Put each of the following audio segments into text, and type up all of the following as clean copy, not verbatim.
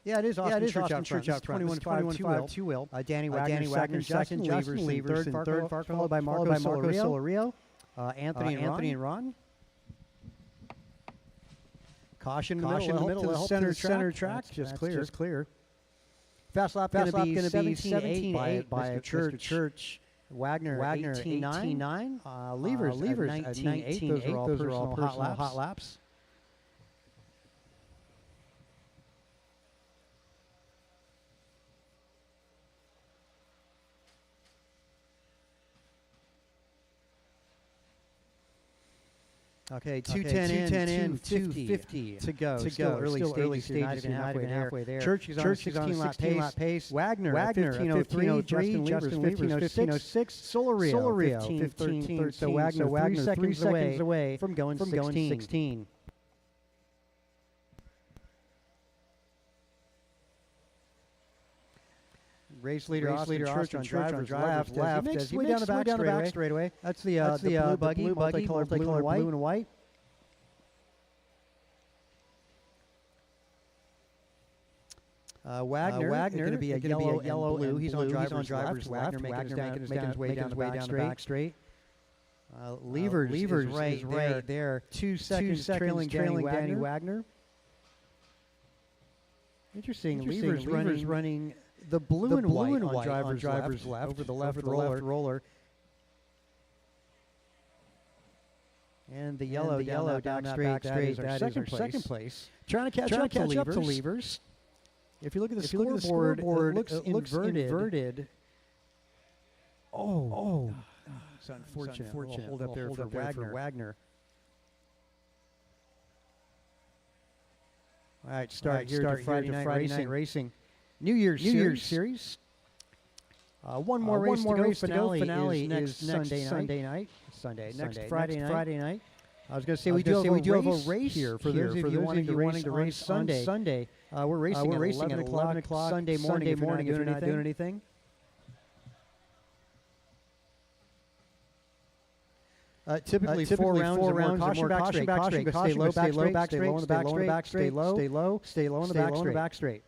Yeah, it is Austin Church out front. 21-5, two-wheel. Danny Wagner, second. Justin Levers in third, followed by Marco Solorio. Anthony and Ron. Caution in the middle to the center track. Just clear. Fast lap going to be 17-8 by Mr. Church. Wagner 18-9. Levers 19-8. Those are all personal hot laps. Okay, 210 in, 250 to go. Still early stages, not even halfway there. Church is on a 16-lap pace. Wagner 15:03, Justin Levers 15:06, Solorio 15:13. So Wagner 3 seconds away from going 16. Race leader Austin Church on driver's left as he makes way down the back straightaway. That's the blue buggy, multicolored blue and white. Wagner going to be a yellow and blue. He's on driver's left. Wagner making his way down the back straight. Levers is right there. 2 seconds trailing Danny Wagner. Interesting. Levers running the blue and white on driver's left over the left roller. And the yellow down that back straight. That is our second place. Trying to catch up to Levers. If you look at the scoreboard, it looks inverted. Oh. It's unfortunate. Hold up there for Wagner. All right, start Friday night racing. New Year's Series. One more race to go. Finale is next Sunday night. Next Friday night. I was going to say we do have a race here for those of you wanting to race Sunday. We're racing at 11 o'clock Sunday morning. If you're not doing anything. Typically 4 rounds or more. Caution back straight. Stay low back straight. Stay low on the back straight.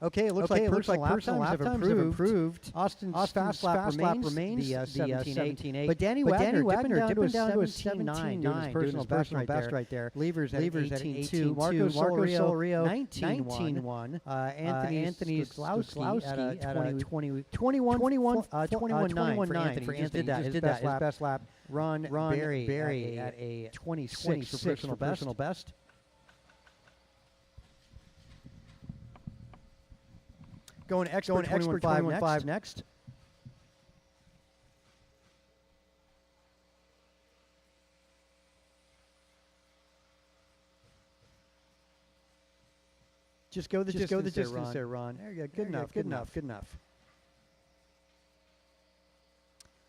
Okay, it looks like personal lap times have improved. Austin's fast lap remains the 17.8. But Danny Wagner dipping down to a 17.9, doing his personal best right there. Levers at 18.2. Marco Solorio 19.1. Anthony Sklowski at a 21.9 for Anthony. Just did that, his best lap. Ron Berry at a 26 for personal best. Going Expert 21.5 next. Just go the distance there, Ron. There you go. Good enough.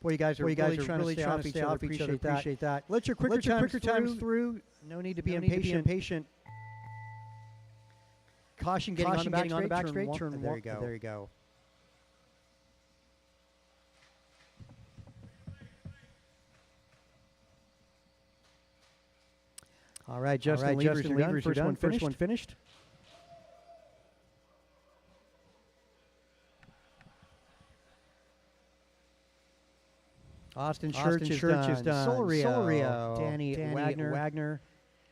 Boy, you guys are really trying to stay off each other. Appreciate that. Let your quicker times through. No need to be impatient. Caution getting on the back straight. Turn there you go. All right, Justin Levers, you're done. First one finished. Austin Church is done. Solorio, Danny Wagner,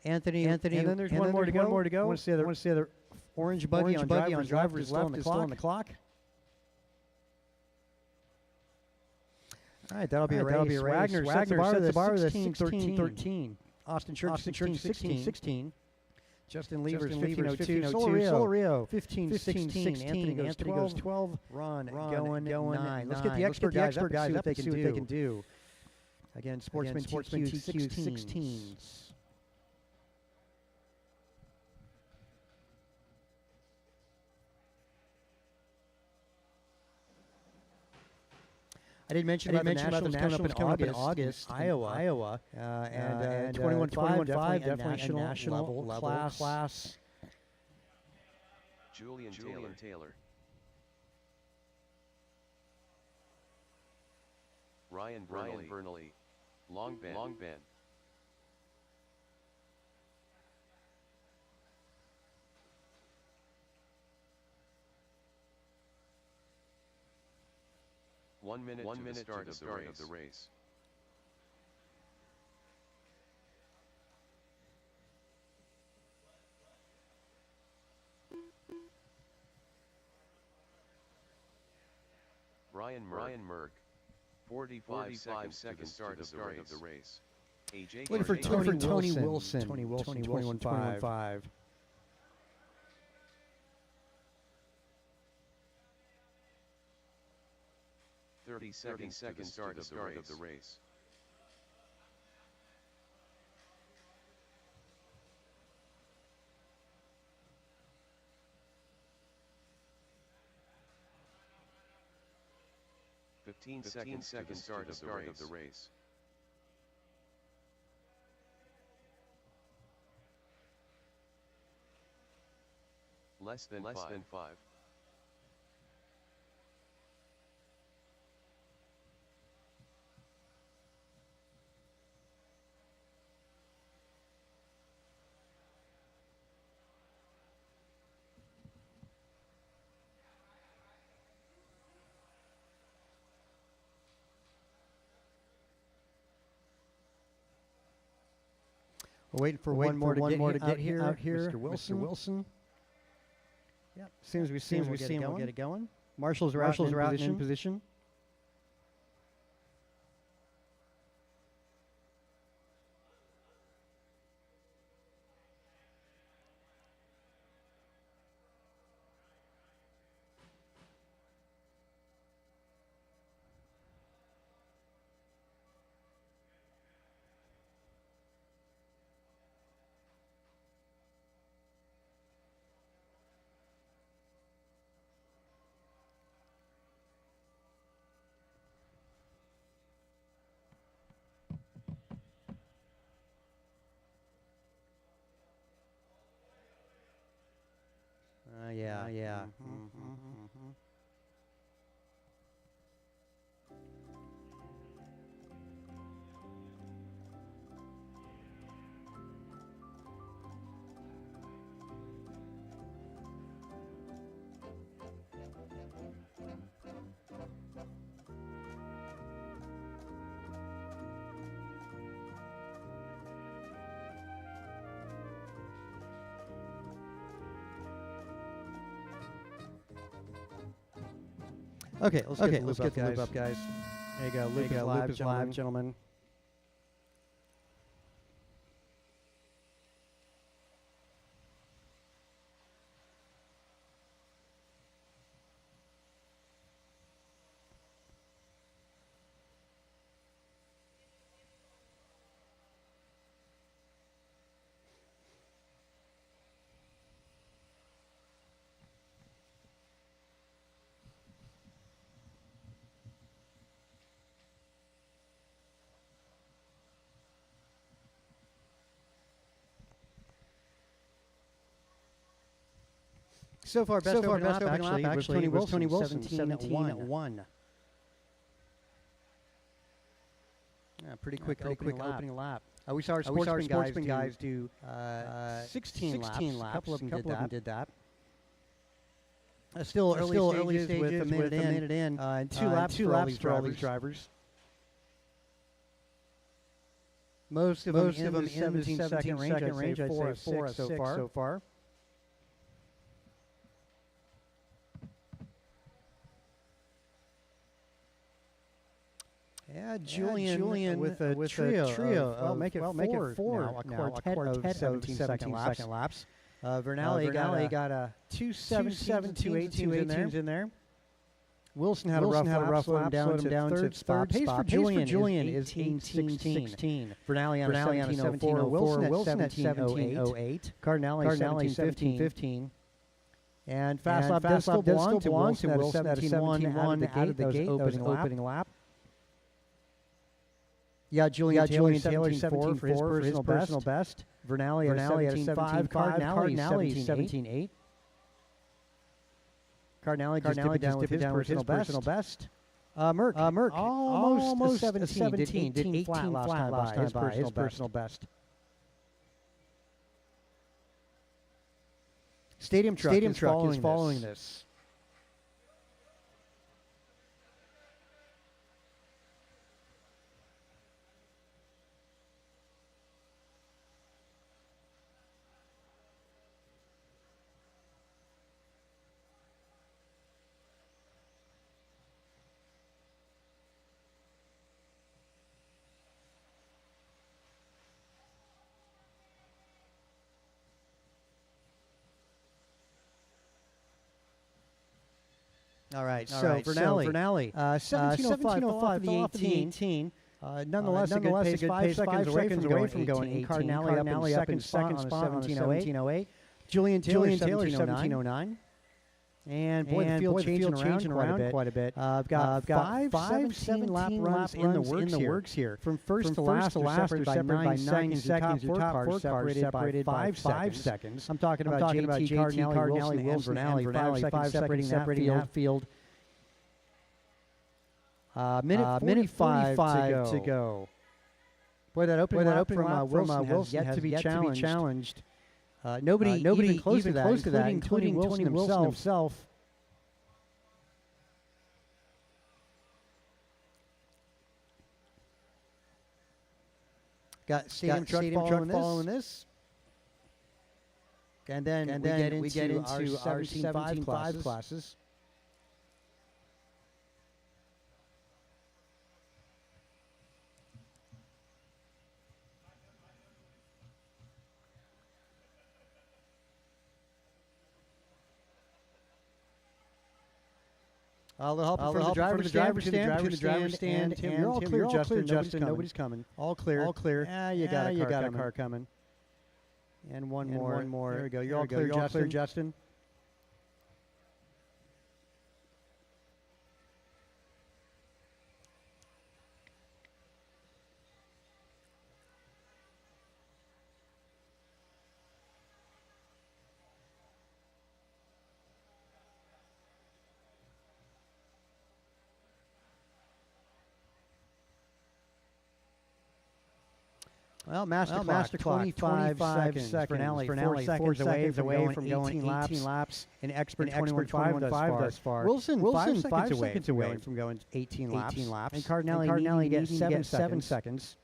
Anthony, and then there's one more to go. I want to see the other orange buggy on driver's left is still on the clock. All right, that'll be a race. Wagner sets the bar to 16-13. Austin Church 16-16. Justin Levers 15:02. Solorio 15-16. Anthony goes 12. Ron going 9. Let's get the expert guys up and see what they can do. Again, Sportsman TQ 16s. I did mention about the Nationals coming up in August, Iowa, and 21.5 definitely national level class. Julian Taylor. Ryan Bernally. Long Ben. 1 minute to the start of the race. Ryan Merck. 45 seconds to the start of the race. Looking for Tony Wilson. 21.5. 30 seconds to the start of the race. Fifteen seconds to the start of the race. Less than 5. We're waiting for one more to get here. Mr. Wilson. Yep. As soon as we see him, we'll get it going. Marshals are out in position. Yeah. Okay, let's get the loop up, guys. There you go. Loop is live, gentlemen. So far, best opening lap actually was Tony Wilson, 17.1. Yeah, pretty quick opening lap. We saw our sportsman guys do 16 laps. A couple of them did that. Still early stages with a minute in, and two laps for all these drivers. Most of them in the 17-second range. I'd say 4 so far. Yeah, Julian with a trio. Well, make it four now. A quartet of 17-second laps. Vernali got a 2:17.282 in there. Wilson had a rough lap, slowed him down to third spot. Pace for Julian is 18.16. Vernali on a 17.04. Wilson at 17.08. Cardinale 17.15. And fast lap does still belong to Wilson at a 17.1 out of the gate. That was opening lap. Yeah, Julian Taylor 17.4 for his personal best. Vernali at 17.5. Cardinale 17.8. Cardinale just dipped it down with his personal best. Merck almost 17. Did 18 flat last time by his personal best. Stadium Truck is following this. All right, so Vernali, 17:05 off the 18. Nonetheless, a good pace, 5 seconds away from going 18. Cardinale up in second spot on 17:08. Julian Taylor 17:09. And boy, the field changing around quite a bit. I've got 5 lap runs in the works here. From first to last, they're separated by 9 seconds. Your top four cars separated by 5 seconds. I'm talking about JT, Cardinale, Wilson, and Vernali. 5 seconds separating that field. Minute 45 to go. Boy, that opening lap from Wilson has yet to be challenged. Nobody even close to that, including Wilson himself. Got Stadium truck following this. And then we get into our 17.5 classes. I'll help from the driver's stand. Tim, you're all clear, Justin. Nobody's coming. All clear. You got a car coming. And one more. There we go. You're all clear, Justin. Well, master clock, 25 seconds. Vernali 4 seconds away from going 18 laps. An expert 21.5 thus far. Wilson 5 seconds away from going 18 laps. And Cardinale gets 7 seconds.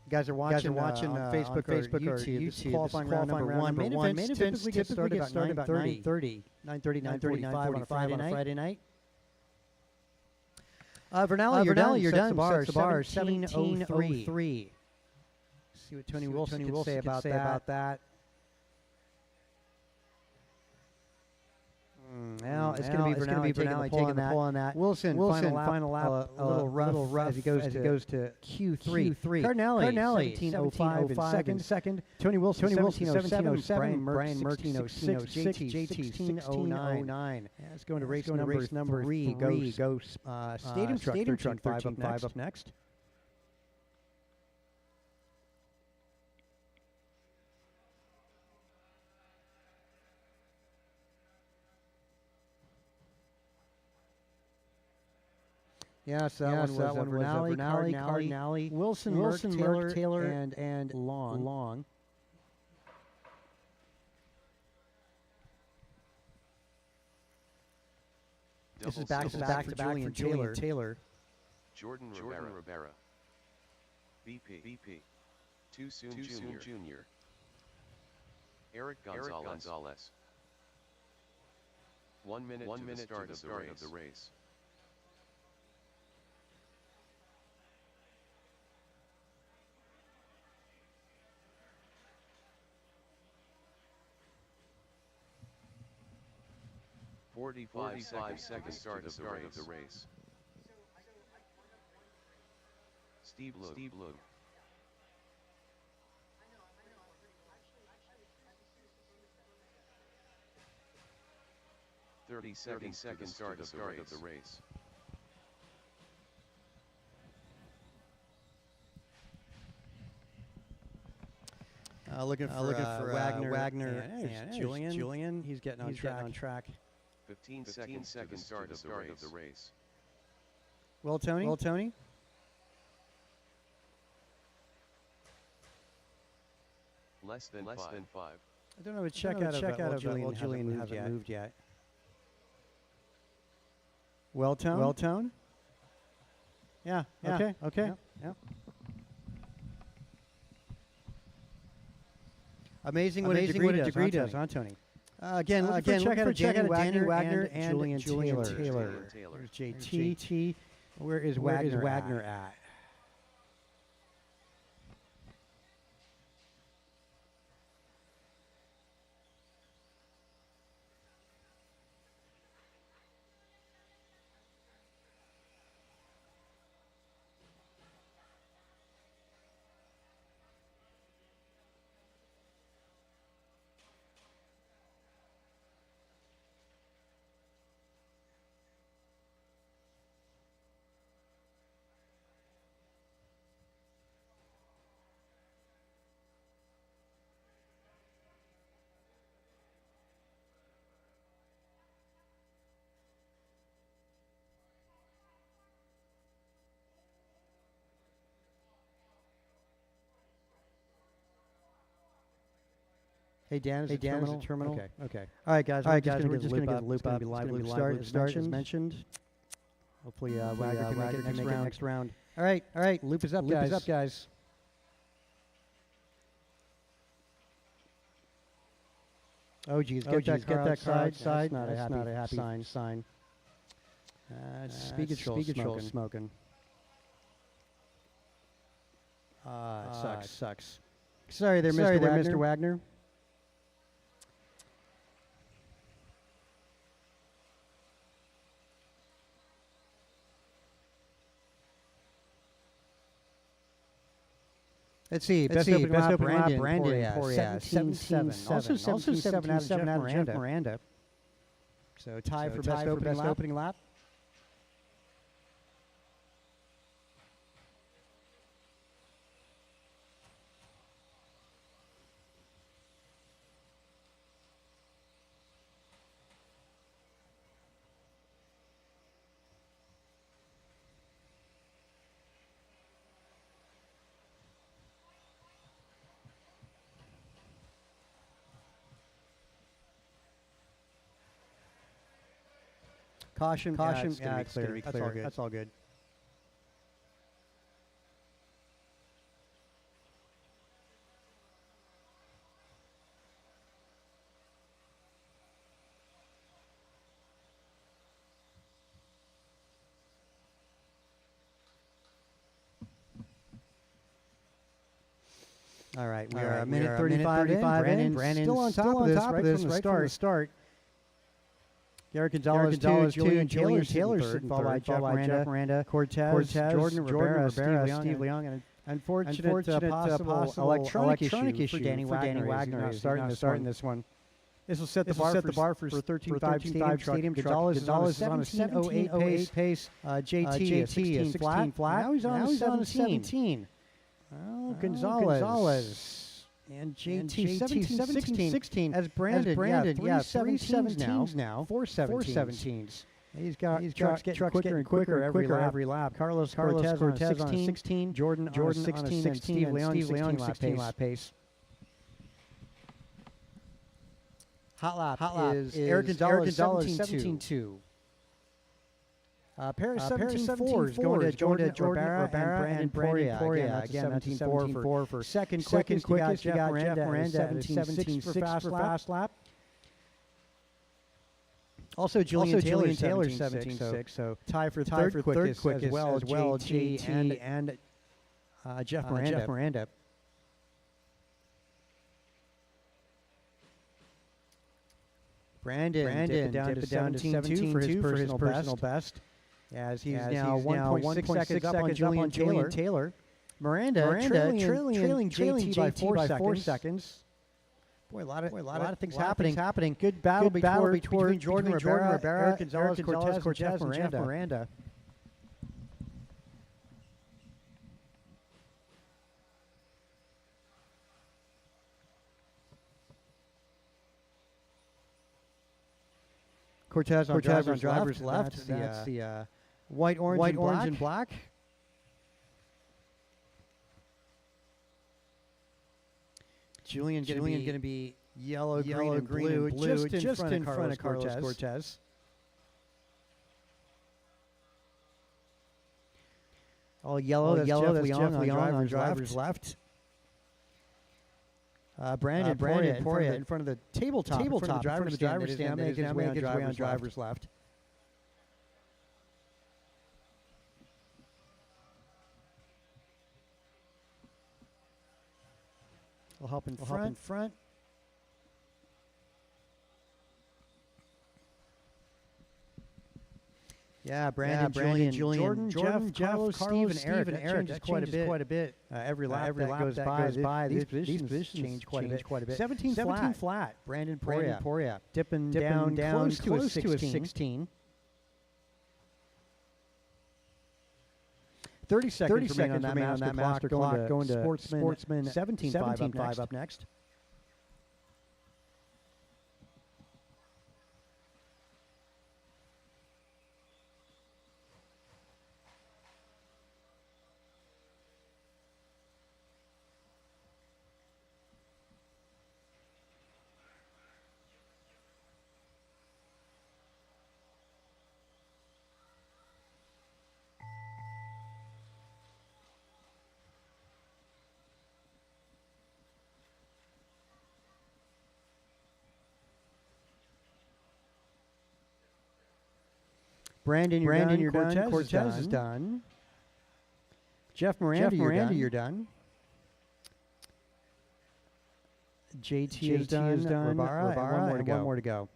You guys are watching on Facebook or YouTube. This is qualifying round number one. Main events typically get started about 9:30, 9:45 on a Friday night. Vernali, you're done. Sets the bar 17:03. See what Tony Wilson can say about that. Now it's going to be Vernali taking the pull on that. Wilson final lap, a little rough as he goes to Q3. Cardinale 17:05 second. Tony Wilson 17:07. Brian Merck 16:06. JT 16:09. It's going to race number 3. Go Stadium Truck 5 up next. Yes, that one was Vernali, Wilson, Merck, Taylor, and Long. This is back to Julian Taylor. Jordan Rivera. BP. Too soon Jr. Eric Gonzalez. 1 minute to the start of the race. Forty-five seconds start of the race. Steve Look. Thirty seconds start of the race. Looking for Wagner and Julian. He's getting on track. 15 seconds start of the race. Well, Tony. Less than 5. I don't know. Check out of Julian hasn't moved yet. Well, Tone. Yeah. Okay. Yeah. Amazing what a degree does, huh, Tony? Again, check out Danny Wagner and Julian Taylor. There's JT. Where is Wagner at? Hey Dan, is it terminal? Okay. All right, guys. We're just going to get the loop up. It's going to be live start as mentioned. Hopefully, Wagner can make it next round. All right. Loop is up, guys. Oh, geez. Get that side. That's not a happy sign. Speed control smoking. Sucks. Sorry there, Mr. Wagner. Let's see. Best opening lap, Brandon Poria, 17.7. Also 17.7 out of Jeff Miranda. So tie for best opening lap. Caution. Yeah, it's clear. That's all good. All right, we are a minute 35 in. Brandon still on top of this right from the start. Garrett Gonzalez, Julian Taylor sitting followed by Jeff Miranda, Cortez, Jordan Rivera, Steve Leong, and an unfortunate possible electronic issue for Danny Wagner. He's starting this one. This will set the bar for 13.5 Stadium Truck. Gonzalez is on a 17.08 pace. JT is 16 flat. Now he's on a 17. Oh, Gonzalez. And JT 17-16 as Brandon, 3 17s now. 4 17s. He's got trucks getting quicker every lap. Carlos Cortez on a 16, Jordan on a 16, and Steve Leong 16 lap pace. Hot lap is Eric Gonzalez 17-2. Paris 17-4 is going to Jordan Rivera and Brandon Poria. Again, 17-4 for second quickest. You got Jeff Miranda at 17-6 for fast lap. Also, Julian Taylor 17-6. So tie for third quickest as well. JT and Jeff Miranda. Brandon dipped down to 17-2 for his personal best. As he's now 1.6 seconds up on Julian Taylor. Miranda trailing JT by 4 seconds. Boy, a lot of things happening. Good battle between Jordan Rivera, Eric Gonzalez, Cortez, and Jeff Miranda. Cortez on driver's left. That's the white, orange, and black. Julian going to be yellow, green, and blue, just in front of Carlos Cortez. All yellow, that's Jeff Leong on driver's left. Brandon Poria in front of the tabletop in front of the driver's stand, making his way on driver's left. Will help in front. Yeah, Brandon, Julian, Jordan, Jeff, Carlos, Steve, and Eric. That changes quite a bit. Every lap that goes by, these positions change quite a bit. 17 flat. Brandon Poria. Dipping down close to a 16. 30 seconds remaining on that master clock. Going to Sportsman 17.5 up next. Brandon, you're done. Cortez is done. Jeff Miranda, you're done. JT is done. Ribara, one more to go.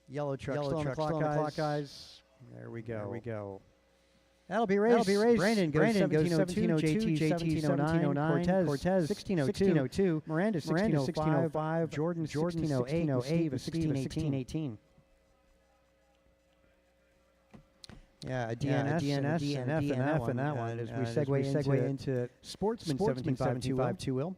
Yellow truck still on the clock, guys. There we go. That'll be raised. Brandon goes 1702, JT 1709, Cortez 1602, Miranda 1605, Jordan 1608, Steve 1618. Yeah, a DNS and F in that one as we segue into Sportsman 17.5 will.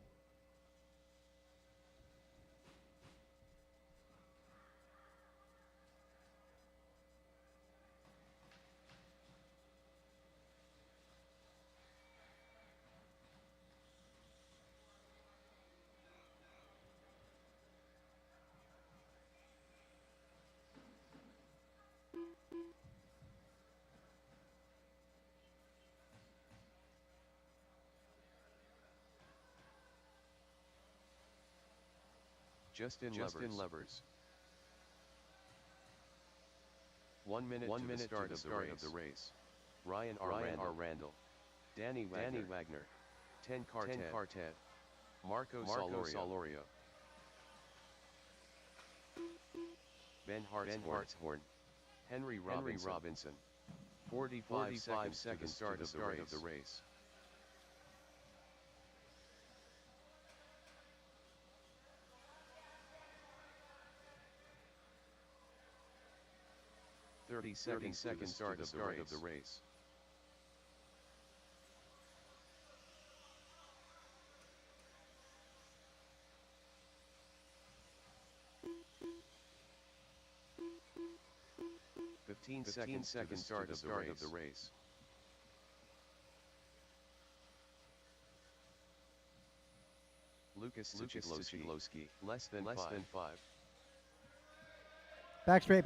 Justin Levers. 1 minute to the start of the race. Ryan R. Randall. Danny Wagner. 10 Cartet. Marco Solorio. Ben Hartshorn. Henry Robinson. 45 seconds start of the race. Thirty seconds start of the race. Fifteen seconds start of the race. Lucas Suchilowski, less than 5. Back straight.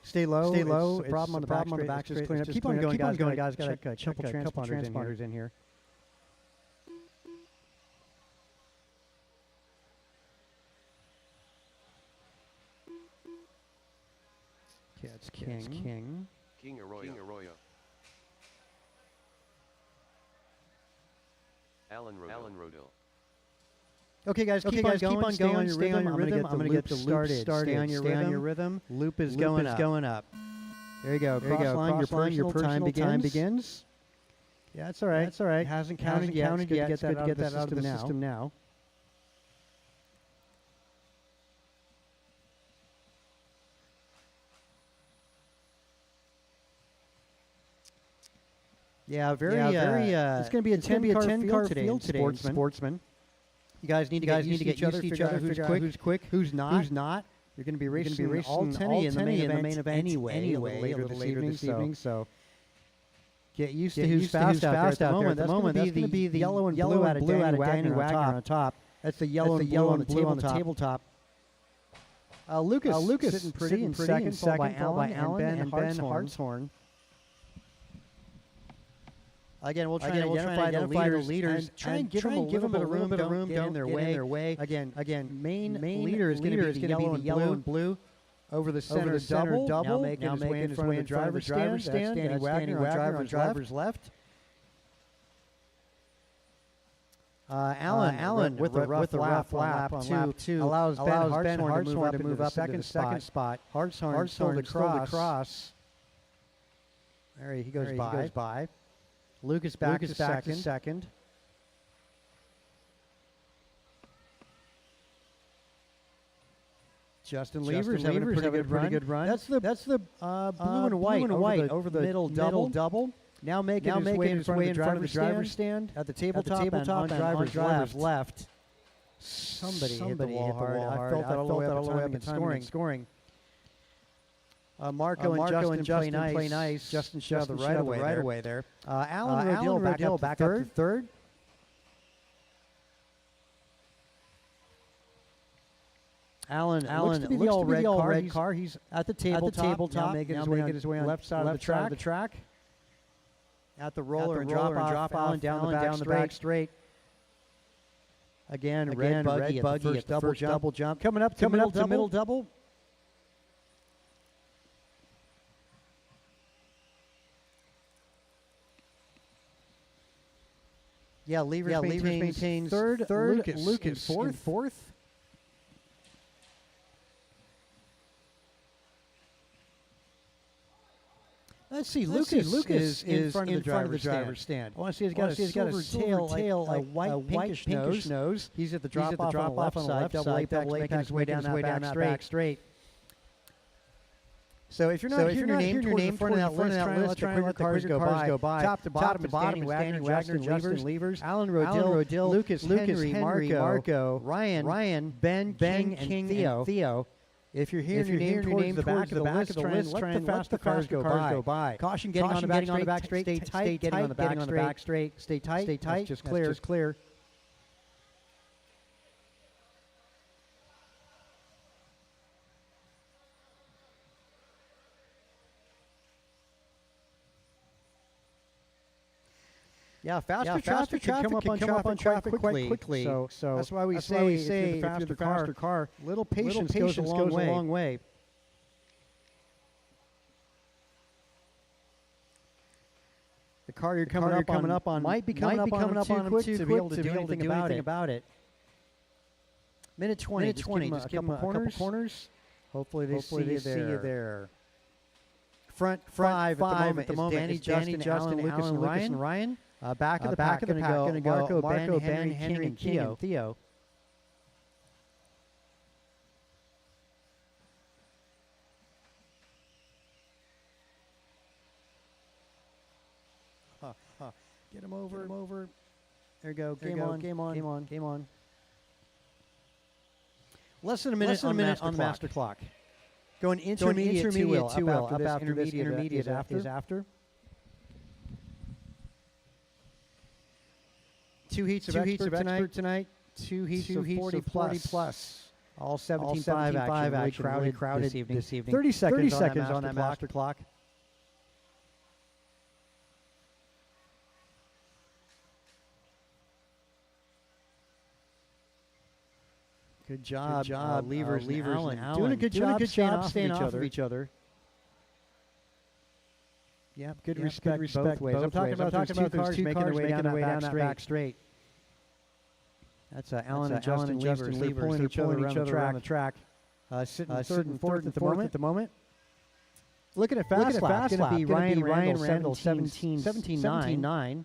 Stay low. It's a problem on the back straight. Just clean up. Keep on going, guys. Got a couple transponders in here. Yeah, it's King. King Arroyo. Alan Rodil. Okay, guys, keep on going. Stay on your rhythm. I'm going to get the loop started. Stay on your rhythm. Loop is going up. There you go. Cross line. Your personal time begins. Yeah, that's all right. Hasn't counted yet. It's good to get that out of the system now. Yeah, very. It's going to be a 10-car field today, Sportsman. You guys need to get used to each other, figure out who's quick, who's not. You're going to be racing all 10 in the main event anyway, a little later this evening. So get used to who's fast out there at the moment. That's going to be the yellow and blue out of Danny Wagner on top. That's the yellow and blue on the tabletop. Lucas sitting pretty in second, followed by Alan and Ben Hartshorn. Again, we'll try to identify the leaders and try and give them a little bit of room, get in their way. Again, main leader is going to be the yellow and blue. Over the center double. Now making his way in front of the driver's stand. That's Danny Wagner on driver's left. Allen with a rough lap on lap 2 allows Ben Hartshorn to move up into the second spot. Hartshorn stole the cross. There he goes by. Lucas back to second. Justin Levers having a pretty good run. That's the blue and white over the middle double. Now making his way in front of the driver's stand at the tabletop and on driver's left. Somebody hit the wall hard. I felt that all the way up at scoring. Marco and Justin play nice. Justin shot the right away there. Alan Rodell back up to third. Alan looks to be the all-red car. He's at the tabletop now making his way on left side of the track. At the roller and drop off down the back straight. Again, red buggy at the first double jump. Coming up to middle double. Yeah, Levers maintains third. Lucas fourth. Let's see. Lucas is in front of the driver's stand. I want to see he's got a silver tail, a white pinkish nose. He's at the drop off on the left side. Double apex making his way down that back straight. So if you're not hearing your name toward that list, let's try and let the cars go by. Top to bottom, Danny Wagner, Justin Levers, Alan Rodell, Lucas Henry, Marco, Ryan, Ben, King, and Theo. If you're hearing your name towards the back of the list, try and let the cars go by. Caution getting on the back straight. Stay tight. Getting on the back straight. Stay tight. Just clear. Yeah, faster traffic can come up on traffic quite quickly. So that's why we say if you're the faster car, little patience goes a long way. The car you're coming up on might be coming up on him too to be able to do anything about it. Minute 20. Just give them a couple corners. Hopefully they see you there. Front five at the moment. Danny, Justin, Lucas, and Ryan. Back of the pack going to go Marco, Ben, Henry, and Theo. Get him over. There you go. Game on. Less than a minute on the master clock. Going intermediate 2 after this intermediate is after. 2 heats of expert tonight. 2 heats of 40 plus. All 17.5 action. Really crowded this evening. 30 seconds on that master clock. Good job, Levers and Allen. Doing a good job staying off of each other. Yeah, good respect both ways. I'm talking about those two cars making their way down that back straight. That's Allen and Justin Levers. They're pulling each other around the track. Sitting third and fourth at the moment. Looking at fast lap. Going to be Ryan Randall 17.9.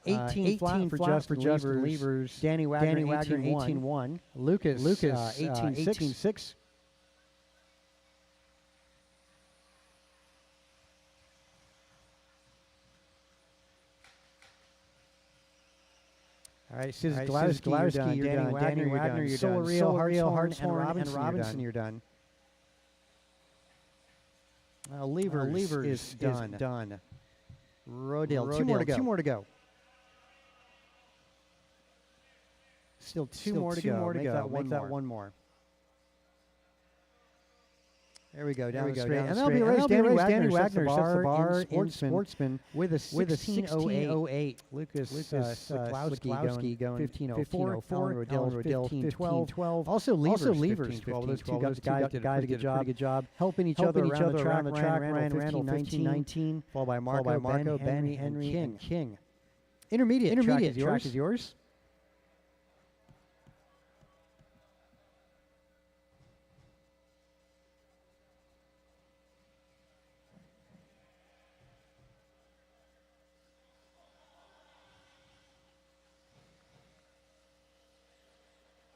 18 flat for Justin Levers. Danny Wagner 18.1. Lucas 18.6. All right, Glasky, you're done. Danny Wagner, you're done. Solario, Hartshorn, and Robinson, you're done. Levers is done. Rodell, 2 more to go. Still two more to go. Make that one more. There we go, down the straight. And that'll be a race. Danny Wagner sets the bar in Sportsman with a 16.08. Lucas Glowski going 15.04. Rodell 15.12. Also Levers 12. Those two guys did a good job helping each other around the track. Ryan Randall 15.19. Followed by Marco, Ben, Henry, and King. Intermediate track is yours.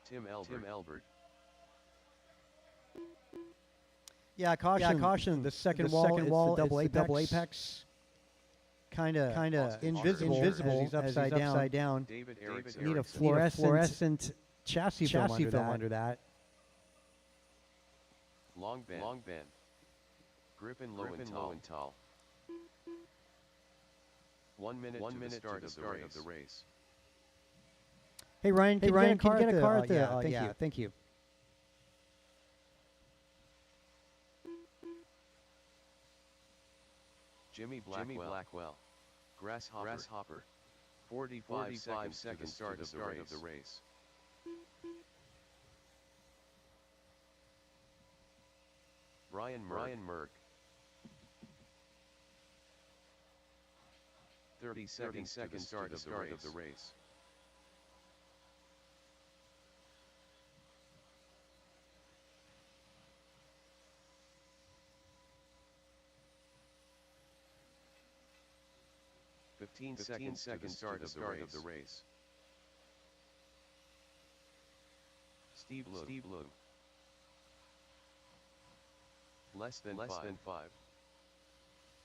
Tim Elbert. Yeah, caution. The second wall is the double apex. Kind of invisible as he's upside down. David Erickson. Need a fluorescent chassis film under that. Long Ben. Griffin Lowenthal. 1 minute to the start of the race. Hey Ryan, can you get a car at the? Thank you. Jimmy Blackwell. Grasshopper. 45 seconds to the start of the race. Ryan Merck. 30 seconds to the start of the race. Fifteen seconds to the start of the race. Steve Loeb. Less than 5.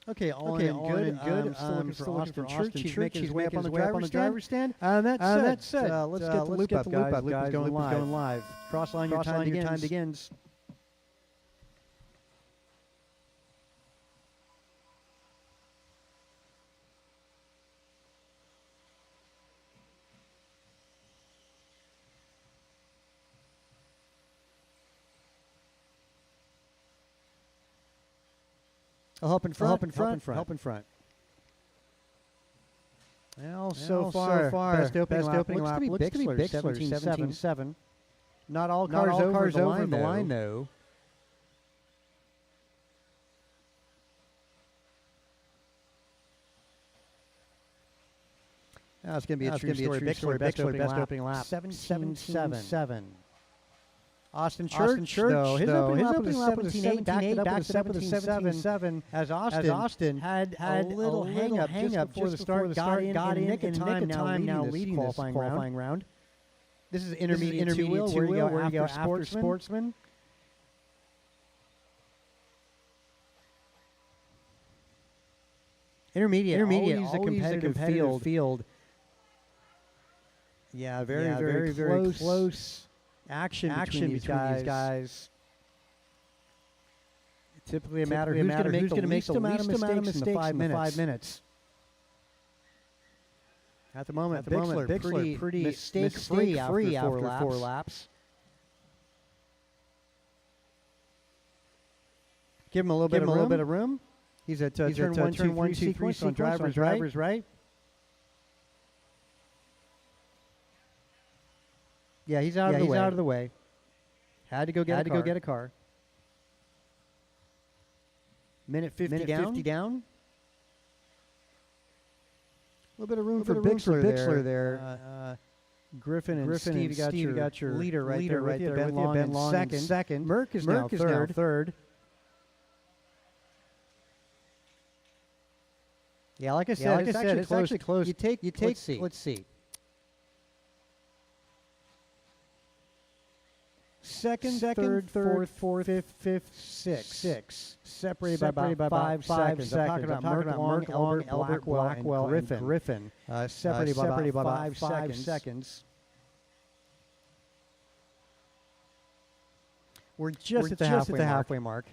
Okay, all in good. Still looking for Austin Church. He's making his way up on the driver's stand. That said, let's get the loop up, guys. Loop is going live. Cross line, your time begins. Help in front. Well, so far, best opening lap looks to be Bixler, 17.7. Not all cars over the line, though. Now it's going to be a true story. Bixler, best opening lap, 17.7. Austin Church, though, his opening lap was 17.8, backed it up with 17.7, as Austin had a little hang-up just before the start, got in nick of time, now leading this qualifying round. This is intermediate two-wheel, where you go after Sportsman. Intermediate, always a competitive field. Yeah, very close. Action between these guys. Typically a matter who's going to make the least amount of mistakes in the 5 minutes. At the moment, Bixler pretty mistake-free after 4 laps. Give him a little bit of room. He's at turn 1, 2, 3 sequence on driver's right. Yeah, he's out of the way. Had to go get a car. Minute 50 down. A little bit of room for Bixler there. Griffin and Steve, you got your leader right there. Ben Long in second. Merck is now third. Yeah, like I said, it's actually close. You take. Let's see. Second, third, fourth, fifth, sixth. Separated by about 5 seconds. I'm talking about Merck, Long, Blackwell, and Griffin. Separated by about 5 seconds. We're just at the halfway mark.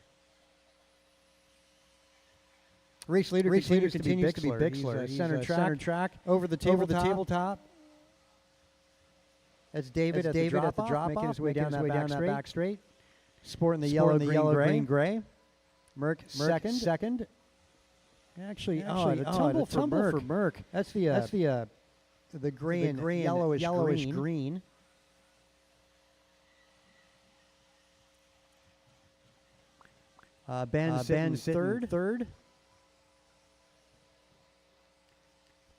Race leader continues to be Bixler. He's center track. Over the tabletop. That's David at the drop-off, making his way down that back straight. Sporting the yellow, green, gray. Merck second. Actually, a tumble for Merck. That's the gray and yellowish green. Ben third.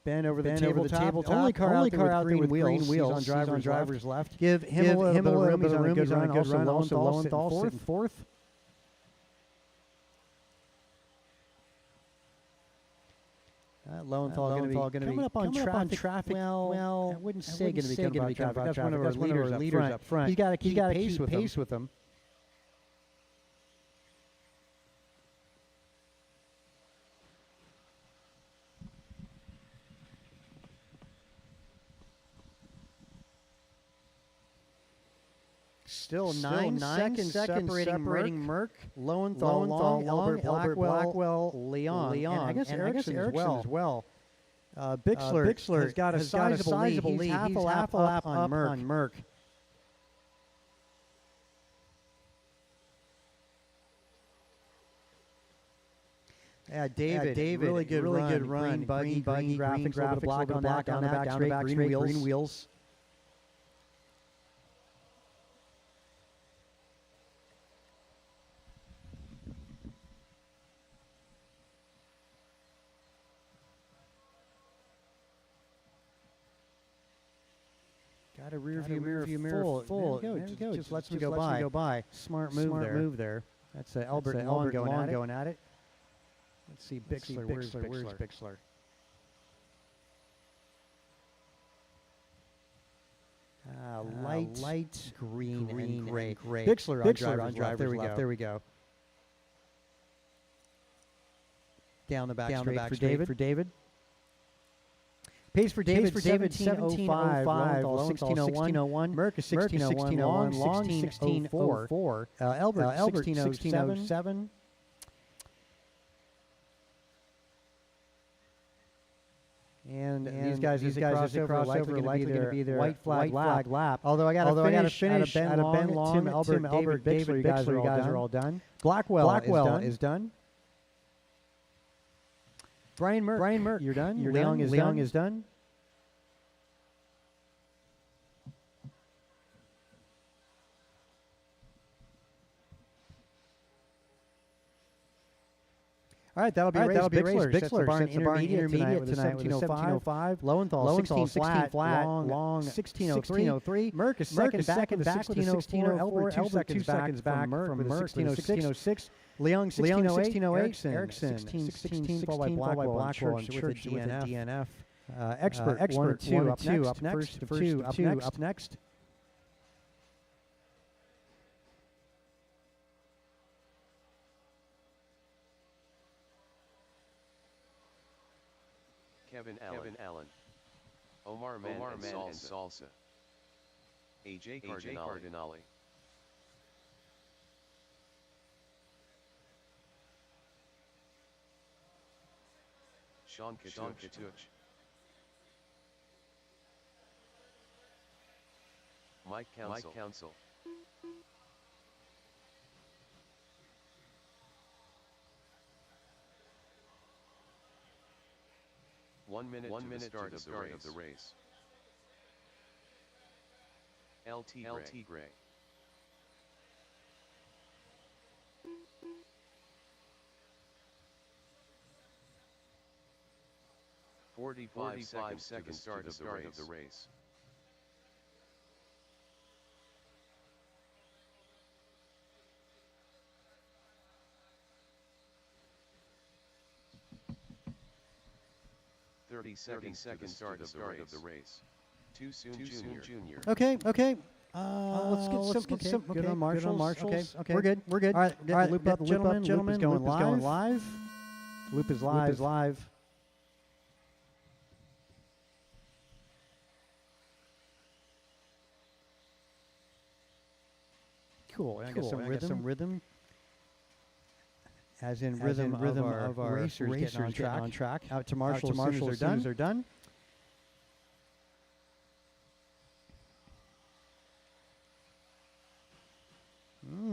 Ben over the tabletop. Only car out there with green wheels. He's on driver's left. Give him a little bit of room. He's on a good run. Also, Lowenthal sitting fourth. Lowenthal going to be coming up on traffic. Well, I wouldn't say going to be coming up on traffic. That's one of our leaders up front. He's got to keep pace with them. Still 9 seconds separating Merck, Lowenthal, Long, Albert, Blackwell, Leon. And I guess Erickson as well. Bixler has got a sizable lead. He's half a lap up on Merck. Yeah, David, really good run. Green buggy, graphics, a block on the back straight, green wheels. Got a rear view mirror full. There you go. Just lets him go by. Smart move there. That's Albert Long going at it. Let's see Bixler. Where's Bixler? Light green and gray. Bixler on driver's left. There we go. Down the back straight for David. Pace for David, 17:05. Lowenthal, 16:01. Merck is 16:01. Long, 16:04. Albert, 16:07. And these guys crossover likely going to be their white flag lap. Although I got to finish at a Ben Long, Tim Albert, Bixler. You guys are all done. Blackwell is done. Brian Merck, you're done. Leong is done. All right, that'll be Bixler. Sets the barn intermediate tonight with a 17:05. Lowenthal 16 flat, long 16:03. Merck is second back with a 16:04. Albert 2 seconds back from Merck with a 16:06. Leong 16:08. Erickson 16:16, followed by Blackwell and Church with a DNF. Expert 1 or 2 up next. Kevin Allen, Omar Man and Salsa, AJ Cardinale, Sean Katuch, Mike Council. 1 minute to the start of the race. LT Gray. Forty-five seconds to the start of the race. Thirty seconds start of the race. Too soon, Junior. Okay. Let's get some. Good on Marshals. Okay. We're good. All right. Loop up, gentlemen. Loop is going live. Loop is live. Cool. I got some rhythm. As in rhythm of our racers getting on track. Out to Marshall as soon as they're done.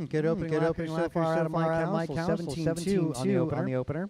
Good opening so far out of my council. 17-2 on the opener.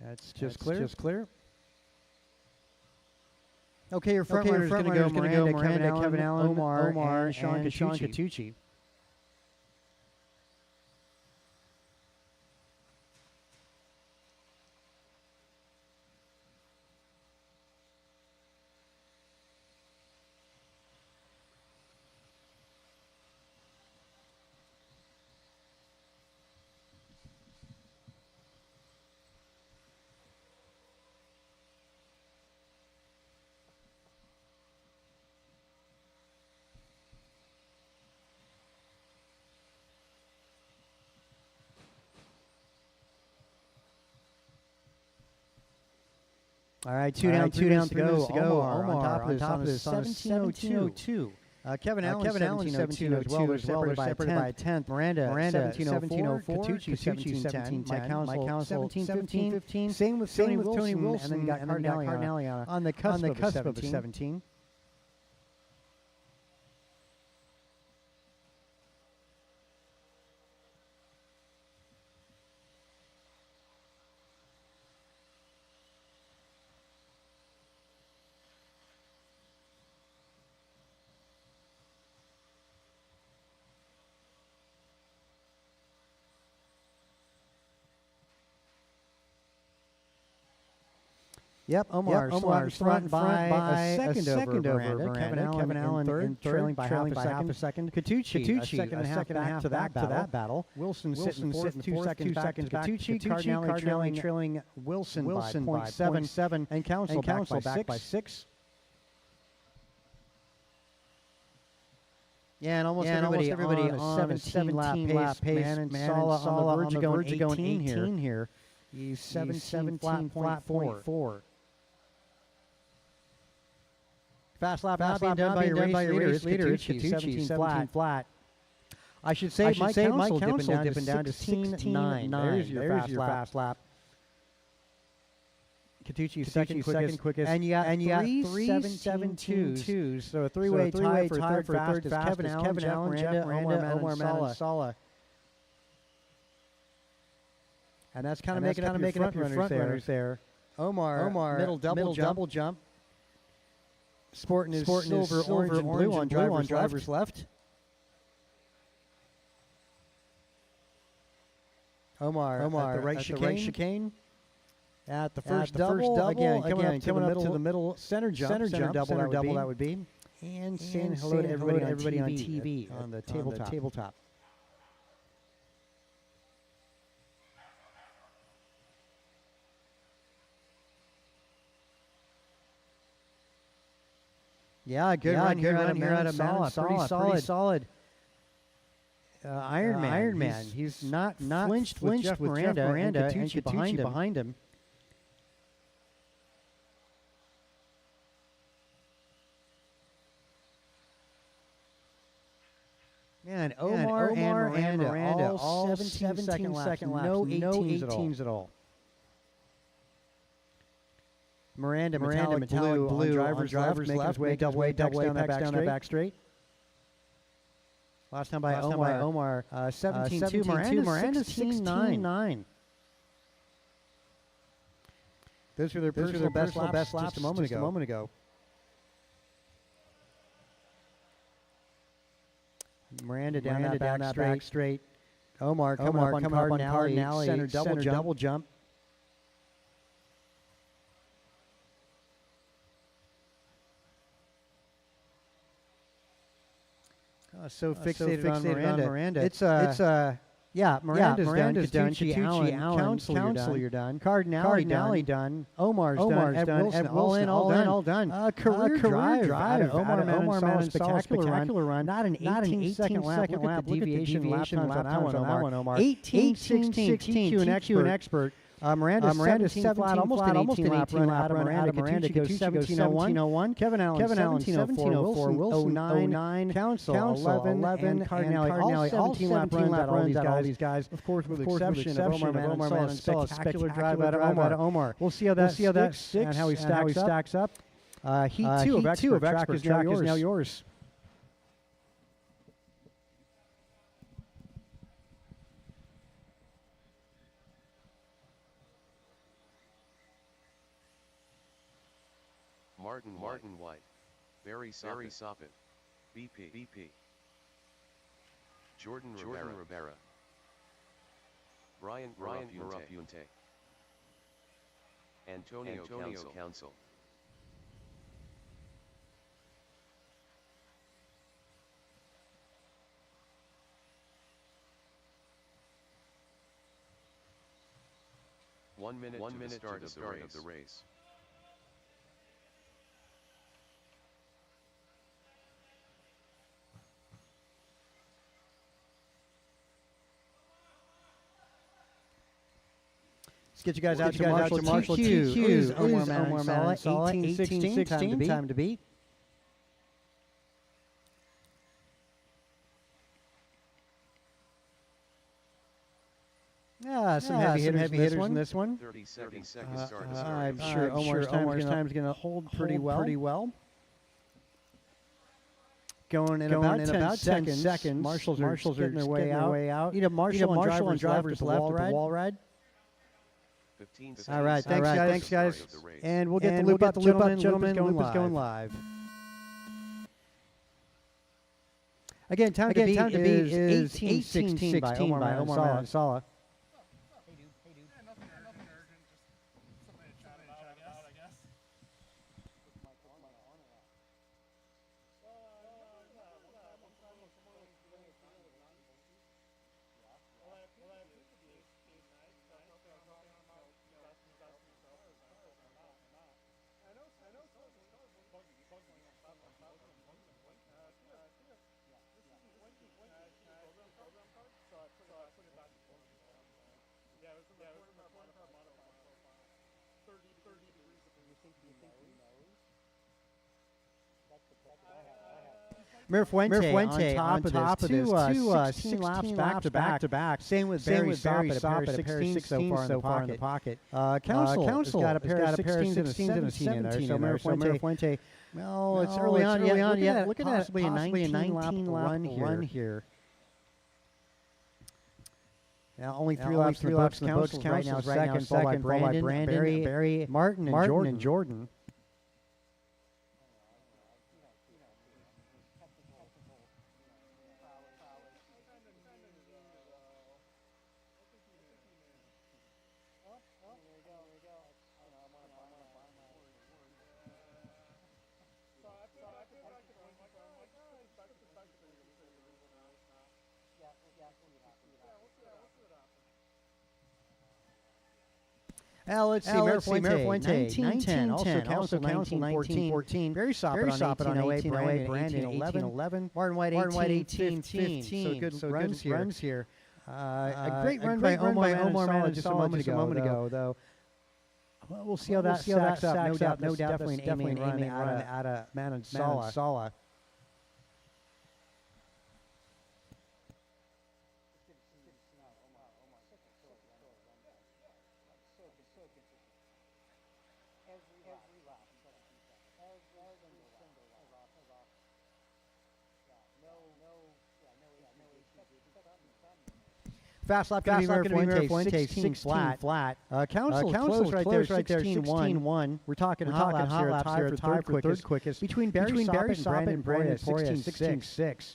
That's just clear. Okay, your front runner is going to go Miranda, Kevin Allen, Omar, and Sean Catucci. All right, two down, 3 minutes to go. Omar on top of this on 17:02. Kevin Allen 17:02 as well. They're separated by a tenth. Miranda 17:04. Catucci 17:10. Mike Council 17:15. Same with Tony Wilson, and then you got Cardinale on the cusp of a 17. Yep, Omar's front by a second over Miranda. Kevin Allen in third, trailing by half a second. Catucci a second and a half to that battle. Wilson sitting 2 seconds back to Catucci. Cardinale trailing Wilson by 0.7. And Council back by 6. Yeah, and almost everybody on a 17-lap pace. Man, Sala on the verge of going 18 here. He's 17.4. Fast lap not being done by your race leader. It's Catucci, 17 flat. I should say Mike Council dipping down to 16.9. There's your fast lap. Catucci second quickest. And you got 3:17.2. So a three-way tie for third fastest. Kevin Allen, Miranda, Omar, and Sala. And that's kind of making up your front runners there. Omar middle double jump. Sporting his silver, orange, and blue on driver's left. Omar at the right chicane. At the first double again coming up to the middle center jump double that would be. And saying hello to everybody on TV on the tabletop. Yeah, good run here out of Sala. Pretty solid. Iron Man. He's not flinched with Jeff Miranda and Catucci behind him. Yeah, and Omar and Miranda all 17 second laps. No 18s at all. Miranda metallic blue on driver's left, making his way double down that back straight. Last time by Omar, 17.2. Miranda 16.9. Those were their personal best laps just a moment ago. Miranda down that back straight. Omar coming up on Cardinale, center double jump. So fixated on Miranda. It's Miranda's done. Catucci, Allen, Council, you're done. Cardinale done. Omar's done. Wilson, all done. Career drive. Omar man, spectacular run. Not an 18-second lap. Look at the deviation lap times on that one, Omar. 18-16. TQ an expert. Miranda's 17 flat, almost an 18 lap run out of Miranda. Goes 17:01. Kevin Allen 17:04. Wilson 09. Council 11. And Cardinale all 17 lap runs out of all these guys. Of course, with the exception of Omar Man, spectacular drive out of Omar. We'll see how that sticks and how he stacks up. Heat 2 of expert track is now yours. Martin White, Barry Soppin, BP, Jordan Rivera, Brian Marapunte, Antonio Council. One minute to the start of the race. Let's get you guys out to Marshall. TQ Omar Mansala, 1816, time to beat. Some heavy hitters in this one. 30 seconds start. I'm sure Omar's time's going to hold pretty well. Going in about 10 seconds. Marshals are getting their way out. Need a marshal and drivers left at the wall ride. 15 seconds. All right, thanks guys. And we'll get the loop up, gentlemen. Loop is going live. Again, time to beat is 1816 by Omar Mansala. Mirafuente on top of this, 16 laps back to back. Same with Barry Soppit, a pair of 16 so far in the pocket. Council has got a pair of 16s and a 17 in there. So Mirafuente, well, it's early on yet. Look at possibly a 19 lap run here. Now only three laps in the books. Right now second, followed by Brandon, Barry, Martin, and Jordan. Let's see, Mirafuente, 1910, also Council 1914, Barry Soppit on 1808, Brandon 1811, Martin White 1815, so good runs here. A great run by Omar Mansala just a moment ago, though. Well, we'll see how that stacks up. No doubt, definitely an aiming run out of Mansala. Fast lap going to be Mirafuente, 16 flat. Council close right there, 16-1. We're talking hot laps here, tied for third quickest. Between Barry Soppit and Brandon Poria, 16-6.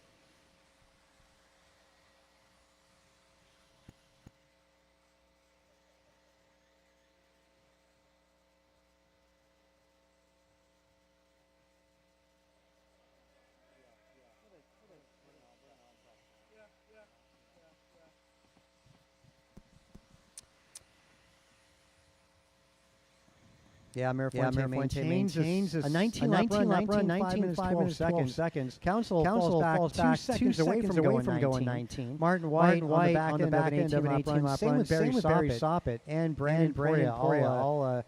Yeah, Mirafuente maintains a 19-lap run, 19 minutes, 12 seconds. Council falls back 2 seconds away from going 19. Martin White on the back end of an 18-lap run. Same with Barry Soppit and Brandon Poria, all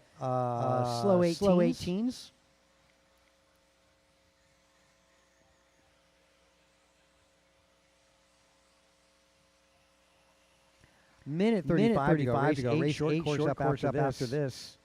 slow 18s. Minute 35 to go. Race short course up after this.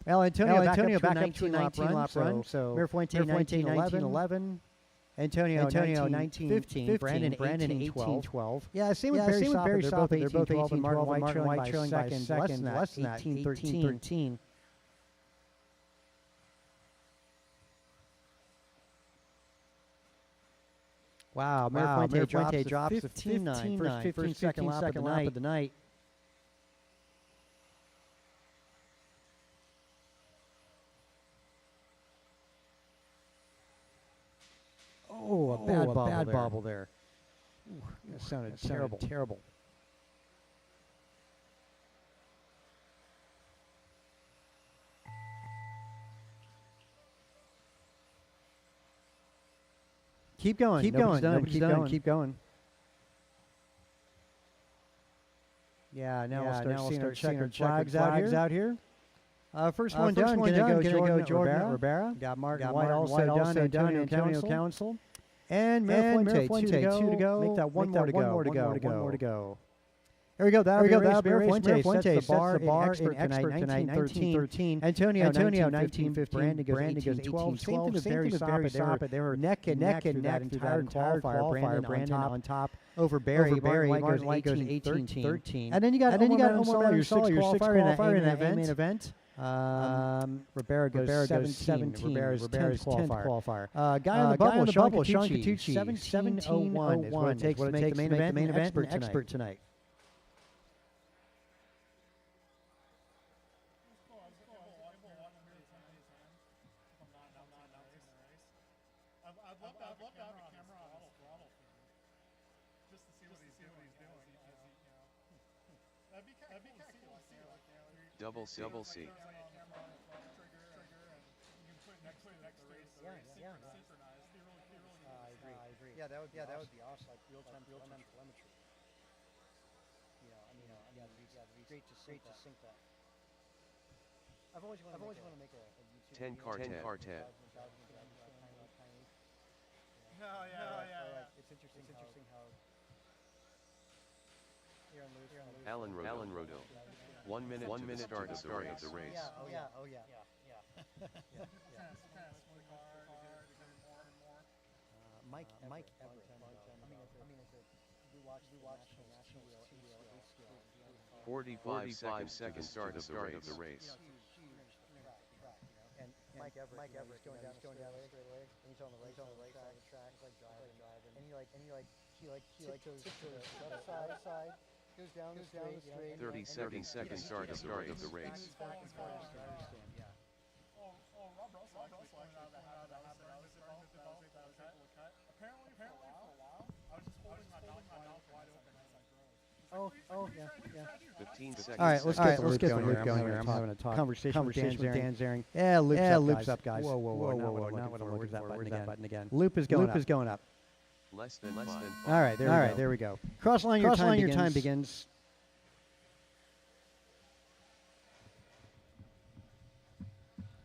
Well, Antonio back up to a 19 lap run. So Mirafuente 1911. Antonio 1915. Brandon 1812. Yeah, same with Barry Soppel. They're both 1812 and Martin White trailing by seconds. Less than that, 1813. Wow, Mirafuente drops to 15-9. First 15 lap of the night. Oh, a bad bobble there. Ooh, that sounded terrible. Keep going. Keep going. Yeah, now we'll start seeing our checkered flags out here. First one done. Gonna go Jordan Rivera. Got Martin White also done. Antonio Council. And Mirafuente, two to go. Make that one more to go. There we go. That'll be Mirafuente. Sets the bar in expert tonight, 1913. Antonio 1915. Brandon goes 18-12. Same thing with Barry Soppet. They were neck and neck through that entire qualifier. Brandon on top over Barry. White goes 18-13. And then you got Omar your sixth qualifier in that main event. Rivera goes 17. Rivera's 10th qualifier. Guy on the bubble, Sean Catucci, 17:01 is what it takes to make the main event expert tonight. Double C. I agree. Yeah, that would be awesome. Like real-time telemetry. It'd be great to sync that. I've always wanted to make a YouTube 10 quartet. It's interesting how Alan Rodell. 1 minute start of the race. Mike Everett. We watched national 45 second start of the race. And Mike Everett going down straight away, and he's on the right side of the track, like driving, and he tiptoes to the left side, goes down the straight, 30 second start of the race. Yeah. 15 seconds. All right, let's get the loop going here. I'm having a conversation with Dan Zaring. Yeah, loop's up, guys. Whoa. Not what I'm looking for. Where's that button again? Loop is going up. Less than 5. All right, there we go. Cross line your time begins.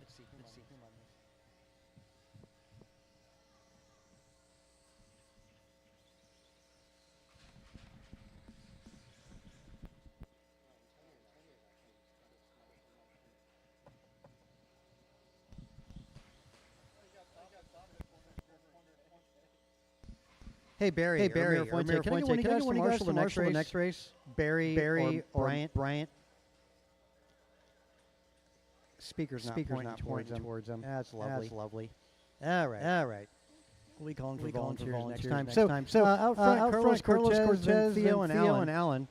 Let's see. Hey Barry, can I get one of you guys to marshal the next race? Barry or Bryant. Speaker's not pointing towards them. That's lovely. All right. We'll be calling for volunteers next time. So out front, Carlos Cortez, Theo and Alan.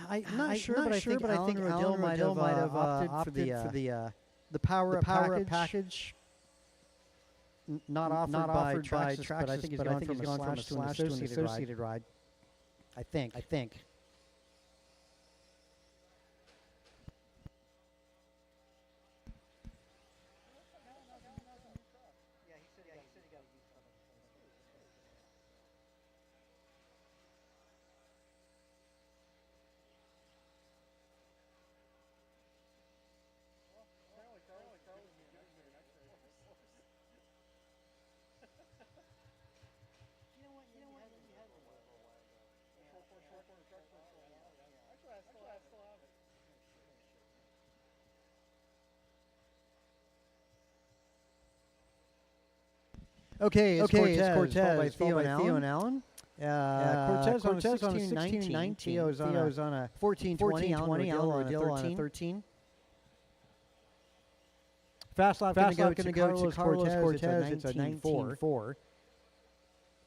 I'm not sure, but I think Alan Rodell might have opted for the power-up package. not offered by Traxxas, but I think he's gone from a slash to an associated ride. I think. Okay, it's Cortez followed by Theo and Alan. Cortez on a 16-19. Theo's on a 14-20. Alan on a 13. Fast lap going to go to Carlos Cortez. It's a 19-4.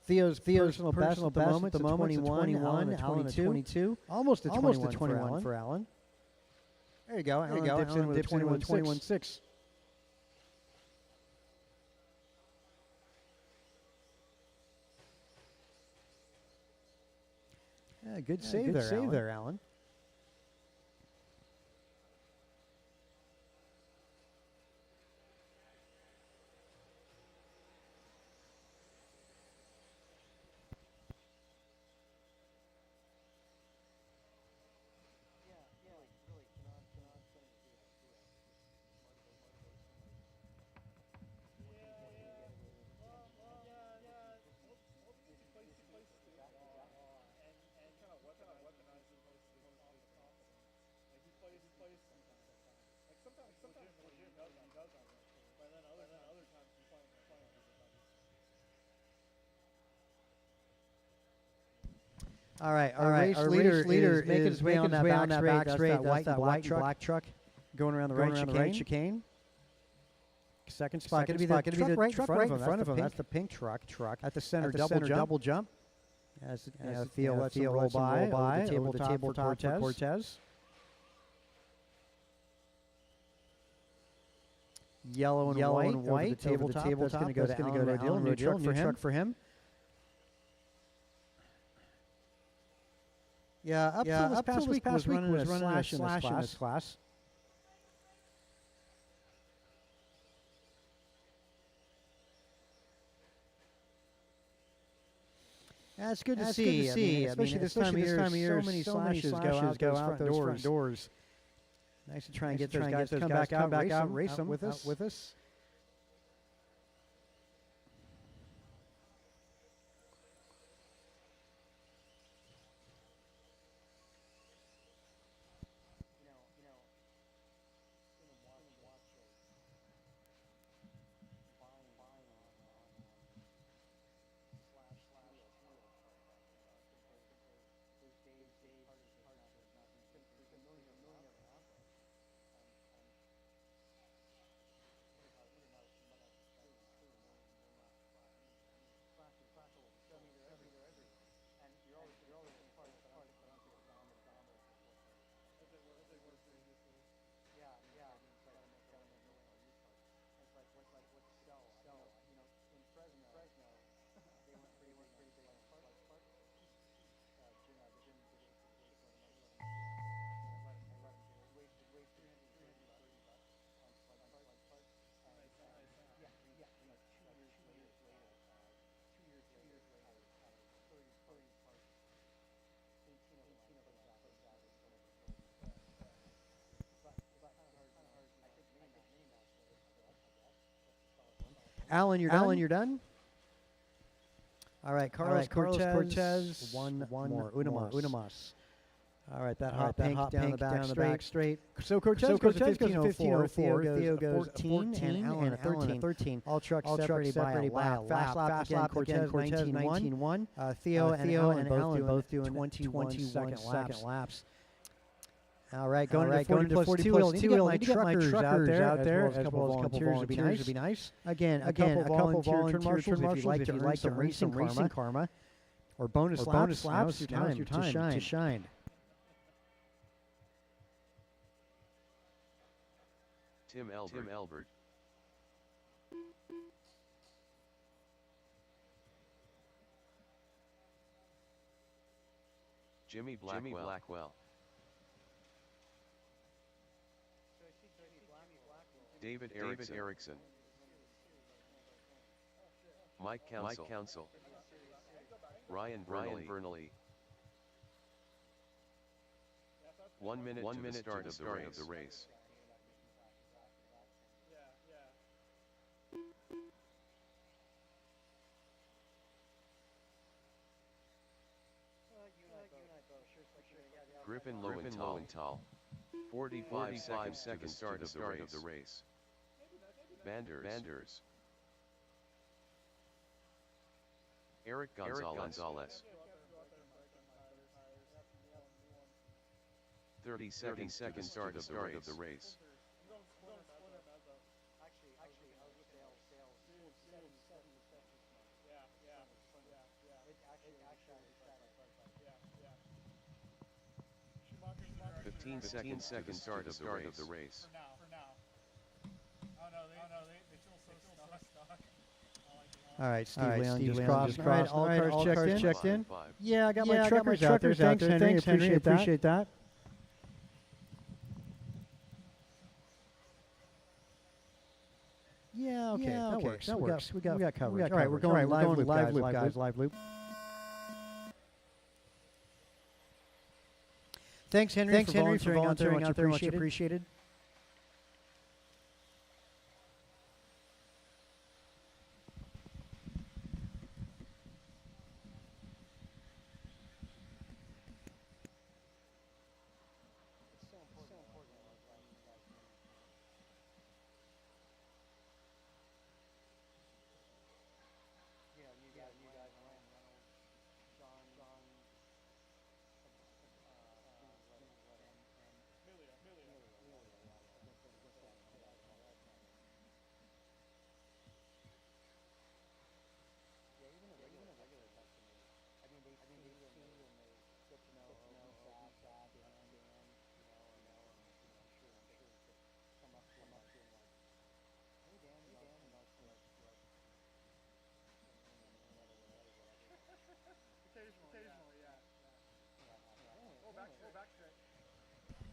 Theo's personal best at the moment, 21. Alan a 22. Almost a 21 for Alan. There you go. Alan dips in with 21-6. Yeah, good save there, Alan. All right. Our race leader is making his way on that back straight. That's that white black truck going around the right chicane. Second spot going to be the truck right in front of him. That's the pink truck. At the center, double jump. As Theo lets him roll by over the tabletop for Cortez. Yellow and white over the tabletop. That's going to go to Alan Rodil. New truck for him. Yeah, up till this past week was running a slash in this class. Yeah, it's good to see. Especially this time of year, so many slashes go out those front doors. Nice to try and get those guys to come back out and race them with us. Alan, you're done? All right, Carlos Cortez. One more. Unamos. All right, that hot pink down the back straight. So Cortez goes 15:04. Theo goes 14, and Alan a 13. All trucks separated by a lap. Fast lap again, Cortez 19-1. Theo and Alan both doing 21-second laps. All right, going to 40 plus 2 wheel. Need to get my truckers out there as well as a couple volunteers would be nice. Again, a couple volunteer marshals if you'd like to earn some racing karma. Or bonus laps, now's your time to shine. Tim Elbert. Jimmy Blackwell. David Erickson. Mike Council. Ryan Bernally. 1 minute to the start of the race. Griffin Lowenthal. 45 seconds to the start of the race. Banders. Eric Gonzalez. 30 seconds to the start of the race. Yeah. 15 seconds to the start of the race. All right, Steve Leon just crossed. All right, all cars checked in. Yeah, I got my truckers out there. Thanks, Henry. Appreciate that. Yeah, okay, that works. We got coverage. All right, we're going live loop, guys. Live loop. Thanks, Henry, for volunteering out there. Much appreciated.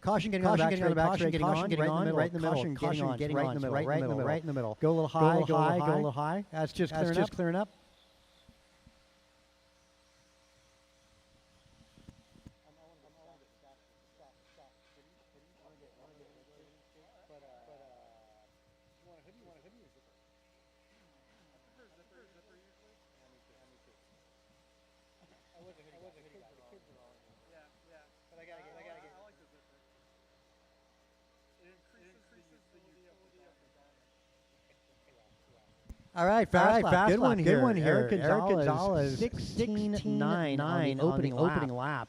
Caution getting on, right in the middle. Caution getting on, right in the middle. Go a little high. That's just clearing up. All right, fast lap. Good one here. Eric Gonzalez, 16.9 on the opening lap.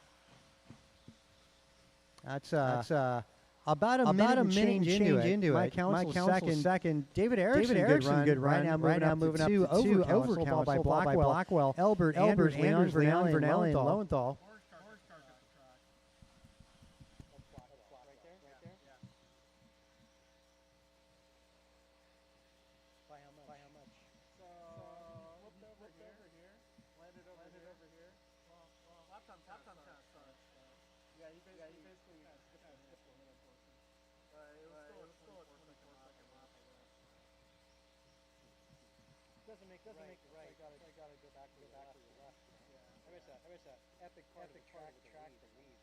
That's about a minute change into it. My council second. David Erickson, good run. Right now moving up to overcount by Blackwell. Elbert Andrews, Vernelli, and Lowenthal. Doesn't make the right. You gotta go back to the left. I wish that epic part of the track to lead.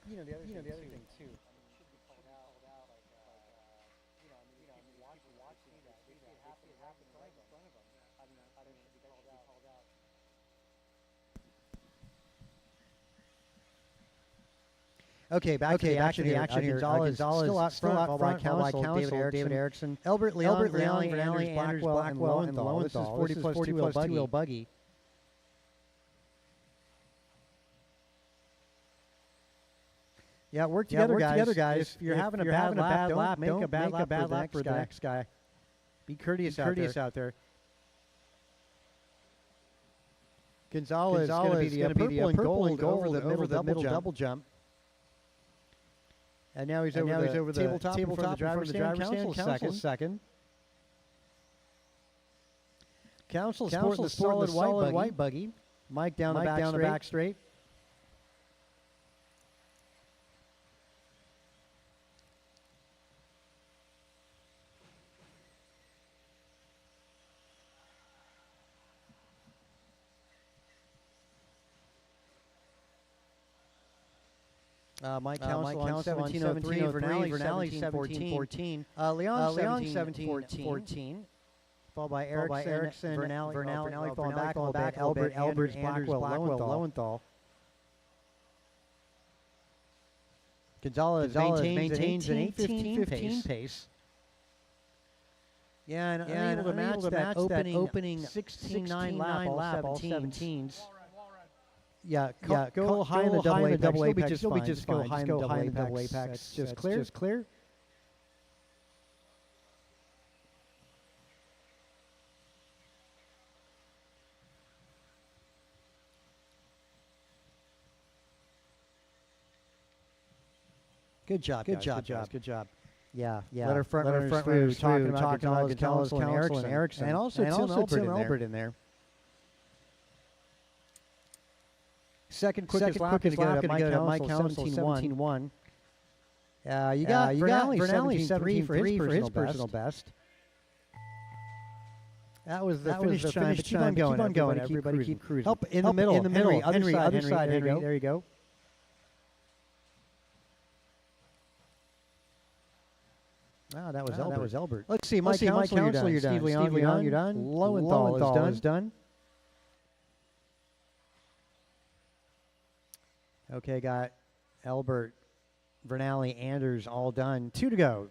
You know the other thing too. I mean, it should be called out. Watching that. They see it happen right in front of them. I mean, it should be called out. Okay, back to the action here. Gonzalez still out front by Council, David Erickson, Elbert Leon, Vernelli, Andrews, Blackwell, and Lowenthal. This is 40 plus two-wheel buggy. Yeah, work together, guys. If you're having a bad lap, make a bad lap for the next guy. Be courteous out there. Gonzalez is going to be the purple and gold over the middle double jump. And now he's over the tabletop in front of the driver's stand. Council second. Council sporting the solid white buggy. Mike down the back straight. Mike Council on 1703, Vernali 1714, Leon 1714, followed by Erickson, Vernali falling back a little bit, Alberts, Blackwell, Lowenthal. Gonzalez maintains an 18-15 pace. Yeah, and unable to match that opening 16-9 lap, all 17s. Yeah, go high in the double apex. You'll be just go high in the double apex. Just clear. Good job. Yeah. Let our front runners through, talking about Gonzalez, and Erickson. And also Tim Elbert in there. Second quickest lap to go to Mike Council, 17-1. You got Vernali 17-3 for his personal best. That was the finish time. Keep on going. Everybody keep cruising. Up in the middle. Henry, other side. There you go. Wow, that was Elbert. Let's see, Mike Council, you're done. Steve Leon, you're done. Lowenthal is done. Okay, got Elbert, Vernali, Anders all done. Two to go.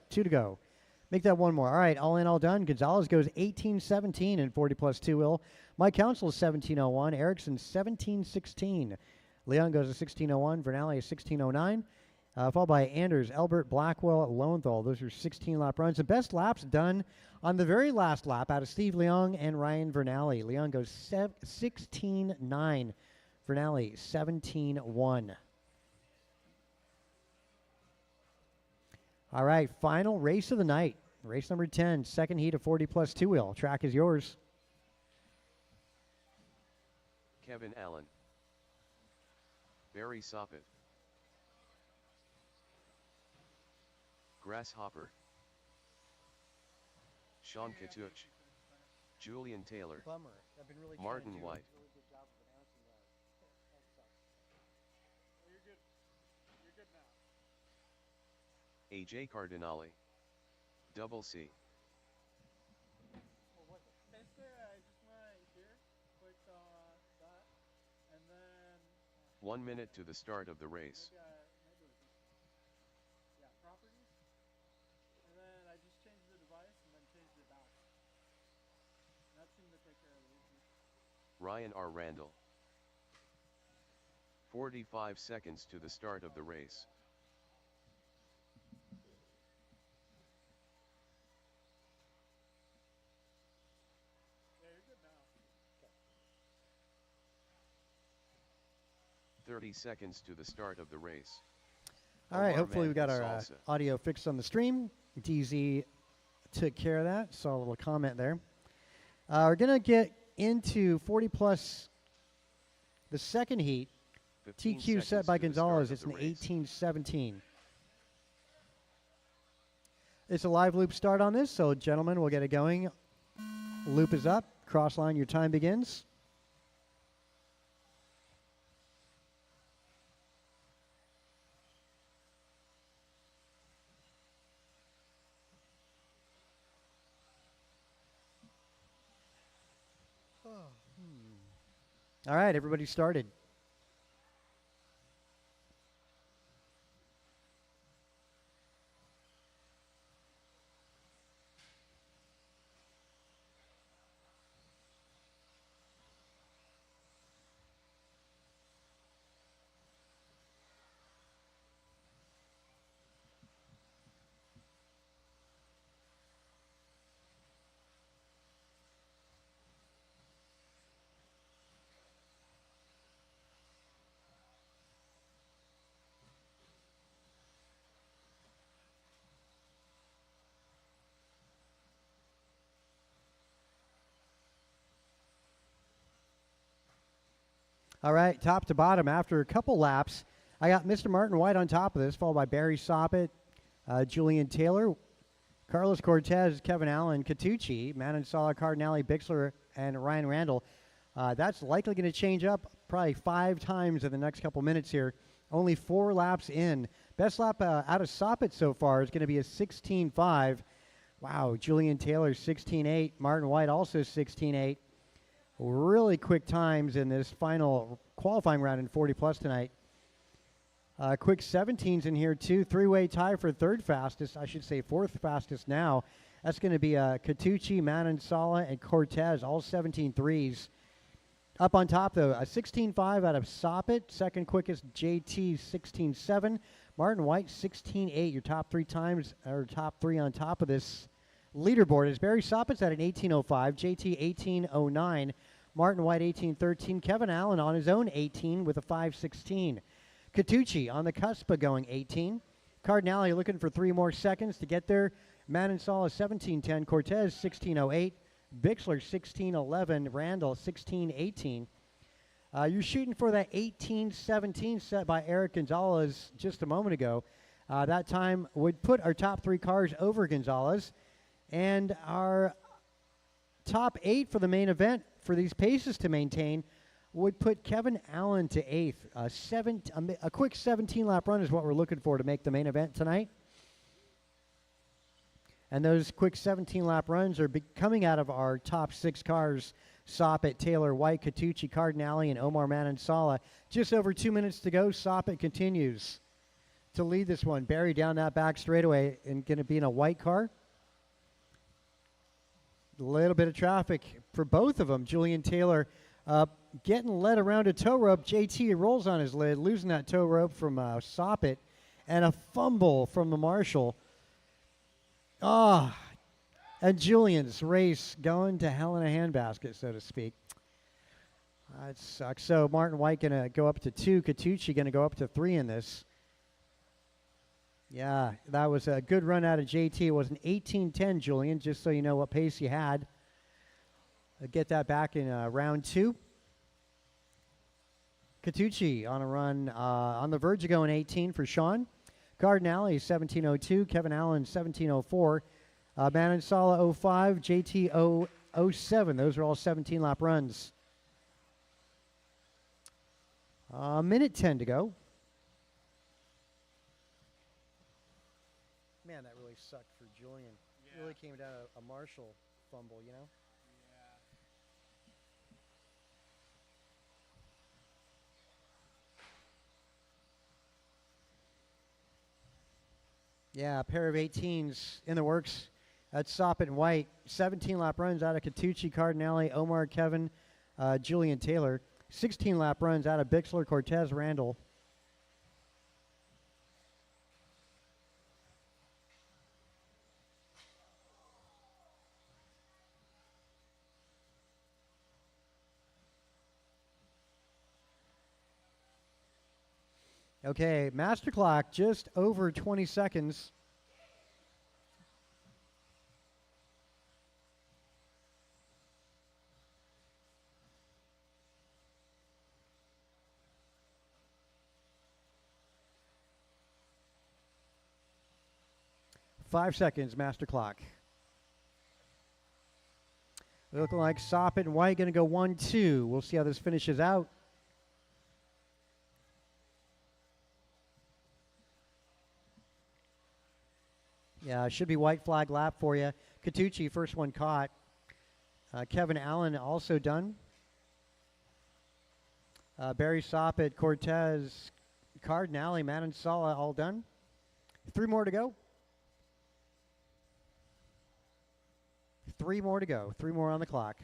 Make that one more. All right, all in, all done. Gonzalez goes 18-17 in 40 plus 2 wheel. Mike Council is 17-01. Erickson 17-16. Leon goes to 16-01. Vernali is 16-09. Followed by Anders, Elbert, Blackwell, Lowenthal. Those are 16-lap runs. The best laps done on the very last lap out of Steve Leon and Ryan Vernali. Leon goes 16-9. Vernali 17-1. All right, final race of the night. Race number 10, second heat of 40 plus 2 wheel. Track is yours. Kevin Allen, Barry Soppet, Grasshopper, Sean Katuch, Julian Taylor, Martin White. AJ Cardinale, Double C. What was it? Basically, I just went here, clicked on that, and then... 1 minute to the start of the race. Maybe it was this one. Yeah, properties. And then I just changed the device and then changed it back. And that seemed to take care of the issue. Ryan R. Randall. 45 seconds to the start of the race. Yeah, you're good now. Okay. 30 seconds to the start of the race. All right, hopefully we got our audio fixed on the stream. DZ took care of that. Saw a little comment there. We're going to get into 40 plus the second heat. TQ set by Gonzalez. It's an 18-17. It's a live loop start on this, so gentlemen, we'll get it going. Loop is up. Cross line, your time begins. All right, everybody started. All right, top to bottom, after a couple laps, I got Mr. Martin White on top of this, followed by Barry Soppett, Julian Taylor, Carlos Cortez, Kevin Allen, Catucci, Manon Sala, Cardinale, Bixler, and Ryan Randall. That's likely going to change up probably 5 times in the next couple minutes here. Only 4 laps in. Best lap out of Soppett so far is going to be a 16.5. Wow, Julian Taylor 16.8. Martin White also 16.8. Really quick times in this final qualifying round in 40 plus tonight. Quick 17s in here too. 3-way tie for third fastest. I should say fourth fastest now. That's going to be Catucci, Manon Sala, and Cortez, all 17.3s. Up on top though, a 16.5 out of Soppett. Second quickest JT 16.7. Martin White 16.8. Your top 3 times, or top 3 on top of this leaderboard is Barry Soppett's at an 18.05, JT 18.09, Martin White 18.13, Kevin Allen on his own 18 with a 5.16. Catucci on the cusp of going 18. Cardinale looking for 3 more seconds to get there. Manon Sala 17.10, Cortez 16.08, Bixler 16.11, Randall 16.18. You're shooting for that 18.17 set by Eric Gonzalez just a moment ago. That time would put our top 3 cars over Gonzalez. And our top 8 for the main event for these paces to maintain would put Kevin Allen to 8th. A quick 17-lap run is what we're looking for to make the main event tonight. And those quick 17-lap runs are coming out of our top 6 cars: Soppett, Taylor, White, Catucci, Cardinale, and Omar Manon Sala. Just over 2 minutes to go. Soppett continues to lead this one. Barry down that back straightaway and going to be in a white car. A little bit of traffic for both of them. Julian Taylor getting led around a tow rope. JT rolls on his lid, losing that tow rope from Soppett, and a fumble from the marshal. And Julian's race going to hell in a handbasket, so to speak. That sucks. So Martin White going to go up to 2. Catucci going to go up to 3 in this. Yeah, that was a good run out of JT. It was an 18.10, Julian, just so you know what pace you had. Get that back in round 2. Catucci on a run on the verge of going 18 for Sean. Cardinale 17.02, Kevin Allen 17.04, Manon Sala 05, JT 07. Those are all 17-lap runs. Minute 10 to go. Man, that really sucked for Julian. Yeah. It really came down to a Marshall fumble, you know? Yeah, a pair of 18s in the works. That's Soppett and White. 17-lap runs out of Catucci, Cardinale, Omar, Kevin, Julian Taylor. 16-lap runs out of Bixler, Cortez, Randall. Okay, master clock just over 20 seconds. Five seconds, master clock. Looking like Soppett and White going to go 1-2. We'll see how this finishes out. Yeah, should be white flag lap for you. Catucci, first one caught. Kevin Allen also done. Barry Soppett, Cortez, Cardinale, Manon Sala all done. 3 more to go. 3 more to go. 3 more on the clock.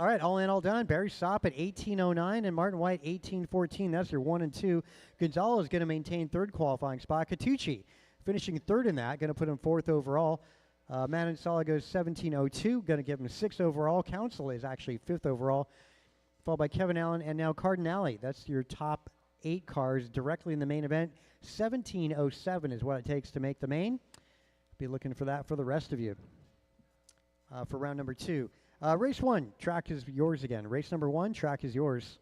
All right, all in, all done. Barry Soppett 18.09 and Martin White 18.14. That's your 1 and 2. Gonzalez is going to maintain third qualifying spot. Catucci finishing third in that, going to put him 4th overall. Manon Sala goes 17.02, going to give him 6th overall. Council is actually 5th overall, followed by Kevin Allen and now Cardinale. That's your top 8 cars directly in the main event. 17.07 is what it takes to make the main. Be looking for that for the rest of you for round number 2. Race 1, track is yours again. Race number 1, track is yours.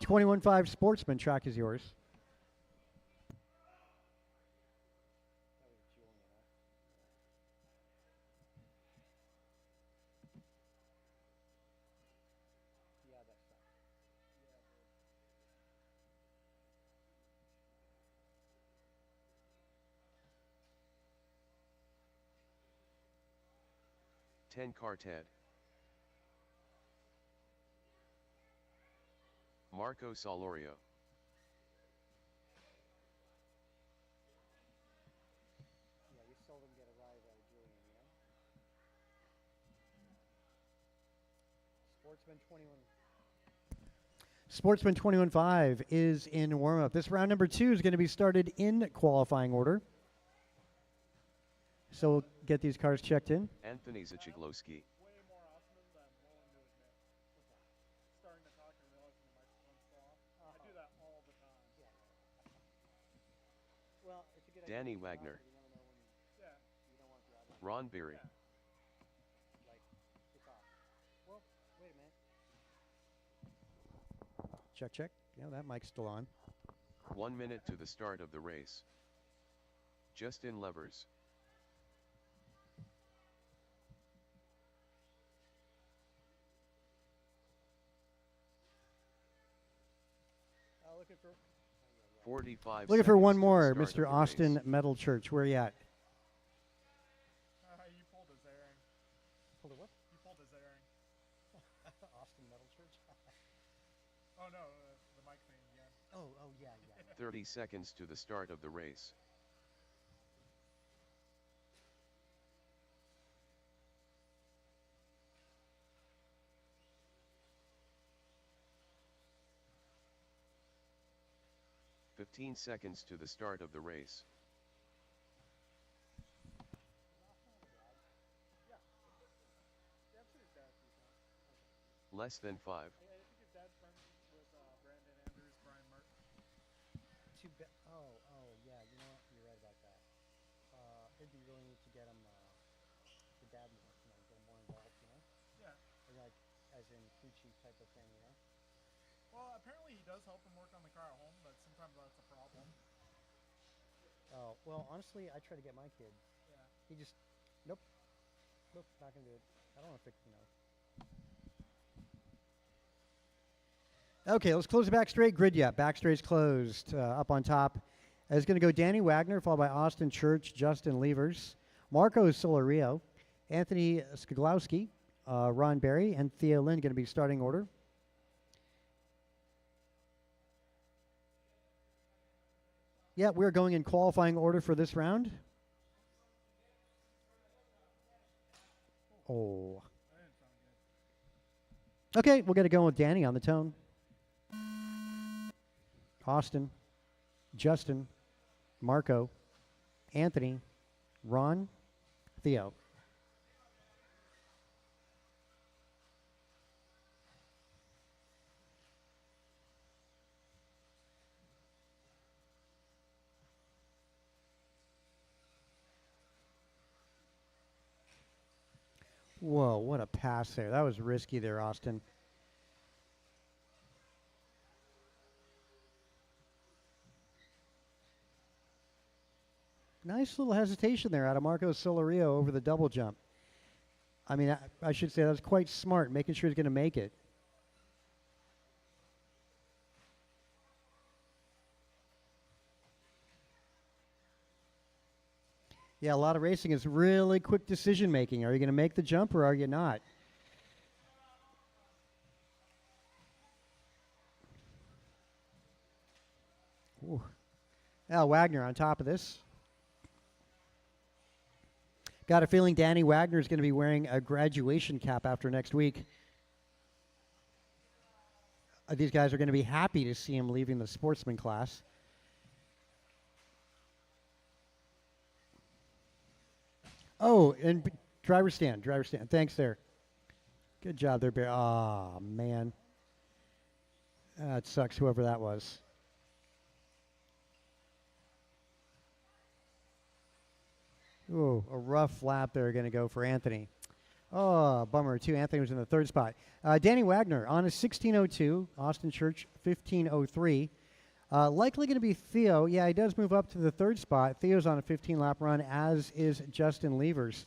21.5 Sportsman, track is yours. Ten car Ted. Marco Solorio. Yeah, we seldom get a ride out of Julian, you know? Sportsman 21.5 is in warm-up. This round number 2 is going to be started in qualifying order. So we'll get these cars checked in. Anthony Zachiglowski. Way more often than I'm willing to admit. Starting to talk and realizing the microphone's still off. I do that all the time. Well, it's a good Danny Wagner. Yeah. Ron Beery. Like, it's off. Well, wait a minute. Check, check. Yeah, that mic's still on. 1 minute to the start of the race. Justin Levers. Looking for 45 Looking for seconds one to the more, start of Mr. the Austin race. Metal Church. Where you at? You pulled his airing. Pulled a what? You pulled his airing. Austin Metal Church. Oh no, the mic thing again. Oh, yeah. 30 seconds to the start of the race. "15 seconds to the start of the race. Yeah, I've seen his dad a few times. Less than 5. I think his dad's friends with Brandon Andrews, Brian Merck. Oh, yeah. You know what? You're right about that. It'd be really neat to get him, the dad, get him more involved, you know? Yeah. Like, as in crew chief type of thing, you know? Well, apparently he does help him work on the car at home, but sometimes that's a problem. Oh, well, honestly, I try to get my kid. Yeah. He just, nope, not gonna do it. I don't want to fix, Okay, let's close the back straight. Grid yet. Back straight's closed. Up on top is going to go Danny Wagner, followed by Austin Church, Justin Levers, Marco Solorio, Anthony Skiglowski, Ron Berry, and Thea Lynn going to be starting order. Yeah, we're going in qualifying order for this round. Oh. That didn't sound good. Okay, we'll get it going with Danny on the tone. Austin, Justin, Marco, Anthony, Ron, Theo. Whoa, what a pass there. That was risky there, Austin. Nice little hesitation there out of Marco Solorio over the double jump. I mean, I should say that was quite smart, making sure he's going to make it. Yeah, a lot of racing is really quick decision making. Are you going to make the jump or are you not? Ooh. Now Wagner on top of this. Got a feeling Danny Wagner is going to be wearing a graduation cap after next week. These guys are going to be happy to see him leaving the sportsman class. Oh, and driver stand. Thanks there. Good job there, Bear. Oh, man. That sucks, whoever that was. Ooh, a rough lap there going to go for Anthony. Oh, bummer, too. Anthony was in the third spot. Danny Wagner on a 16:02. Austin Church 15:03. Likely going to be Theo. Yeah, he does move up to the third spot. Theo's on a 15-lap run, as is Justin Levers.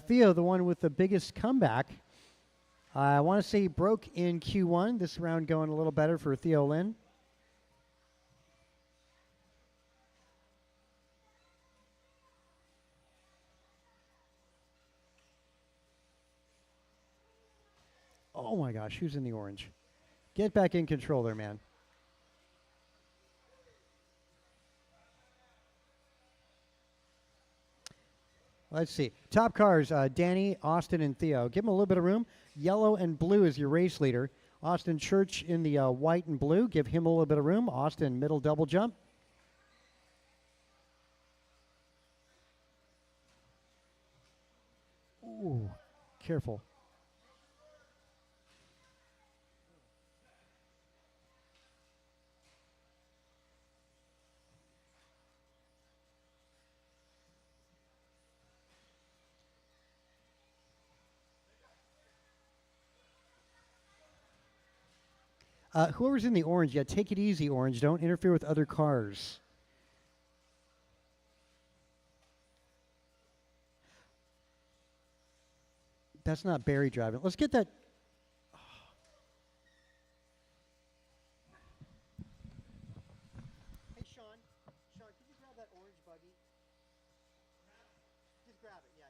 Theo, the one with the biggest comeback. I want to say he broke in Q1. This round going a little better for Theo Lynn. Oh my gosh, who's in the orange? Get back in control there, man. Let's see. Top cars, Danny, Austin, and Theo. Give them a little bit of room. Yellow and blue is your race leader. Austin Church in the white and blue. Give him a little bit of room. Austin, middle double jump. Ooh, careful. Whoever's in the orange, yeah, take it easy, orange. Don't interfere with other cars. That's not Barry driving. Let's get that. Hey, Sean. Sean, can you grab that orange buggy? Just grab it. Yeah.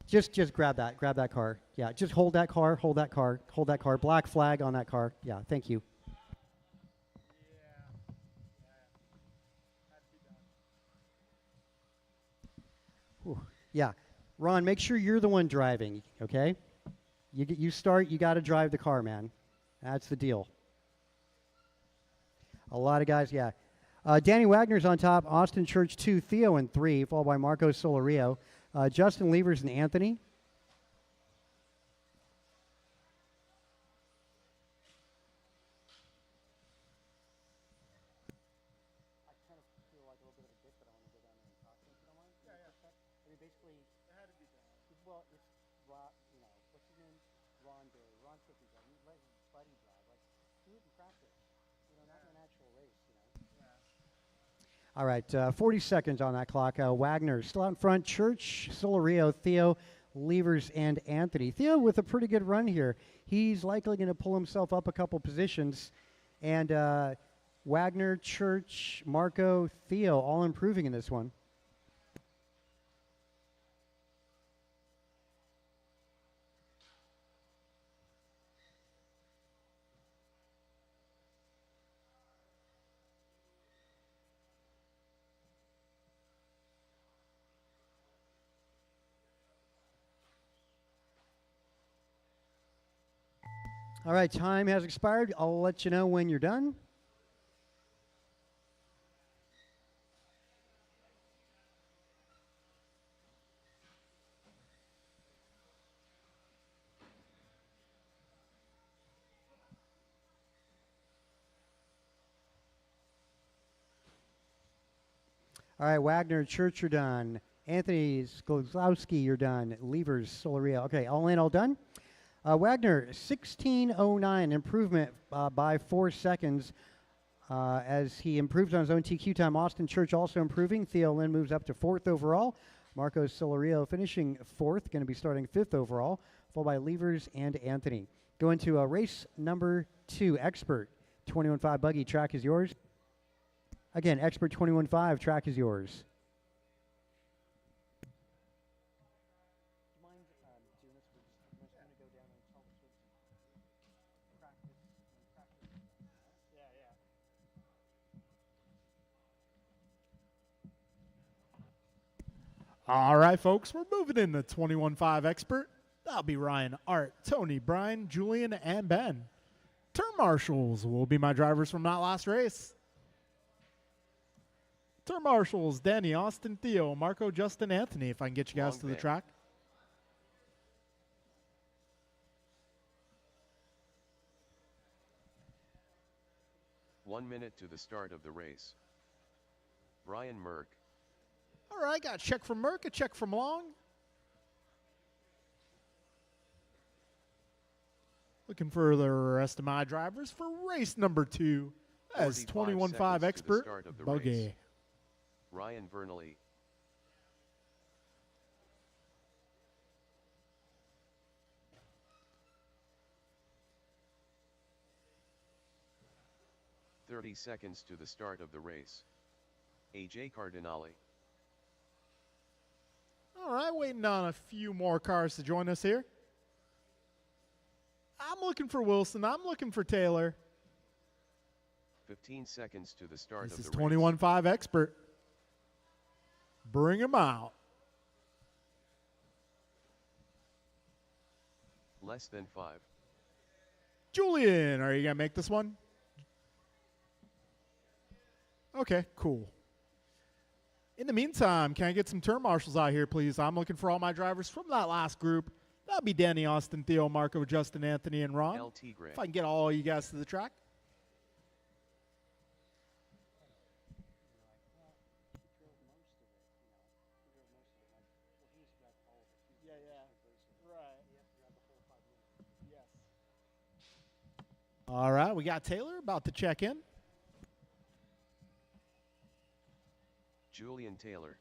Just grab that. Grab that car. Yeah, just hold that car. Hold that car. Hold that car. Black flag on that car. Yeah, thank you. Whew. Yeah, Ron, make sure you're the one driving. Okay, you start. You got to drive the car, man. That's the deal. A lot of guys. Yeah. Danny Wagner's on top. Austin Church 2, Theo in 3, followed by Marco Solario. Justin Levers and Anthony. I kind of feel like a little bit of a dick, but I want to go down there and talk to him, if you don't mind. Yeah. I mean, basically, it had to be done. Well, it's Ron, you know, what's his name? Ron Berry. Ron took his drive. Let his buddy drive. Like, do it in practice. You know, not in an actual race, you know. All right, 40 seconds on that clock. Wagner still out in front. Church, Solario, Theo, Levers, and Anthony. Theo with a pretty good run here. He's likely going to pull himself up a couple positions. And Wagner, Church, Marco, Theo all improving in this one. All right, time has expired. I'll let you know when you're done. All right, Wagner, Church, you're done. Anthony Sklowski, you're done. Levers, Solario. Okay, all in, all done. Wagner, 16:09, improvement by 4 seconds as he improves on his own TQ time. Austin Church also improving. Theo Lynn moves up to 4th overall. Marco Solario finishing 4th, going to be starting 5th overall, followed by Levers and Anthony. Going to race number 2, Expert 21.5 buggy. Track is yours. Again, Expert 21.5, track is yours. All right, folks, we're moving in the 21.5 Expert. That'll be Ryan, Art, Tony, Brian, Julian, and Ben. Turn marshals will be my drivers from that last race. Turn marshals, Danny, Austin, Theo, Marco, Justin, Anthony, if I can get you guys to the track. One minute to the start of the race. Brian Merck. All right, got a check from Merck, a check from Long. Looking for the rest of my drivers for race number 2 as 45 21.5 seconds to the expert start of the Buggy. race. Ryan Vernally. "30 seconds to the start of the race. AJ Cardinale. All right, waiting on a few more cars to join us here. I'm looking for Wilson. I'm looking for Taylor. 15 seconds to the start This of is the race. 21.5 expert. Bring him out. Less than 5. Julian, are you going to make this one? Okay, cool. In the meantime, can I get some turn marshals out here, please? I'm looking for all my drivers from that last group. That'll be Danny, Austin, Theo, Marco, Justin, Anthony, and Ron. LT Grant. If I can get all you guys to the track. All right, we got Taylor about to check in. Julian Taylor.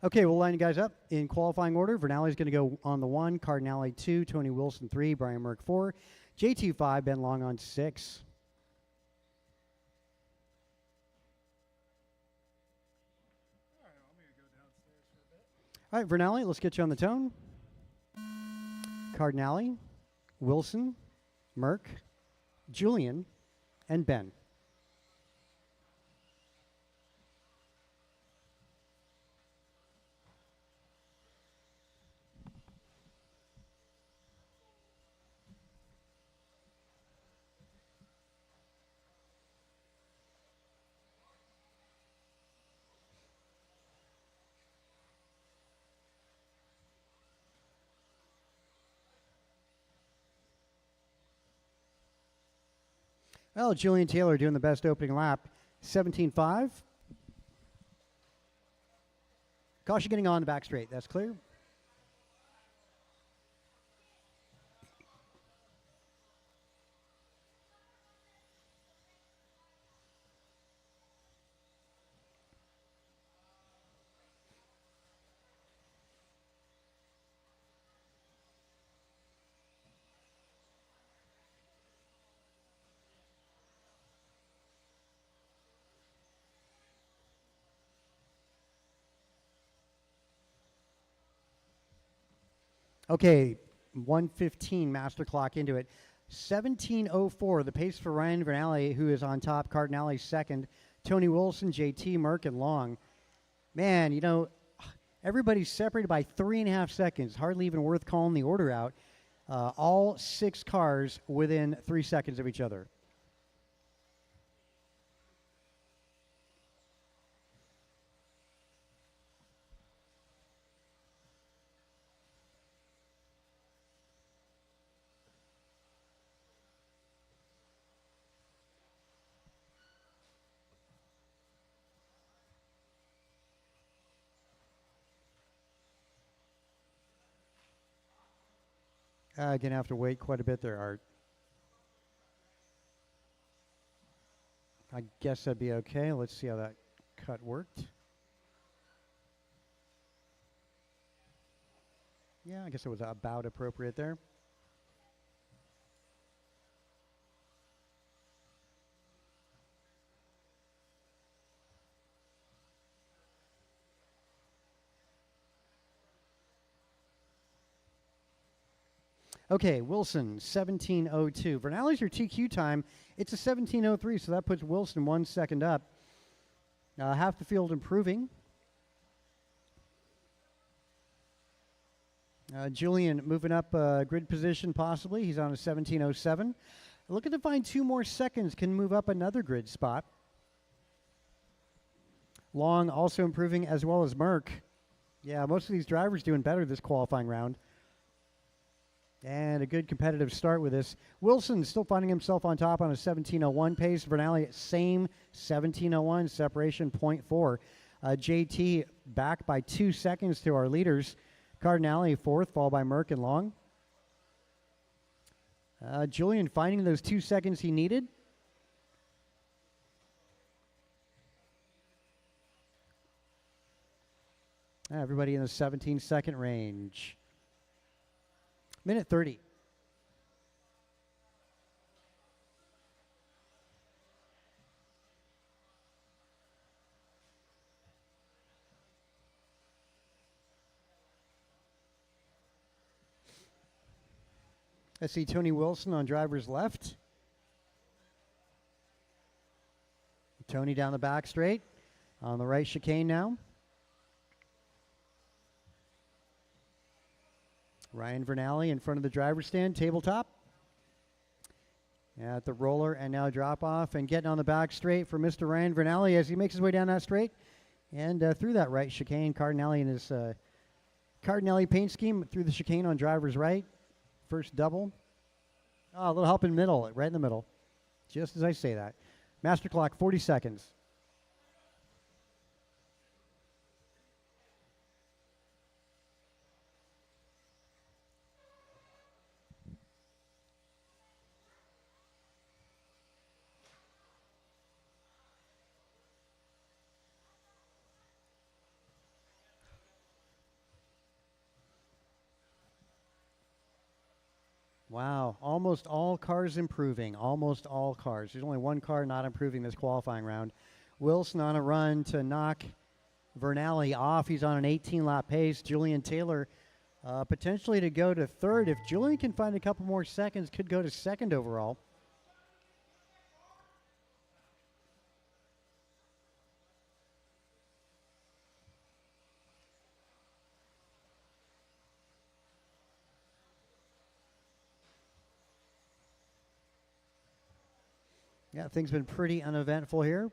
Okay, we'll line you guys up in qualifying order. Vernali's going to go on the 1, Cardinale 2, Tony Wilson 3, Brian Merck 4, JT 5, Ben Long on 6. All right, Vernali, let's get you on the tone. Cardinale, Wilson, Merck, Julian, and Ben. Well, Julian Taylor doing the best opening lap, 17.5. Caution getting on the back straight. That's clear. Okay, 1:15 master clock into it. 17:04, the pace for Ryan Vernali, who is on top. Cardinale second. Tony Wilson, JT, Merck, and Long. Man, you know, everybody's separated by 3.5 seconds. Hardly even worth calling the order out. All 6 cars within 3 seconds of each other. Gonna have to wait quite a bit there, Art. I guess that'd be okay. Let's see how that cut worked. Yeah, I guess it was about appropriate there. Okay, Wilson, 17:02. Vernali's your TQ time. It's a 17:03, so that puts Wilson 1 second up. Half the field improving. Julian moving up grid position possibly. He's on a 17:07. Looking to find 2 more seconds, can move up another grid spot. Long also improving as well as Merck. Yeah, most of these drivers doing better this qualifying round. And a good competitive start with this. Wilson still finding himself on top on a 17:01 pace. Vernali, same 17:01, separation 0.4. JT back by 2 seconds to our leaders. Cardinale fourth, followed by Merck and Long. Julian finding those 2 seconds he needed. Everybody in the 17-second range. Minute 30. I see Tony Wilson on driver's left. Tony down the back straight. On the right chicane now. Ryan Vernali in front of the driver's stand, tabletop. At the roller and now drop off and getting on the back straight for Mr. Ryan Vernali as he makes his way down that straight. And through that right chicane, Cardinale in his Cardinale paint scheme through the chicane on driver's right. First double. Oh, a little help in middle, right in the middle. Just as I say that. Master clock, 40 seconds. Wow, almost all cars improving, almost all cars. There's only one car not improving this qualifying round. Wilson on a run to knock Vernali off. He's on an 18-lap pace. Julian Taylor potentially to go to third. If Julian can find a couple more seconds, could go to second overall. Yeah, things been pretty uneventful here.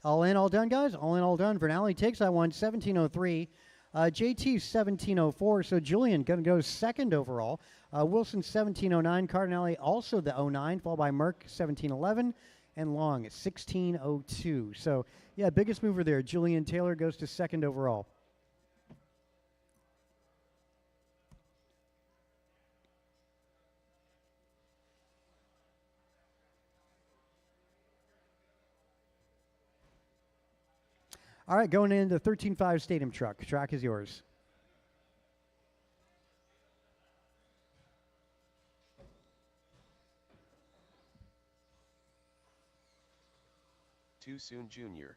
All in, all done, guys. All in, all done. Vernali takes that one, 17:03. JT 17:04. So Julian going to go second overall. Wilson 17:09. Cardinale also the 09, followed by Merck 17:11, and Long 16:02. So yeah, biggest mover there. Julian Taylor goes to second overall. All right, going into 13.5 Stadium Truck. Track is yours. Too Soon Jr.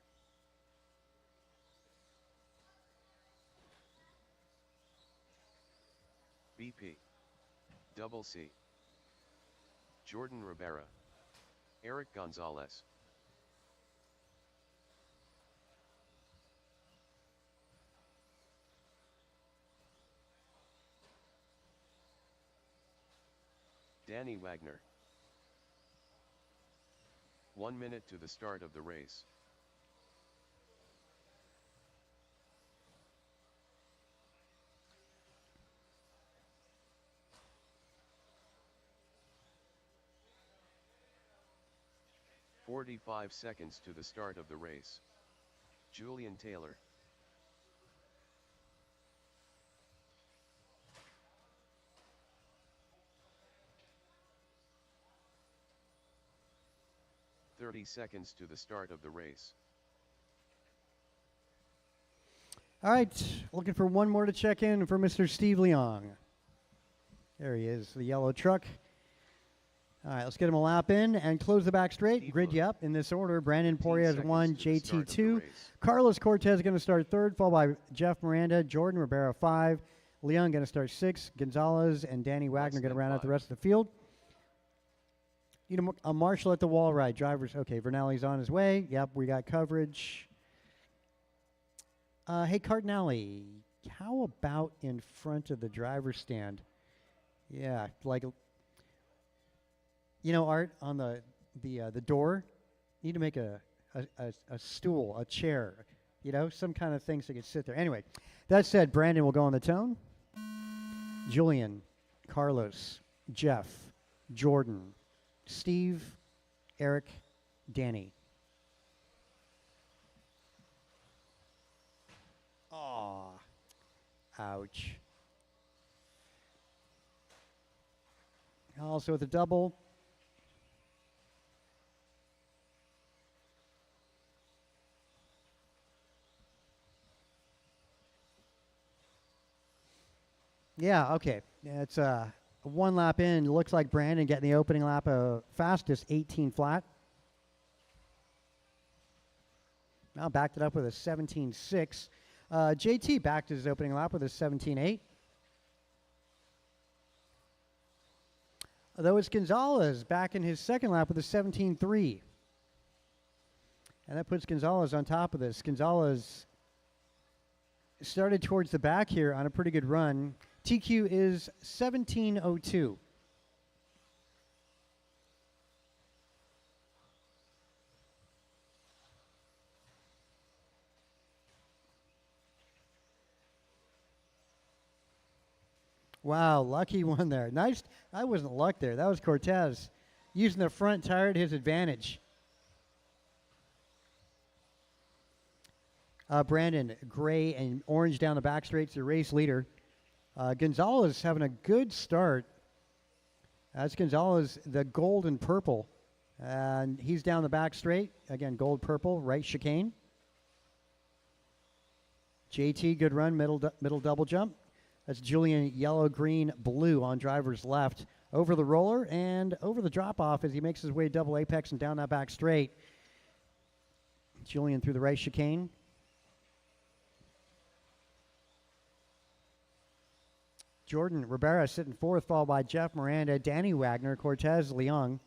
BP. Double C. Jordan Rivera. Eric Gonzalez. Danny Wagner. 1 minute to the start of the race. "45 seconds to the start of the race. Julian Taylor. "30 seconds to the start of the race. All right, looking for one more to check in for Mr. Steve Leong. There he is, the yellow truck. All right, let's get him a lap in and close the back straight. Steve Grid you up in this order. Brandon 15 Poirier seconds 1, to the start JT of the 2. race. Carlos Cortez going to start third, followed by Jeff Miranda, Jordan Rivera 5. Leon going to start 6. Gonzalez and Danny Wagner going to than round out the 5. rest of the field. You know, a marshal at the wall right. Drivers, okay, Vernali's on his way. Yep, we got coverage. Hey, Cardinale, how about in front of the driver's stand? Yeah, like, you know, Art, on the door, you need to make a stool, a chair, You know, some kind of thing so you could sit there. Anyway, that said, Brandon will go on the tone. Julian, Carlos, Jeff, Jordan, Steve, Eric, Danny. Aw. Ouch. Also with a double. Yeah, okay. Yeah, it's one lap in. It looks like Brandon getting the opening lap fastest, 18 flat. Now backed it up with a 17.6. JT backed his opening lap with a 17.8. Though it's Gonzalez back in his second lap with a 17.3. And that puts Gonzalez on top of this. Gonzalez started towards the back here on a pretty good run. TQ is 17.02. Wow, lucky one there. Nice. That wasn't luck there. That was Cortez using the front tire to his advantage. Brandon, gray and orange down the back straight, the race leader. Gonzalez having a good start. That's Gonzalez, the gold and purple. And he's down the back straight. Again, gold, purple, right chicane. JT, good run, middle double jump. That's Julian, yellow, green, blue on driver's left. Over the roller and over the drop-off as he makes his way double apex and down that back straight. Julian through the right chicane. Jordan Ribera sitting fourth, followed by Jeff Miranda, Danny Wagner, Cortez Leong.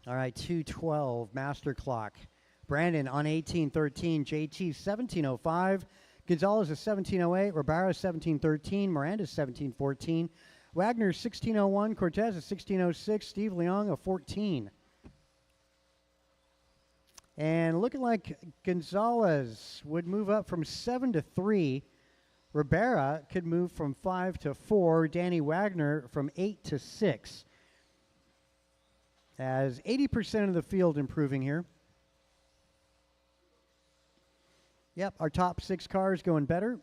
All right, 2:12, master clock. Brandon on 18:13, JT 17:05, Gonzalez is 17:08, Ribera 17:13, Miranda 17:14, Wagner 16:01, Cortez is 16:06, Steve Leong a 14. And looking like Gonzalez would move up from 7 to 3. Ribera could move from 5 to 4. Danny Wagner from 8 to 6. As 80% of the field improving here. Yep, our top 6 cars going better.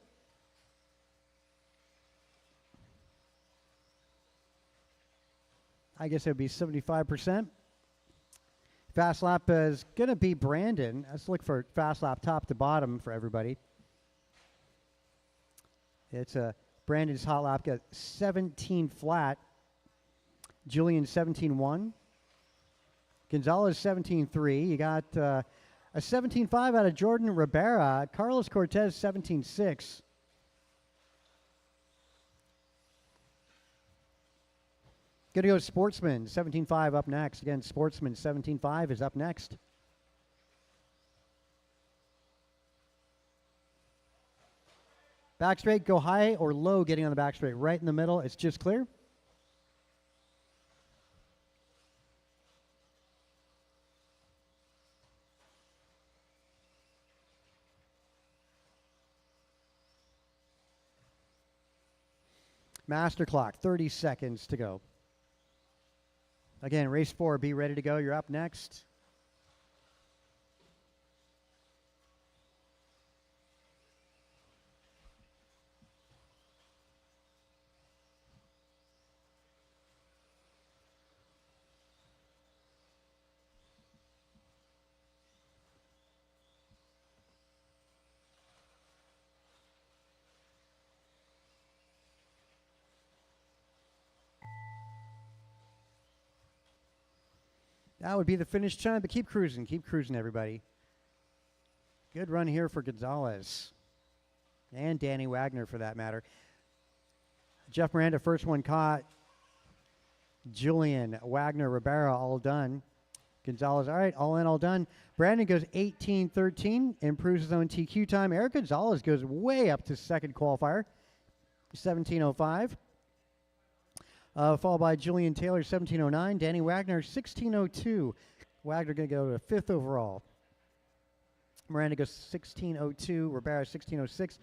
I guess it would be 75%. Fast lap is going to be Brandon. Let's look for fast lap top to bottom for everybody. It's Brandon's hot lap got 17 flat. Julian 17.1. Gonzalez 17.3. You got a 17.5 out of Jordan Ribera. Carlos Cortez 17.6. Going to go Sportsman 17.5 up next. Again, Sportsman 17.5 is up next. Back straight, go high or low getting on the back straight. Right in the middle, it's just clear. Master clock, 30 seconds to go. Again, race 4, be ready to go. You're up next. That would be the finish time, but keep cruising, everybody. Good run here for Gonzalez. And Danny Wagner, for that matter. Jeff Miranda, first one caught. Julian, Wagner, Ribera, all done. Gonzalez, all right, all in, all done. Brandon goes 18-13, improves his own TQ time. Eric Gonzalez goes way up to second qualifier, 17:05. Followed by Julian Taylor, 17:09. Danny Wagner, 16:02. Wagner going to go to fifth overall. Miranda goes 16:02. Ribera, 16:06.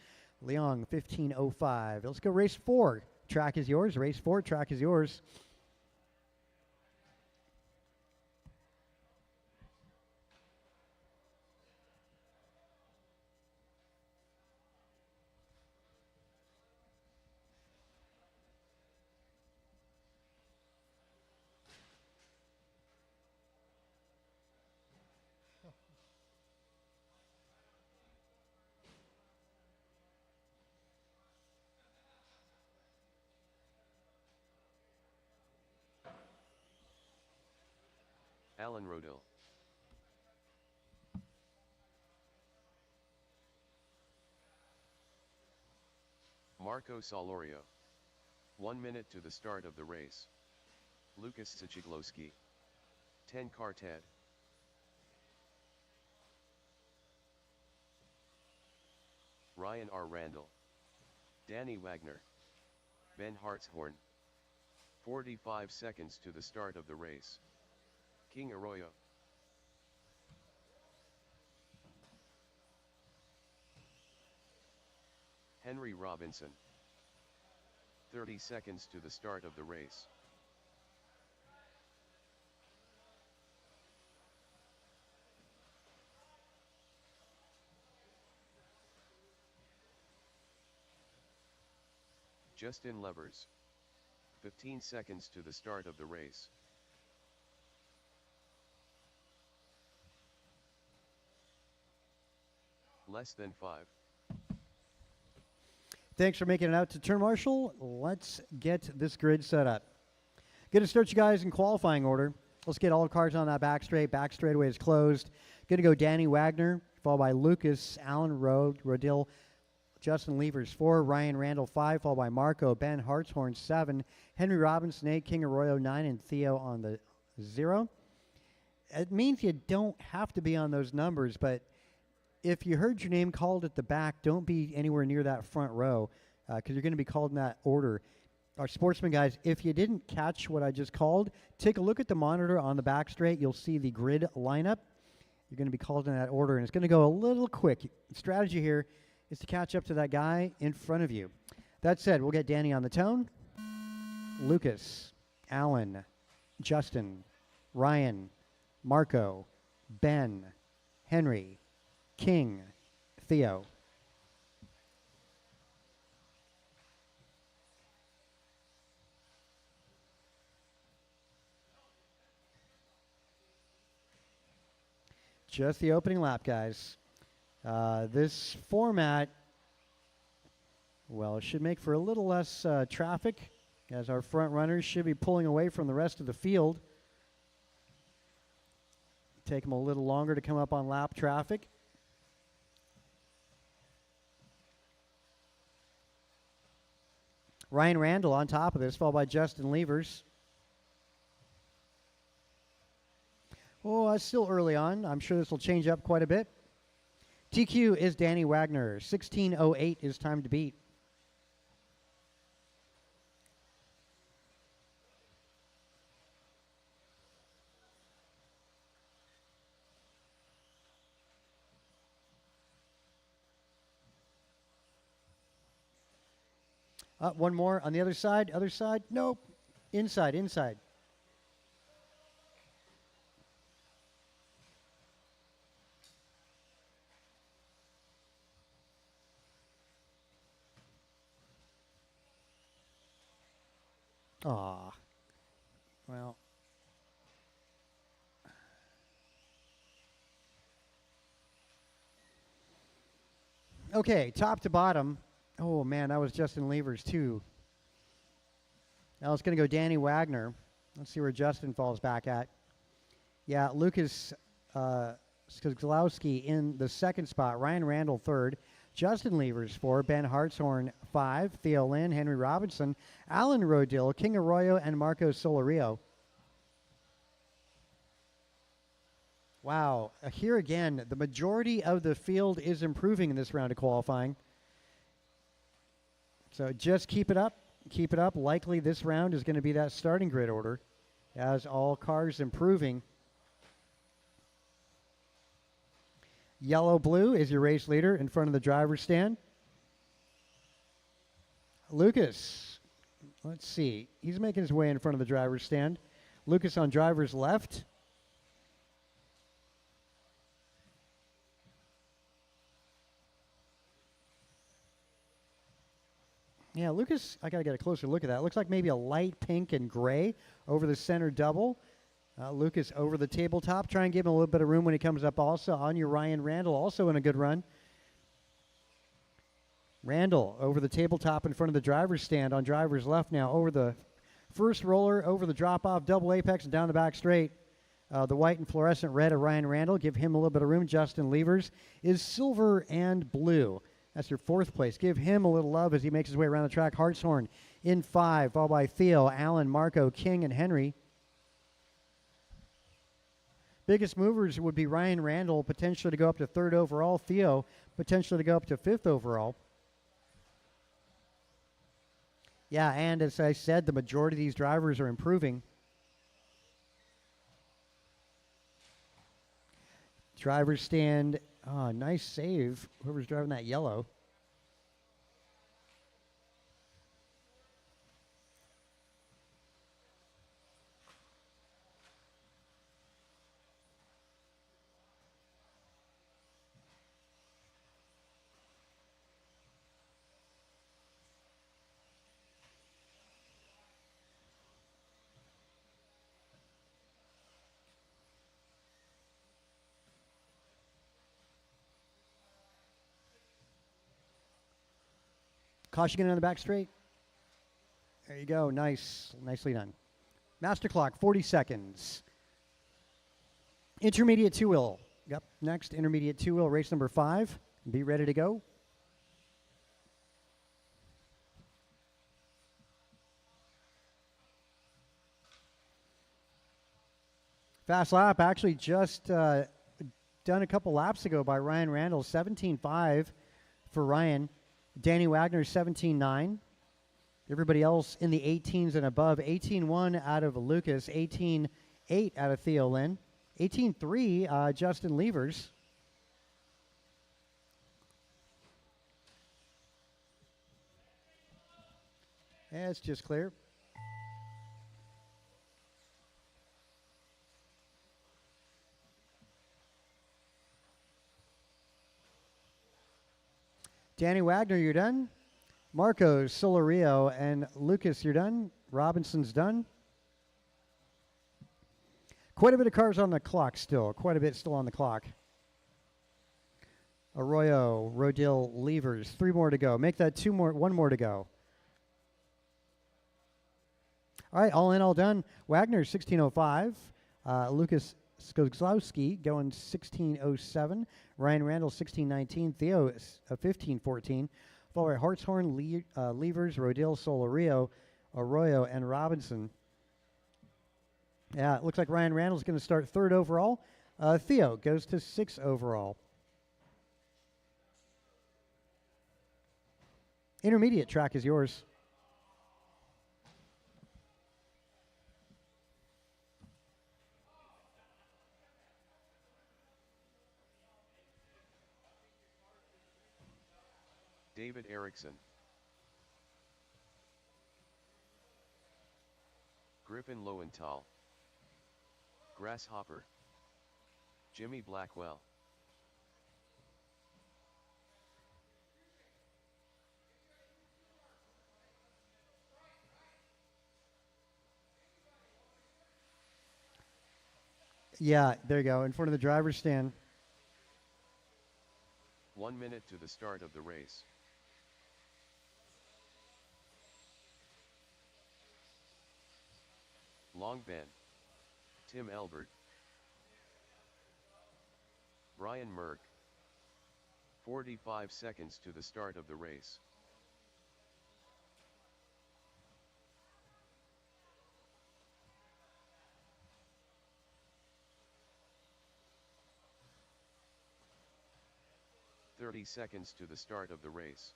Leong, 15:05. Let's go race 4. Track is yours. Race 4, track is yours. Alan Rodil. Marco Solorio. 1 minute to the start of the race. Lucas Sichigloski. 10 Carted. Ryan R. Randall. Danny Wagner. Ben Hartshorn. 45 seconds to the start of the race. King Arroyo. Henry Robinson. 30 seconds to the start of the race. Justin Levers. 15 seconds to the start of the race. Less than 5. Thanks for making it out to turn marshal. Let's get this grid set up. Going to start you guys in qualifying order. Let's get all the cars on that back straight. Back straightaway is closed. Going to go Danny Wagner, followed by Lucas, Alan Rodil, Justin Levers 4, Ryan Randall 5, followed by Marco, Ben Hartshorn 7, Henry Robinson 8, King Arroyo 9, and Theo on the 0. It means you don't have to be on those numbers, but if you heard your name called at the back, don't be anywhere near that front row because you're going to be called in that order. Our sportsman guys, if you didn't catch what I just called, take a look at the monitor on the back straight. You'll see the grid lineup. You're going to be called in that order, and it's going to go a little quick. The strategy here is to catch up to that guy in front of you. That said, we'll get Danny on the tone. Lucas, Alan, Justin, Ryan, Marco, Ben, Henry, King, Theo. Just the opening lap, guys. This format, well, it should make for a little less traffic as our front runners should be pulling away from the rest of the field. Take them a little longer to come up on lap traffic. Ryan Randall on top of this, followed by Justin Levers. Oh, that's still early on. I'm sure this will change up quite a bit. TQ is Danny Wagner. 16:08 is time to beat. One more on the other side. Other side. Nope. Inside, inside. Aw. Well. Okay, top to bottom. Oh, man, that was Justin Levers, too. Now it's going to go Danny Wagner. Let's see where Justin falls back at. Yeah, Lucas Skozlowski in the second spot. Ryan Randall third. Justin Levers 4. Ben Hartshorn 5. Theo Lynn, Henry Robinson, Alan Rodil, King Arroyo, and Marco Solorio. Wow. Here again, the majority of the field is improving in this round of qualifying. So just keep it up. Keep it up. Likely this round is going to be that starting grid order as all cars improving. Yellow-blue is your race leader in front of the driver's stand. Lucas, let's see. He's making his way in front of the driver's stand. Lucas on driver's left. Yeah, Lucas, I got to get a closer look at that. It looks like maybe a light pink and gray over the center double. Lucas over the tabletop. Try and give him a little bit of room when he comes up also. On your Ryan Randall, also in a good run. Randall over the tabletop in front of the driver's stand on driver's left now. Over the first roller, over the drop-off, double apex, and down the back straight. The white and fluorescent red of Ryan Randall. Give him a little bit of room. Justin Levers is silver and blue. That's your fourth place. Give him a little love as he makes his way around the track. Hartshorn in 5, followed by Theo, Allen, Marco, King, and Henry. Biggest movers would be Ryan Randall, potentially to go up to 3rd overall. Theo, potentially to go up to 5th overall. Yeah, and as I said, the majority of these drivers are improving. Driver's stand. Oh, nice save. Whoever's driving that yellow. Caution getting on the back straight. There you go. Nice. Nicely done. Master clock, 40 seconds. Intermediate two-wheel. Yep. Next, intermediate two-wheel, race number 5. Be ready to go. Fast lap actually just done a couple laps ago by Ryan Randall. 17.5 for Ryan. Danny Wagner, 17.9. Everybody else in the 18s and above. 18.1 out of Lucas. 18.8 out of Theo Lynn. 18.3, Justin Levers. Yeah, it's just clear. Danny Wagner, you're done. Marco Solorio and Lucas, you're done. Robinson's done. Quite a bit of cars on the clock still. Quite a bit still on the clock. Arroyo, Rodil, Levers. 3 more to go. Make that 1 more to go. All right, all in, all done. Wagner, 16.05. Lucas Skozlowski going 16.07. Ryan Randall, 16.19. Theo, 15.14. Followed by Hartshorn, Levers, Rodil, Solorio, Arroyo, and Robinson. Yeah, it looks like Ryan Randall's going to start 3rd overall. Theo goes to 6th overall. Intermediate track is yours. David Erickson, Griffin Lowenthal, Grasshopper, Jimmy Blackwell. Yeah, there you go, in front of the driver's stand. 1 minute to the start of the race. Long Ben, Tim Elbert, Brian Merck. 45 seconds to the start of the race. Seconds to the start of the race.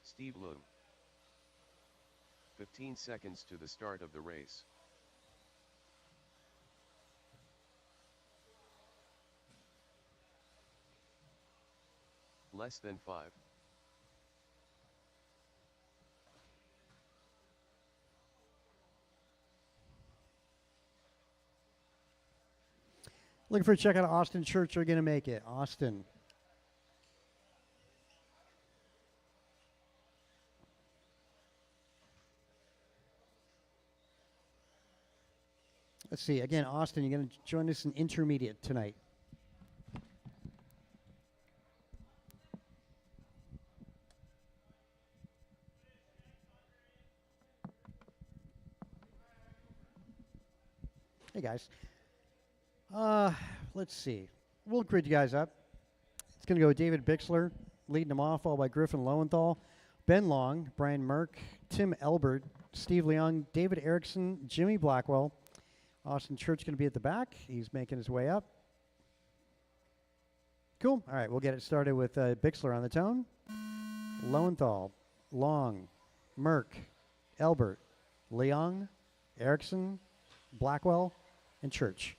Steve Loom. 15 seconds to the start of the race. Less than 5. Looking for a check out Austin Church. Are going to make it. Austin. Let's see. Again, Austin, you're going to join us in intermediate tonight. Hey, guys. Let's see. We'll grid you guys up. It's going to go with David Bixler leading them off, followed by Griffin Lowenthal, Ben Long, Brian Merck, Tim Elbert, Steve Leong, David Erickson, Jimmy Blackwell. Austin Church going to be at the back. He's making his way up. Cool. All right, we'll get it started with Bixler on the tone. Lowenthal, Long, Merck, Elbert, Leong, Erickson, Blackwell, and Church.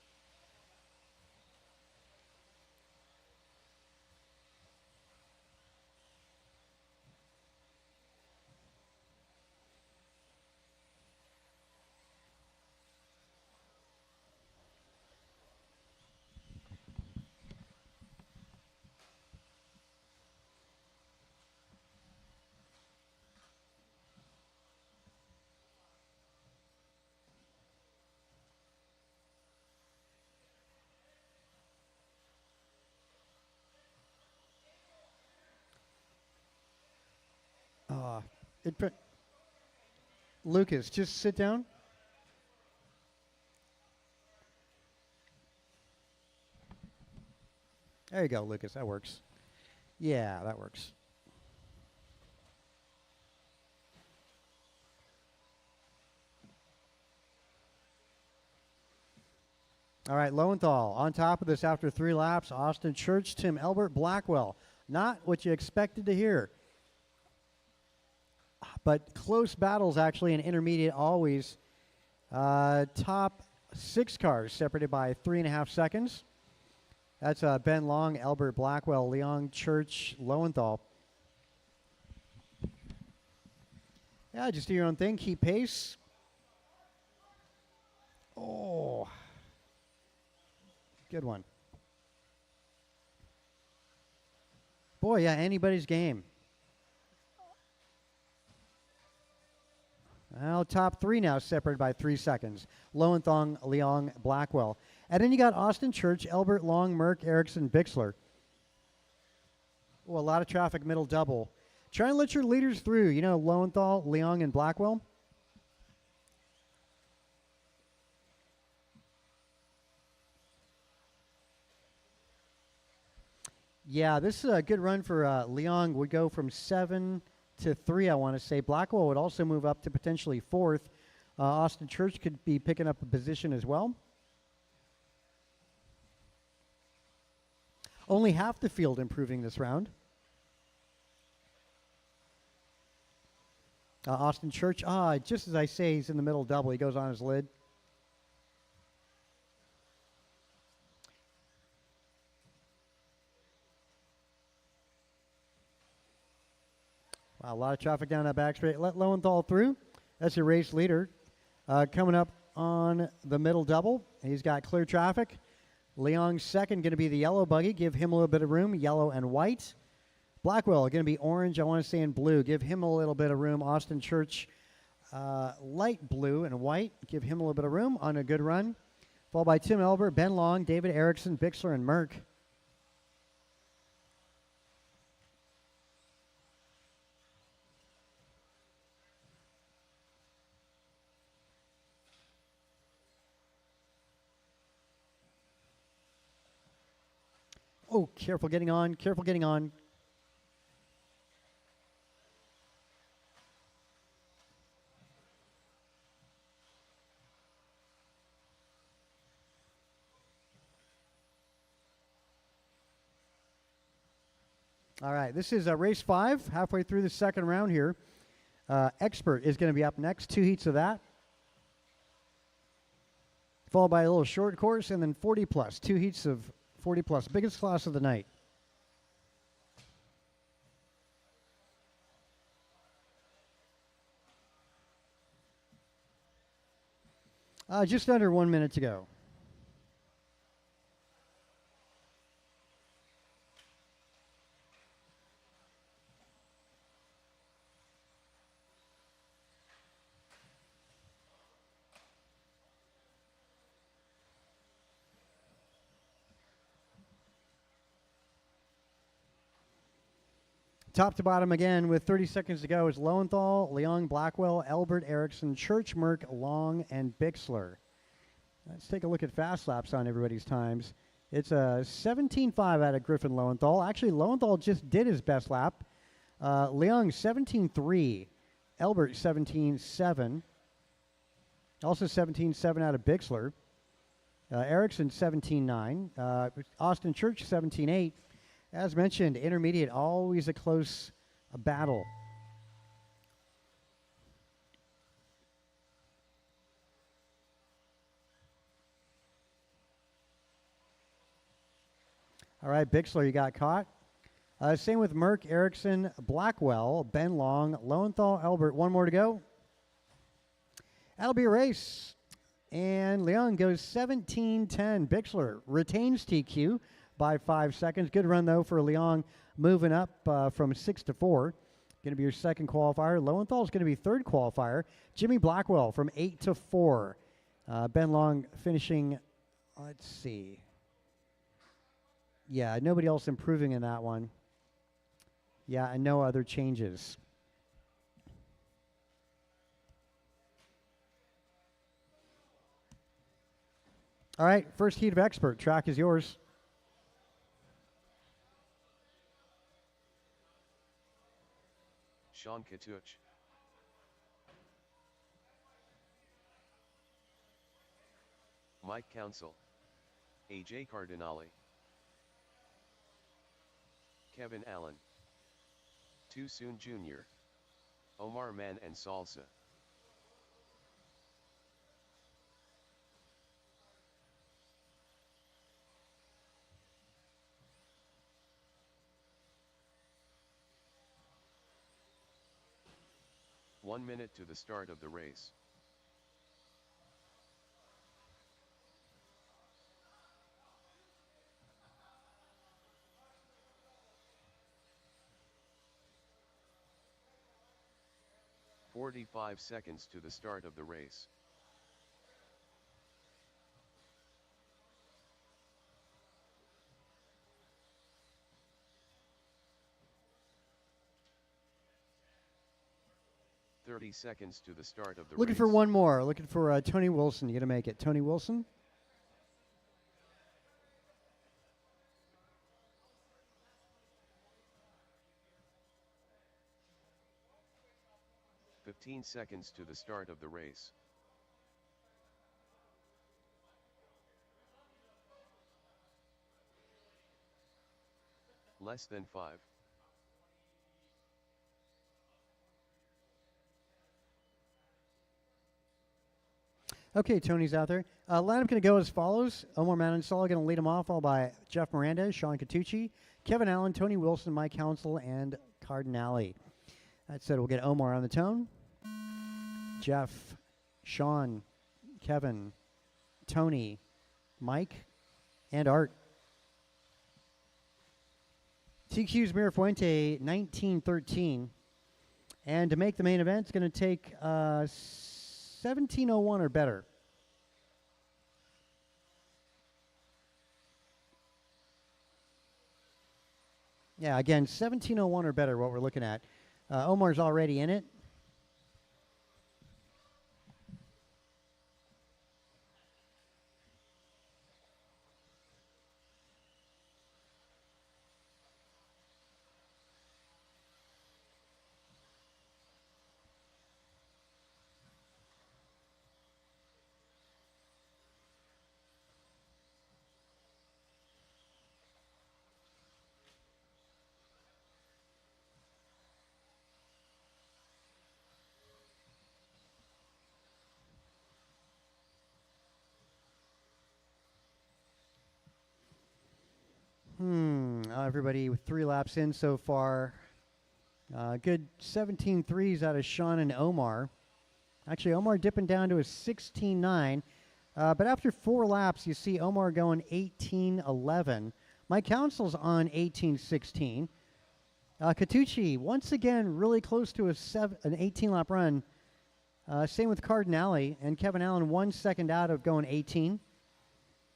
Lucas, just sit down. There you go, Lucas. That works. Yeah, that works. All right, Lowenthal on top of this after 3 laps. Austin Church, Tim Elbert, Blackwell. Not what you expected to hear. But close battles actually in intermediate always. Top 6 cars separated by 3.5 seconds. That's Ben Long, Elbert, Blackwell, Leong, Church, Lowenthal. Yeah, just do your own thing. Keep pace. Oh. Good one. Boy, yeah, anybody's game. Well, top 3 now separated by 3 seconds. Lowenthal, Leong, Blackwell. And then you got Austin Church, Elbert, Long, Merck, Erickson, Bixler. Oh, a lot of traffic, middle double. Try and let your leaders through. You know, Lowenthal, Leong, and Blackwell. Yeah, this is a good run for Leong. Would go from 7 to 3, I want to say. Blackwell would also move up to potentially 4th. Austin Church could be picking up a position as well. Only half the field improving this round. Austin Church, just as I say, he's in the middle double. He goes on his lid. Wow, a lot of traffic down that back straight. Let Lowenthal through. That's your race leader. Coming up on the middle double, he's got clear traffic. Leong's second, going to be the yellow buggy. Give him a little bit of room, yellow and white. Blackwell, going to be orange, I want to say in blue. Give him a little bit of room. Austin Church, light blue and white. Give him a little bit of room on a good run. Followed by Tim Elbert, Ben Long, David Erickson, Bixler, and Merck. Oh, careful getting on. Careful getting on. All right, this is race 5, halfway through the second round here. Expert is going to be up next, 2 heats of that. Followed by a little short course, and then 40 plus, 2 heats of 40 plus, biggest class of the night. Just under 1 minute to go. Top to bottom again with 30 seconds to go is Lowenthal, Leong, Blackwell, Elbert, Erickson, Church, Merck, Long, and Bixler. Let's take a look at fast laps on everybody's times. It's a 17.5 out of Griffin Lowenthal. Actually, Lowenthal just did his best lap. Leong 17.3, Elbert 17.7. Also 17.7 out of Bixler. Erickson 17.9. Austin Church 17.8. As mentioned, intermediate, always a close battle. All right, Bixler, you got caught. Same with Merck, Erickson, Blackwell, Ben Long, Lowenthal, Elbert. 1 more to go. That'll be a race. And Leong goes 17.10. Bixler retains TQ by 5 seconds. Good run, though, for Leong, moving up from 6 to 4. Going to be your second qualifier. Lowenthal is going to be third qualifier. Jimmy Blackwell from 8 to 4. Ben Long finishing, let's see. Yeah, nobody else improving in that one. Yeah, and no other changes. All right, first heat of expert. Track is yours. Sean Katuch. Mike Council. AJ Cardinale. Kevin Allen. Too Soon Jr. Omar Mann and Salsa. One minute to the start of the race. "45 seconds to the start of the race. "30 seconds to the start of the Looking race. for one more. Looking for Tony Wilson. You going to make it. Tony Wilson. "15 seconds to the start of the race. Less than 5. Okay, Tony's out there. Lineup going to go as follows. Omar Manansala going to lead them off, followed by Jeff Miranda, Sean Catucci, Kevin Allen, Tony Wilson, Mike Council, and Cardinale. That said, we'll get Omar on the tone. Jeff, Sean, Kevin, Tony, Mike, and Art. TQ's Mirafuente, 1913. And to make the main event, it's going to take 17:01 or better. Yeah, again, 17:01 or better, what we're looking at. Omar's already in it. Everybody with 3 laps in so far. Good 17.3s out of Sean and Omar. Actually, Omar dipping down to a 16.9. But after 4 laps, you see Omar going 18.11. Mike Council's on 18.16. Catucci, once again, really close to an 18-lap run. Same with Cardinale, and Kevin Allen 1 second out of going 18.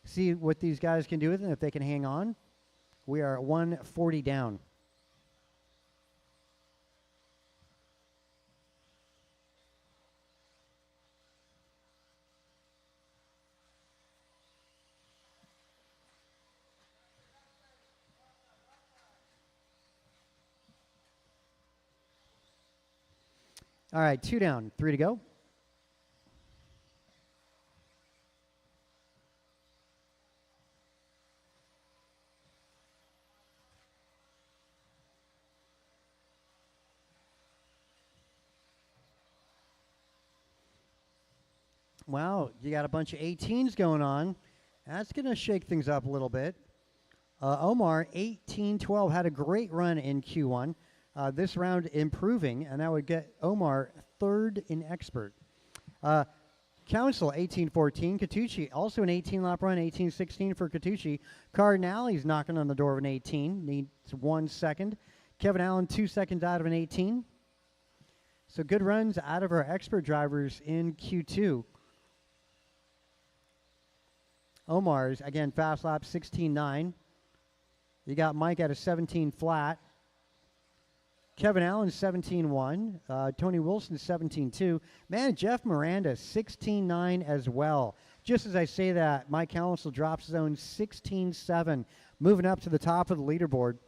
See what these guys can do with it, and if they can hang on. We are 140 down. All right, 2 down, 3 to go. Wow, you got a bunch of 18s going on. That's going to shake things up a little bit. Omar, 18-12, had a great run in Q1. This round improving, and that would get Omar 3rd in expert. Council, 18-14. Catucci, also an 18-lap run, 18-16 for Catucci. Cardinale's knocking on the door of an 18, needs 1 second. Kevin Allen, 2 seconds out of an 18. So good runs out of our expert drivers in Q2. Omar's, again, fast lap, 16.9. You got Mike at a 17 flat. Kevin Allen, 17.1. Tony Wilson, 17.2. Man, Jeff Miranda, 16.9 as well. Just as I say that, Mike Council drops his own 16.7, moving up to the top of the leaderboard.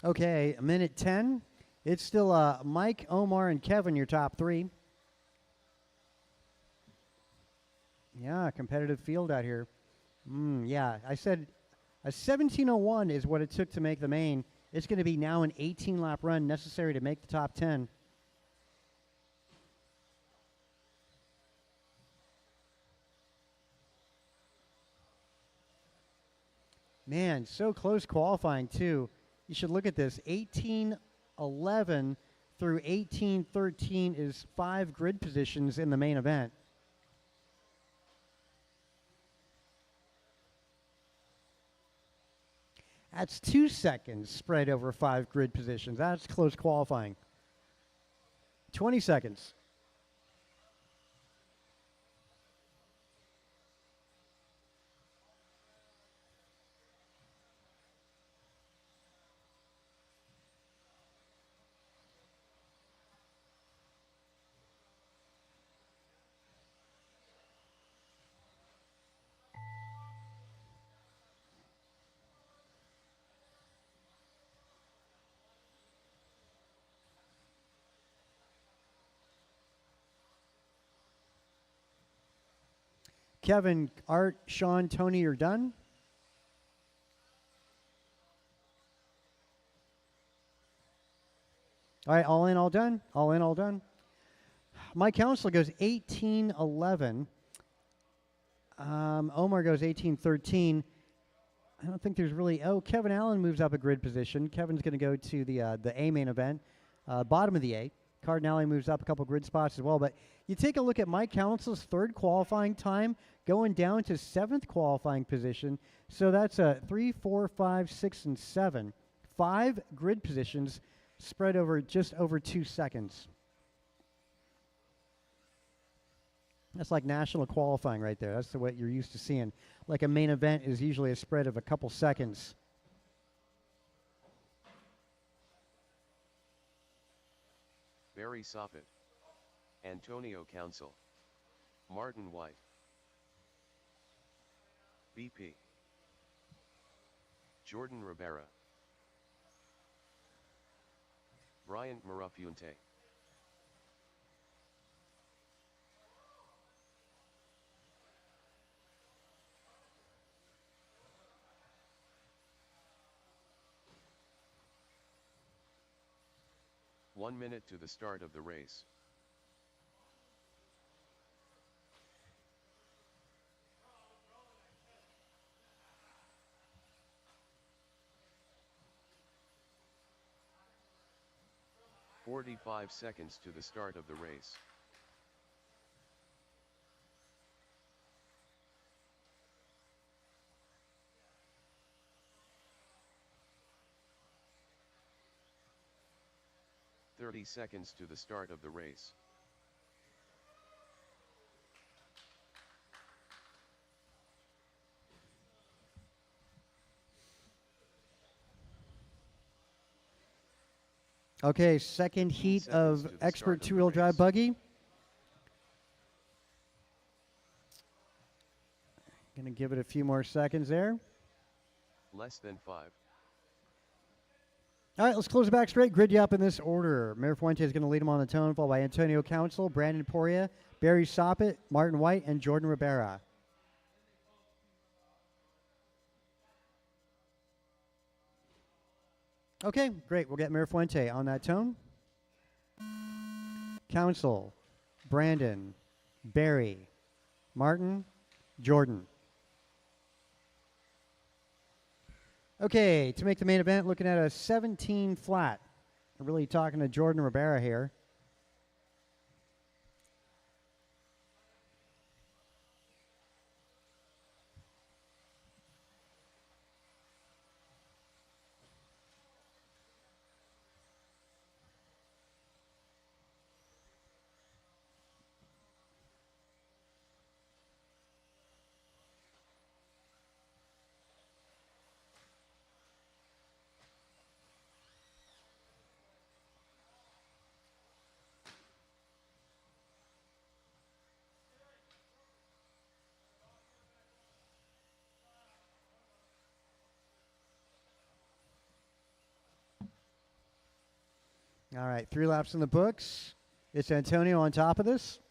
Okay, a minute 10. It's still Mike, Omar, and Kevin, your top 3. Yeah, competitive field out here. Yeah, I said a 17:01 is what it took to make the main. It's going to be now an 18-lap run necessary to make the top 10. Man, so close qualifying, too. You should look at this. 18:11 through 18:13 is 5 grid positions in the main event. That's 2 seconds spread over 5 grid positions. That's close qualifying. 20 seconds. Kevin, Art, Sean, Tony, you're done? All right, all in, all done? All in, all done? My council goes 18:11. Omar goes 18:13. I don't think there's really... Oh, Kevin Allen moves up a grid position. Kevin's going to go to the A main event, bottom of the A. Cardinale moves up a couple grid spots as well. But you take a look at Mike Council's 3rd qualifying time, going down to 7th qualifying position. So that's a 3, 4, 5, 6, and 7. 5 grid positions spread over just over 2 seconds. That's like national qualifying right there. That's the way you're used to seeing. Like a main event is usually a spread of a couple seconds. Barry Soppet, Antonio Council, Martin White, BP, Jordan Rivera, Bryant Marafunte, "1 minute to the start of the race. "45 seconds to the start of the race. "30 seconds to the start of the race. Okay, second heat 15 of seconds to the expert start of the two-wheel drive race. buggy. Gonna give it a few more seconds there. Less than 5. All right, let's close it back straight. Grid you up in this order. Mayor Fuente is going to lead them on the tone, followed by Antonio Council, Brandon Poria, Barry Soppet, Martin White, and Jordan Rivera. Okay, great. We'll get Mayor Fuente on that tone. Council, Brandon, Barry, Martin, Jordan. Okay, to make the main event, looking at a 17 flat. I'm really talking to Jordan Rivera here. All right, 3 laps in the books. It's Antonio on top of this.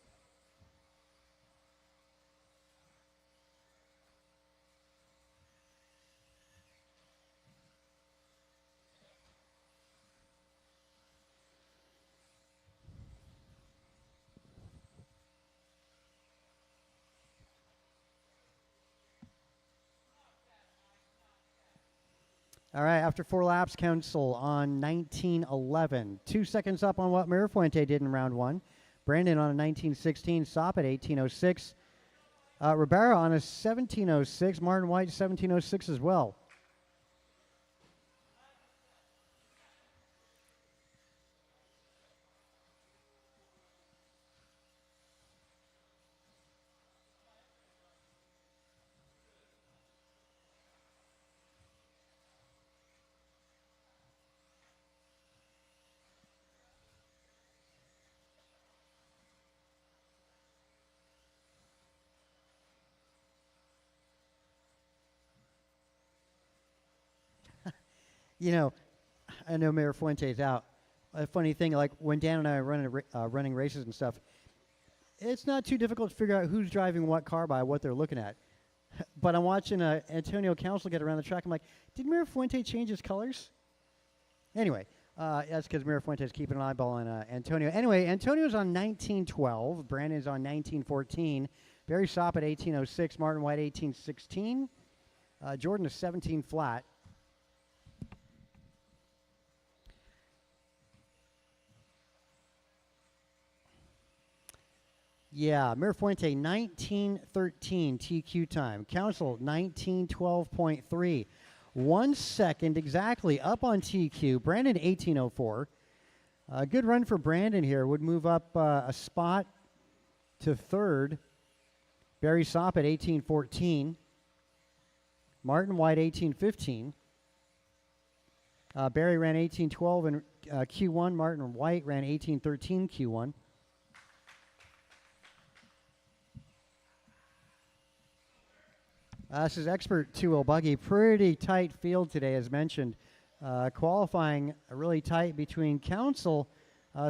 All right, after 4 laps, Council on 19:11. 2 seconds up on what Mayor Fuente did in round 1. Brandon on a 19:16, Sopp at 18:06. Rivera on a 17:06. Martin White 17:06 as well. You know, I know Mayor Fuente's out. A funny thing, like when Dan and I are running races and stuff, it's not too difficult to figure out who's driving what car by what they're looking at. But I'm watching Antonio Council get around the track. I'm like, did Mayor Fuente change his colors? Anyway, that's because Mayor Fuente's keeping an eyeball on Antonio. Anyway, Antonio's on 19:12. Brandon's on 19:14. Barry Sopp at 18:06. Martin White 18:16. Jordan is 17 flat. Yeah, Mayor Fuente 19:13 TQ time. Council 19:12.3. 1 second exactly up on TQ. Brandon 18:04. A good run for Brandon here. Would move up a spot to third. Barry Sopp at 18:14. Martin White 18:15. Barry ran 18:12 and Q1. Martin White ran 18:13 Q1. This is Expert 2-wheel buggy. Pretty tight field today, as mentioned. Qualifying really tight between Council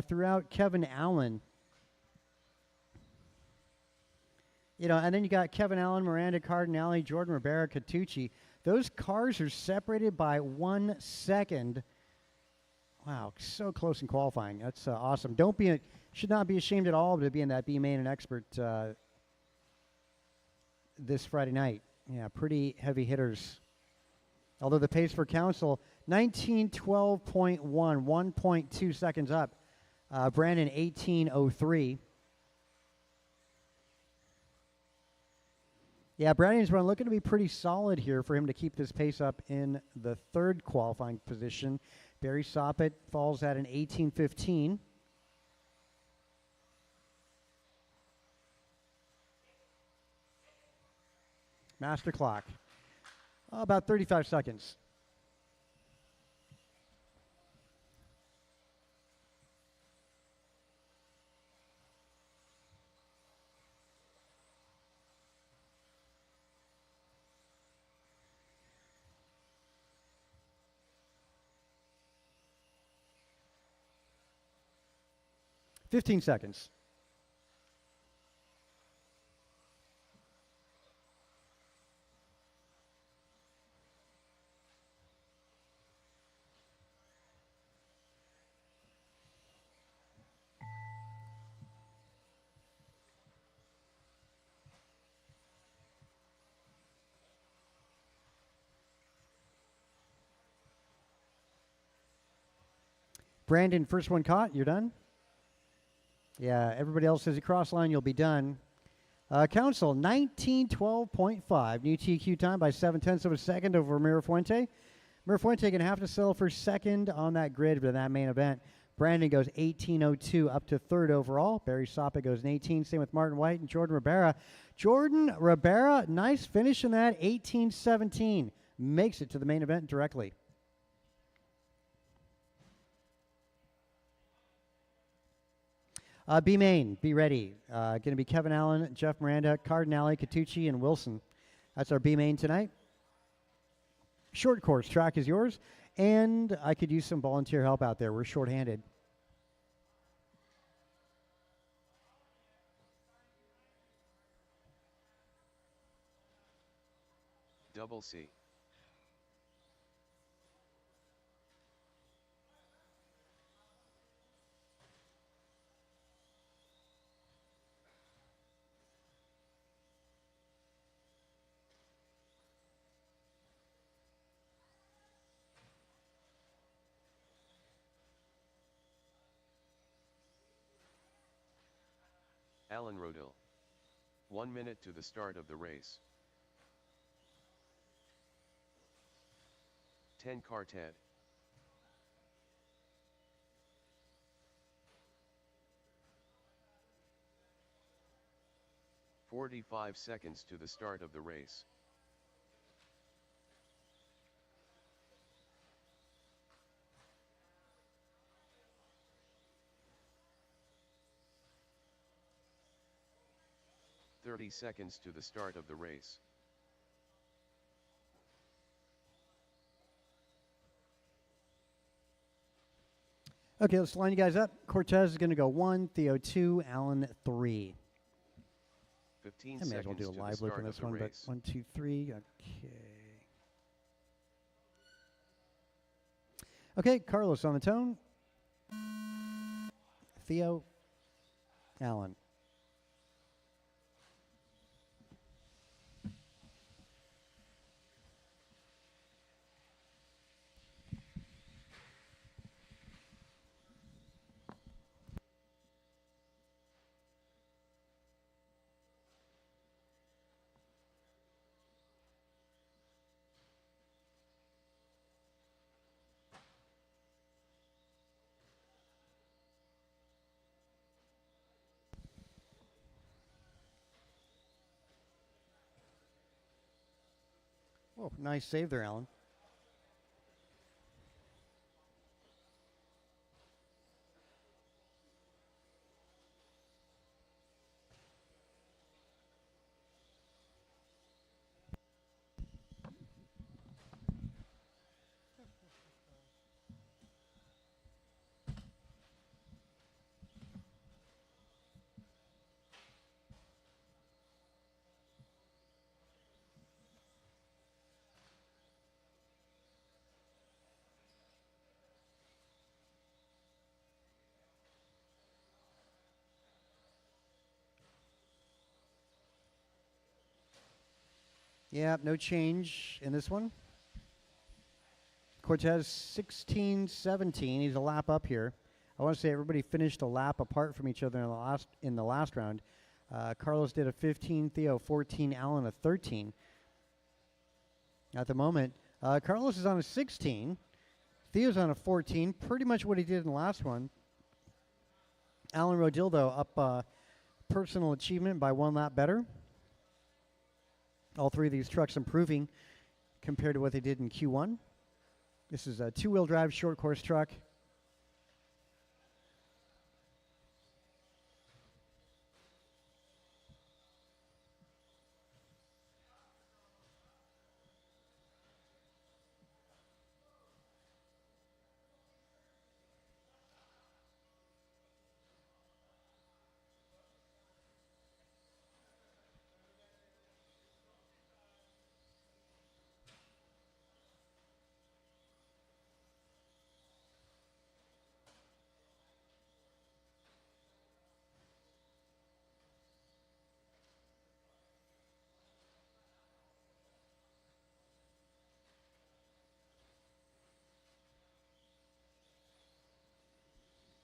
throughout Kevin Allen. You know, and then you got Kevin Allen, Miranda Cardinale, Jordan Ribera, Catucci. Those cars are separated by 1 second. Wow, so close in qualifying. That's awesome. Should not be ashamed at all to be in that B Main and Expert this Friday night. Yeah, pretty heavy hitters. Although the pace for Council, 19:12.1, 1.2 seconds up. Brandon, 18:03. Yeah, Brandon's run looking to be pretty solid here for him to keep this pace up in the third qualifying position. Barry Soppet falls at an 18:15. Master clock. About 35 seconds. Fifteen seconds. Brandon, first one caught. You're done? Yeah, everybody else says you cross line, you'll be done. Council, 19:12.5. New TQ time by 7/10 of a second over Mirafuente. Mirafuente going to have to settle for second on that grid for that main event. Brandon goes 18:02 up to third overall. Barry Soppet goes in 18. Same with Martin White and Jordan Ribera. Jordan Ribera, nice finish in that, 18:17. Makes it to the main event directly. B Main, be ready. Going to be Kevin Allen, Jeff Miranda, Cardinale, Catucci, and Wilson. That's our B Main tonight. Short course track is yours, and I could use some volunteer help out there. We're shorthanded. Double C. Alan Rodil. 1 minute to the start of the race. 10 car Ted. "45 seconds to the start of the race. "30 seconds to the start of the race. Okay, let's line you guys up. Cortez is going to go 1, Theo 2, Allen 3. 15 I may as well seconds do a to live the loop start on of this the one, but race. 1, 2, 3. Okay. Okay, Carlos on the tone. Theo, Allen. Oh, nice save there, Allen. Yeah, no change in this one. Cortez 16-17. He's a lap up here. I want to say everybody finished a lap apart from each other in the last round. Carlos did a 15, Theo 14, Alan a 13. At the moment, Carlos is on a 16. Theo's on a 14, pretty much what he did in the last one. Alan Rodildo up personal achievement by 1 lap better. All three of these trucks improving compared to what they did in Q1. This is a 2-wheel drive short course truck.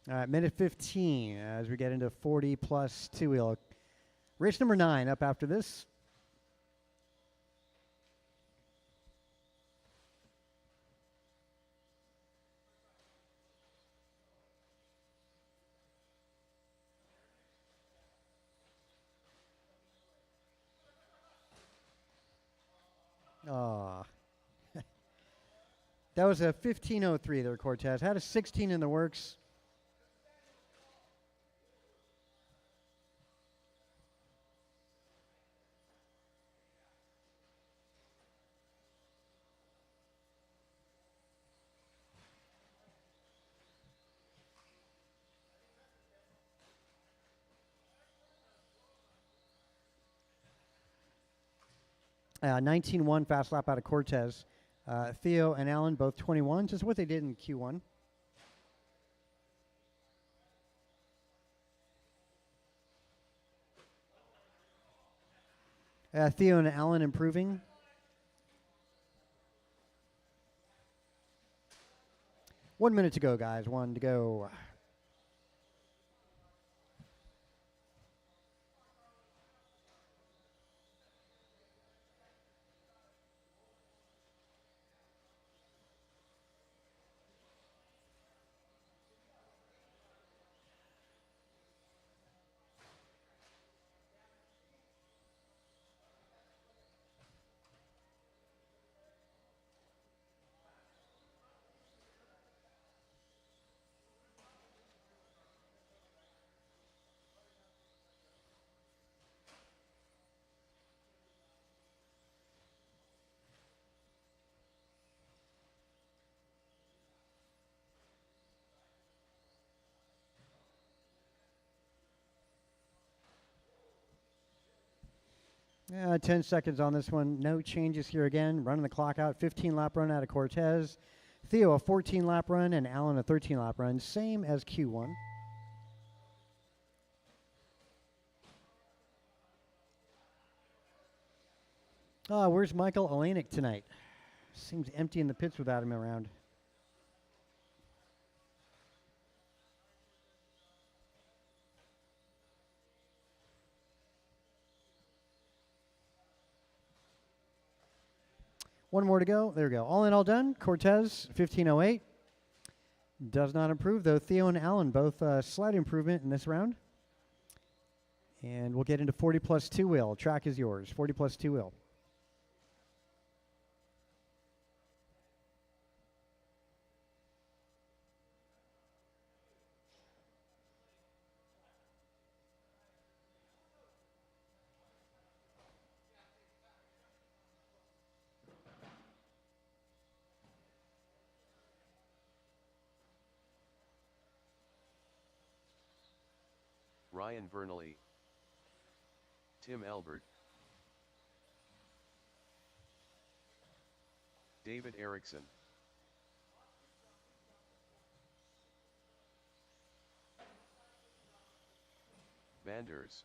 All right, minute 15 as we get into 40 plus 2-wheel. Race number 9 up after this. Oh. That was a 15:03 there, Cortez. Had a 16 in the works. Uh, 19-1 fast lap out of Cortez. Theo and Alan both 21, just what they did in Q1. Theo and Alan improving. One minute to go, guys. 1 to go. Yeah, 10 seconds on this one. No changes here again. Running the clock out. 15 lap run out of Cortez. Theo a 14 lap run and Alan a 13 lap run. Same as Q1. Where's Michael Olenek tonight? Seems empty in the pits without him around. One more to go. There we go. All in, all done. Cortez, 15:08. Does not improve, though. Theo and Alan both slight improvement in this round. And we'll get into 40 plus 2-wheel. Track is yours. 40 plus 2-wheel. Ryan Vernally, Tim Elbert, David Erickson, Vanders,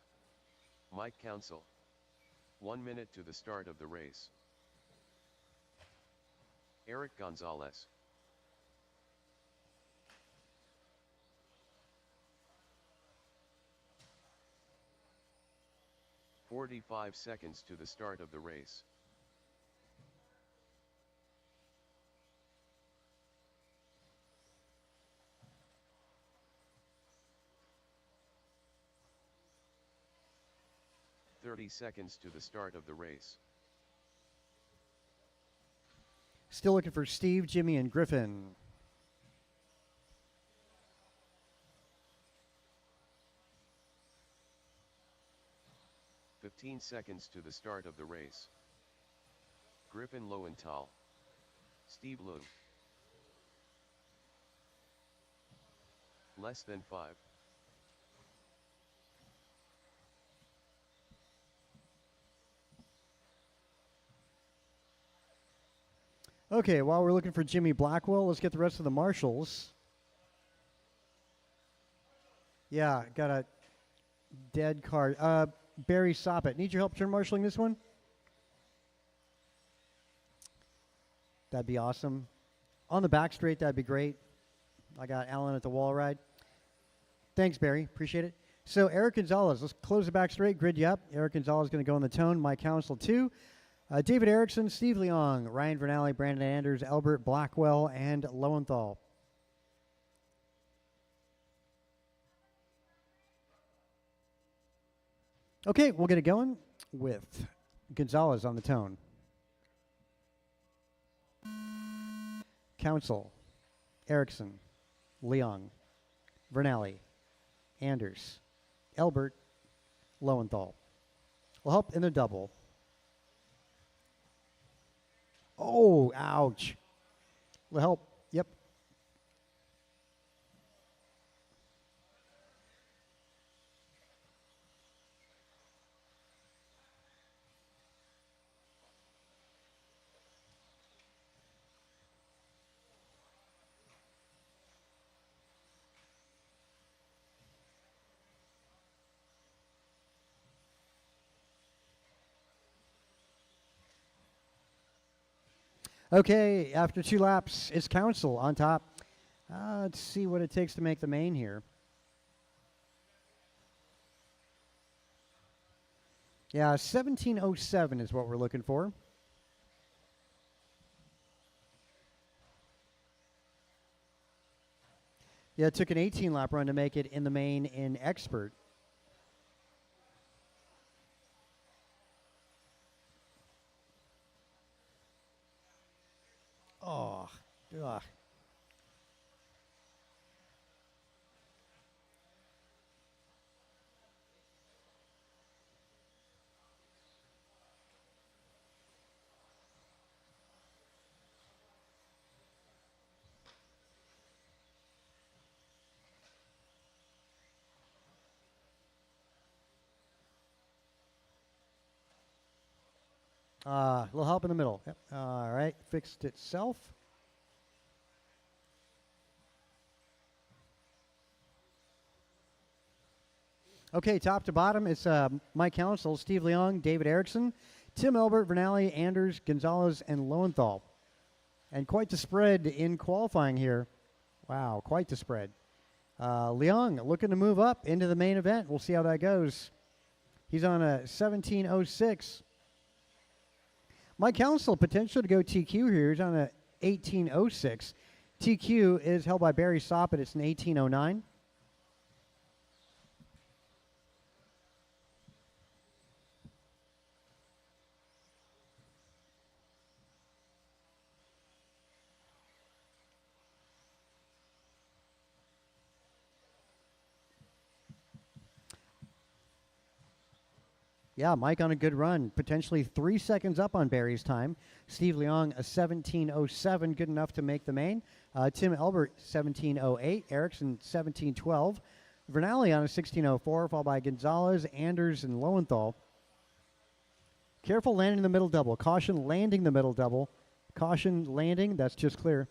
Mike Council, 1 minute to the start of the race. Eric Gonzalez. 45 seconds to the start of the race. Seconds to the start of the race. Still looking for Steve, Jimmy, and Griffin. Seconds to the start of the race. Griffin Lowenthal. Steve Lu. Less than 5. Okay, while we're looking for Jimmy Blackwell, let's get the rest of the marshals. Yeah, got a dead card. Barry Soppet. Need your help turn marshaling this one? That'd be awesome. On the back straight, that'd be great. I got Alan at the wall ride. Thanks, Barry. Appreciate it. So Eric Gonzalez, let's close the back straight, grid you up. Eric Gonzalez is going to go on the tone. Mike Council 2. David Erickson, Steve Leong, Ryan Vernally, Brandon Anders, Albert Blackwell, and Lowenthal. Okay, we'll get it going with Gonzalez on the tone. Council, Erickson, Leong, Vernally, Anders, Albert, Lowenthal. Will help in the double. Oh, ouch. Will help. Yep. Okay, after 2 laps, it's Council on top. Let's see what it takes to make the main here. Yeah, 17:07 is what we're looking for. Yeah, it took an 18-lap run to make it in the main in Expert. Oh, ugh. A little help in the middle. Yep. All right, fixed itself. Okay, top to bottom, it's Mike Council, Steve Leong, David Erickson, Tim Albert, Vernally, Anders, Gonzalez, and Lowenthal. And quite the spread in qualifying here. Wow, quite the spread. Leong looking to move up into the main event. We'll see how that goes. He's on a 17:06. Mike Council, potential to go TQ here. He's on a 18:06. TQ is held by Barry Soppet. It's an 18:09. Yeah, Mike on a good run. Potentially 3 seconds up on Barry's time. Steve Leong, a 17:07, good enough to make the main. Tim Albert, 17:08. Erickson, 17:12. Vernally on a 16:04, followed by Gonzalez, Anders, and Lowenthal. Careful landing the middle double. Caution landing the middle double. Caution landing, that's just clear.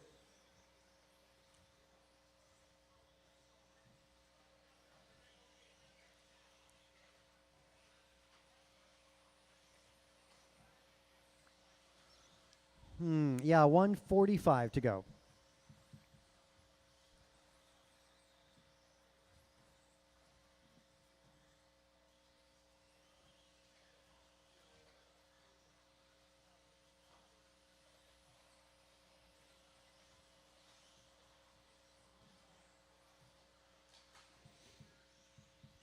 Yeah, 1:45 to go.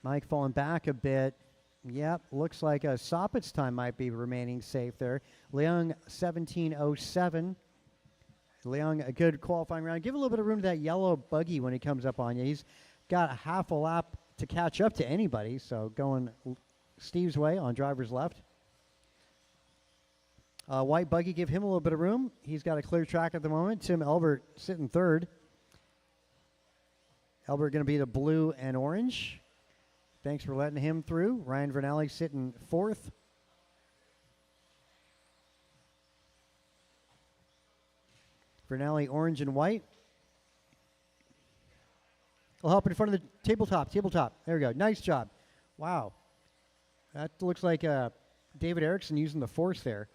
Mike falling back a bit. Yep, looks like Soppit's time might be remaining safe there. Leung 17:07. Leung, a good qualifying round. Give a little bit of room to that yellow buggy when he comes up on you. He's got a half a lap to catch up to anybody, so going Steve's way on driver's left. White buggy, give him a little bit of room. He's got a clear track at the moment. Tim Elbert sitting third. Elbert going to be the blue and orange. Thanks for letting him through. Ryan Vernali sitting fourth. Vernali orange and white. I'll help in front of the tabletop. There we go. Nice job. Wow. That looks like David Erickson using the force there.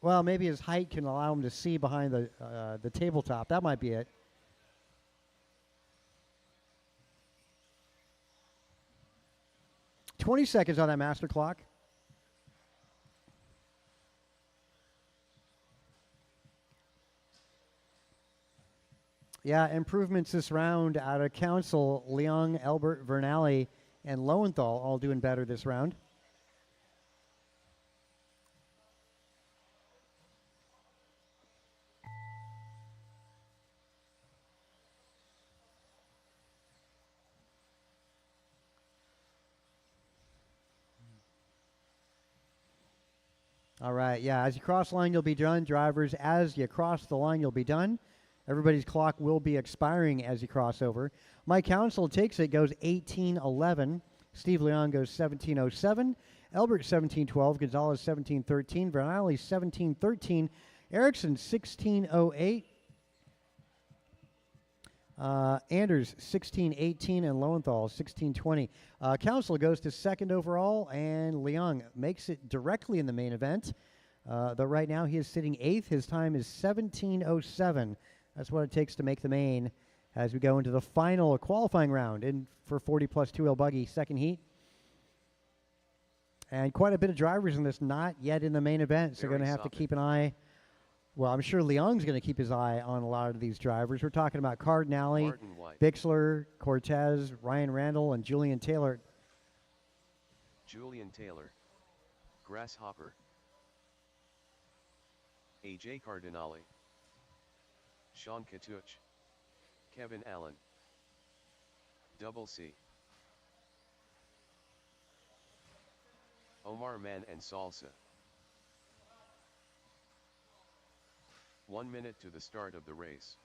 Well, maybe his height can allow him to see behind the tabletop. That might be it. $20 seconds on that master clock. Yeah, improvements this round out of Council. Leung, Elbert, Vernali, and Lowenthal all doing better this round. All right, yeah, as you cross the line, you'll be done. Drivers, as you cross the line, you'll be done. Everybody's clock will be expiring as you cross over. Mike Council takes it, goes 18:11. Steve Leung goes 17:07. Elbert 17:12. Gonzalez 17:13. Vernali 17:13. Erickson 16:08. Anders 16:18 and Lowenthal 16:20. Council goes to second overall, and Leung makes it directly in the main event. Though right now he is sitting eighth. His time is 17:07. That's what it takes to make the main as we go into the final qualifying round in for 40 plus 2L buggy second heat. And quite a bit of drivers in this not yet in the main event, so going to have to keep an eye. Well, I'm sure Leung's going to keep his eye on a lot of these drivers. We're talking about Cardinale, Bixler, Cortez, Ryan Randall, and Julian Taylor. Julian Taylor, Grasshopper, AJ Cardinale, Sean Katuch, Kevin Allen, Double C, Omar Mann and Salsa. 1 minute to the start of the race.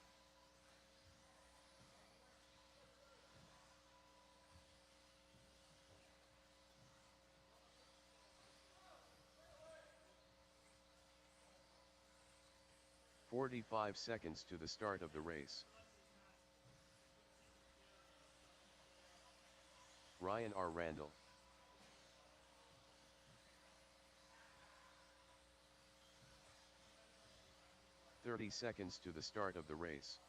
"45 seconds to the start of the race. Ryan R. Randall. "30 seconds to the start of the race.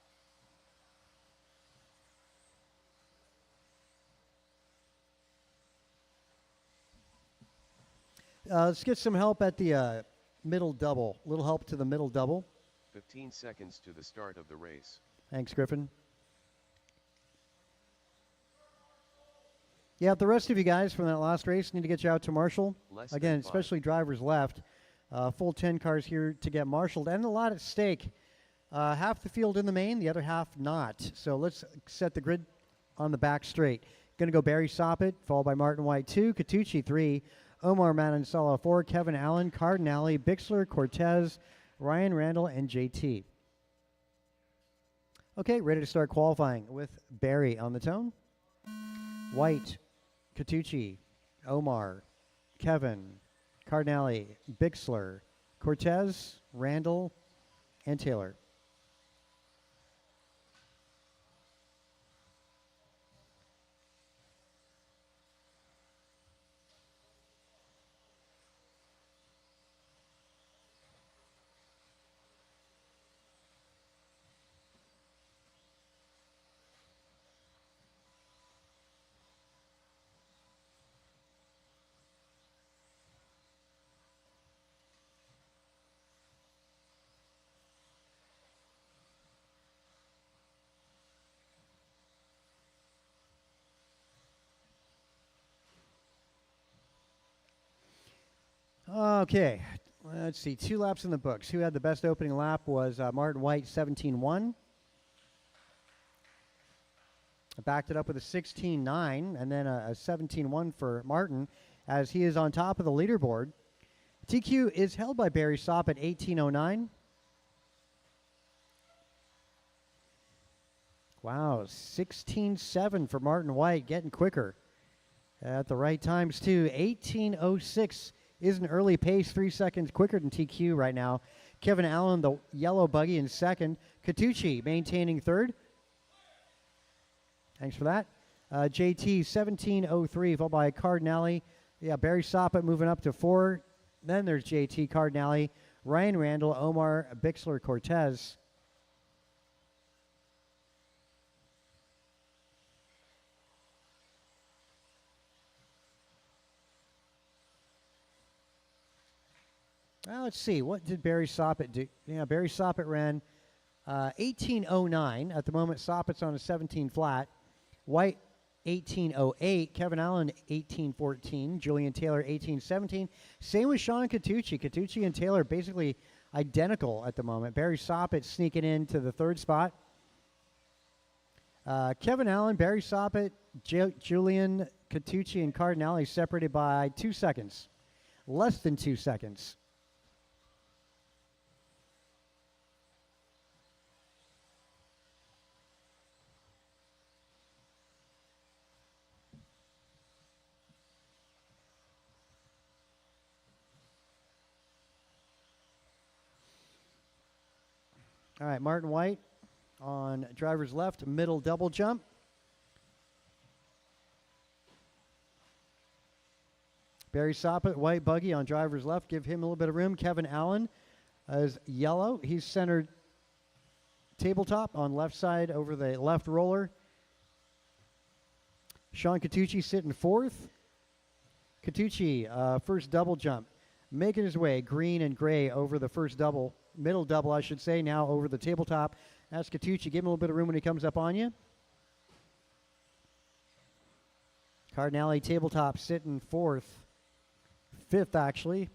Let's get some help at the middle double. Little help to the middle double. 15 seconds to the start of the race. Thanks, Griffin. Yeah, the rest of you guys from that last race need to get you out to Marshall. Again, especially drivers left. Full 10 cars here to get marshaled, and a lot at stake. Half the field in the main, the other half not. So let's set the grid on the back straight. Going to go Barry Soppit, followed by Martin White 2, Catucci 3, Omar Manansala 4, Kevin Allen, Cardinale, Bixler, Cortez, Ryan Randall, and JT. Okay, ready to start qualifying with Barry on the tone. White, Catucci, Omar, Kevin, Cardinale, Bixler, Cortez, Randall, and Taylor. Okay, let's see. 2 laps in the books. Who had the best opening lap was Martin White, 17.1. Backed it up with a 16.9 and then a 17.1 for Martin as he is on top of the leaderboard. TQ is held by Barry Sopp at 18.09. Wow, 16.7 for Martin White, getting quicker at the right times too. 18.06 is an early pace, 3 seconds quicker than TQ right now. Kevin Allen, the yellow buggy, in second. Catucci maintaining third. Thanks for that. JT 17.03, followed by Cardinale. Yeah, Barry Soppet moving up to 4. Then there's JT, Cardinale, Ryan Randall, Omar, Bixler, Cortez. Well, let's see. What did Barry Soppet do? Yeah, Barry Soppet ran 18.09. At the moment, Soppet's on a 17 flat. White, 18.08. Kevin Allen, 18.14. Julian Taylor, 18.17. Same with Sean Catucci. Catucci and Taylor basically identical at the moment. Barry Soppet sneaking into the 3rd spot. Kevin Allen, Barry Soppet, Julian Catucci, and Cardinale separated by 2 seconds. Less than 2 seconds. All right, Martin White on driver's left, middle double jump. Barry Soppet, white buggy on driver's left. Give him a little bit of room. Kevin Allen is yellow. He's centered tabletop on left side over the left roller. Sean Catucci sitting 4th. Catucci, first double jump. Making his way, green and gray over the first double. Middle double, I should say, now over the tabletop. That's Catucci. Give him a little bit of room when he comes up on you. Cardinale tabletop sitting 4th. 5th, actually.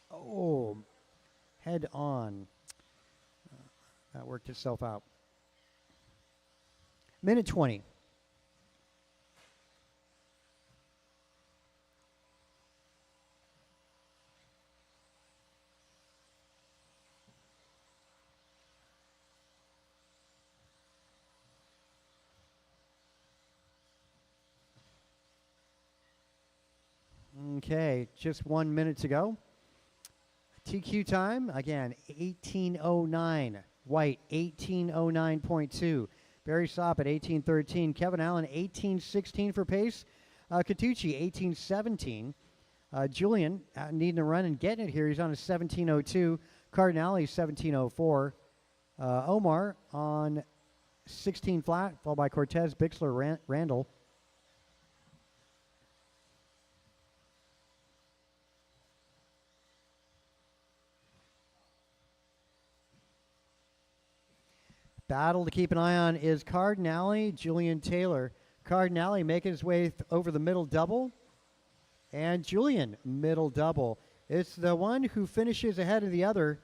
Oh, head on. That worked itself out. Minute 20. Okay, just 1 minute to go. TQ time, again, 18.09. White, 18.09.2. Barry Sopp at 18.13. Kevin Allen, 18.16 for pace. Catucci, 18.17. Julian needing to run and getting it here. He's on a 17.02. Cardinale, 17.04. Omar on 16 flat, followed by Cortez, Bixler, Randall. Battle to keep an eye on is Cardinale, Julian Taylor. Cardinale making his way over the middle double. And Julian, middle double. It's the one who finishes ahead of the other.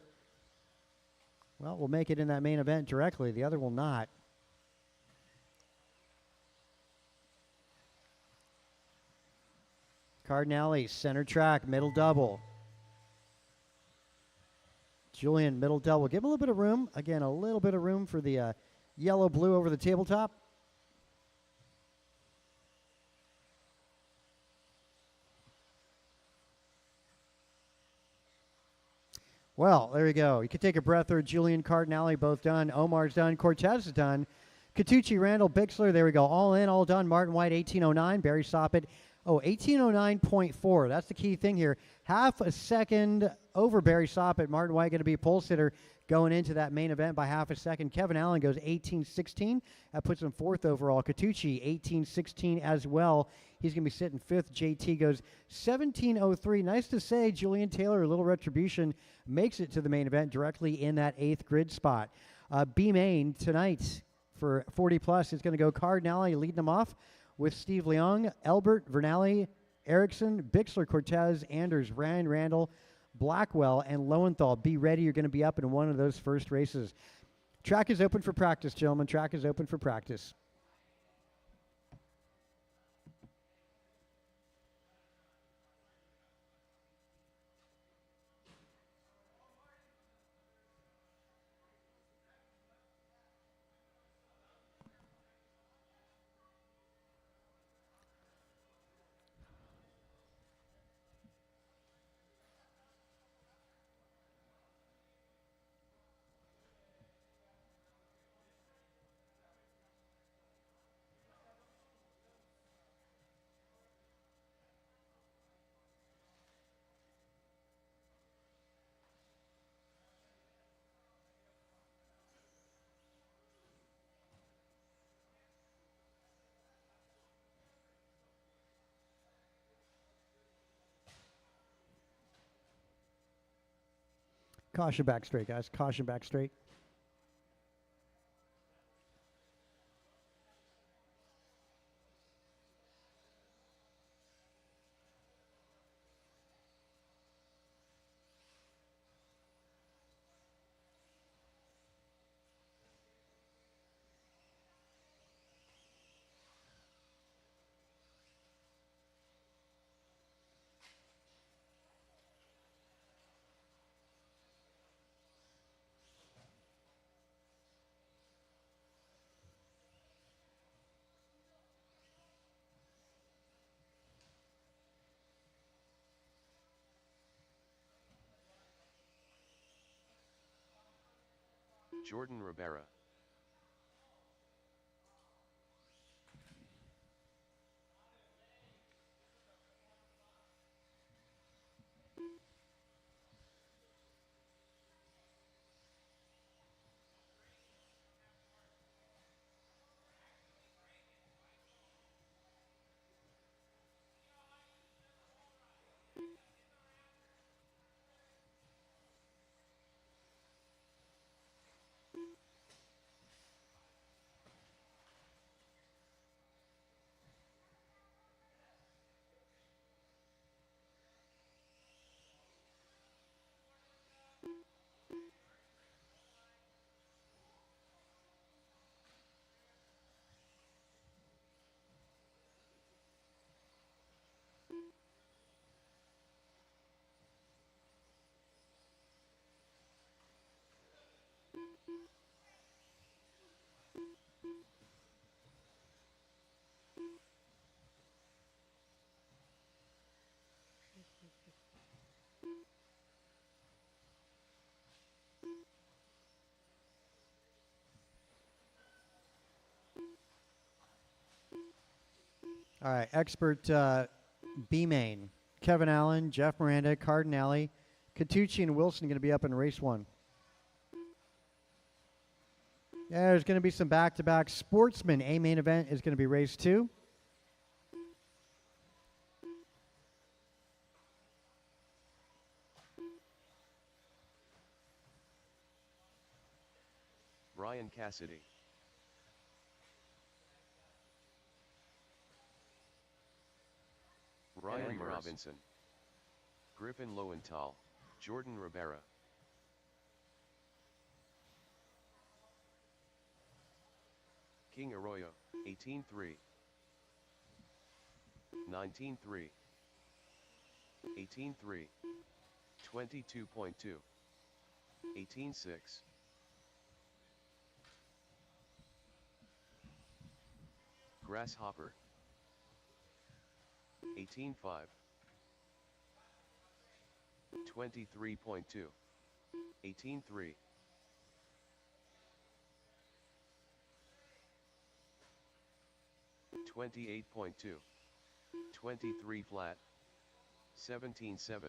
Well, will make it in that main event directly. The other will not. Cardinale, center track, middle double. Julian, middle double. Give him a little bit of room. Again, a little bit of room for the yellow-blue over the tabletop. Well, there you go. You can take a breath there. Julian, Cardinale, both done. Omar's done. Cortez is done. Catucci, Randall, Bixler, there we go. All in, all done. Martin White, 18.09. Barry Soppet, 18.09.4. That's the key thing here. Half a second over Barry Soppet. Martin White going to be pole sitter. going into that main event by half a second. Kevin Allen goes 18-16. That puts him 4th overall. Katucci 18-16 as well. He's going to be sitting 5th. JT goes 17-03. Nice to say Julian Taylor, a little retribution, makes it to the main event directly in that 8th grid spot. B-Main tonight for 40 plus is going to go Cardinale leading them off with Steve Leong, Elbert, Vernali, Erickson, Bixler, Cortez, Anders, Randall, Blackwell, and Lowenthal. Be ready. You're going to be up in one of those first races. Track is open for practice, gentlemen. Track is open for practice. Caution back straight, guys. Caution back straight. Jordan Rivera. All right, expert B-Main. Kevin Allen, Jeff Miranda, Cardinale, Katucci, and Wilson going to be up in race 1. Yeah, there's going to be some back-to-back. Sportsman, A main event, is going to be race 2. Brian Cassidy. Ryan Robinson. Griffin Lowenthal, Jordan Rivera. King Arroyo, 18-3. 19-3. 18-3. 22.2. 18-6. Grasshopper. 18-5. 23.2. 18-3. 28.2. 23 flat. 17-7.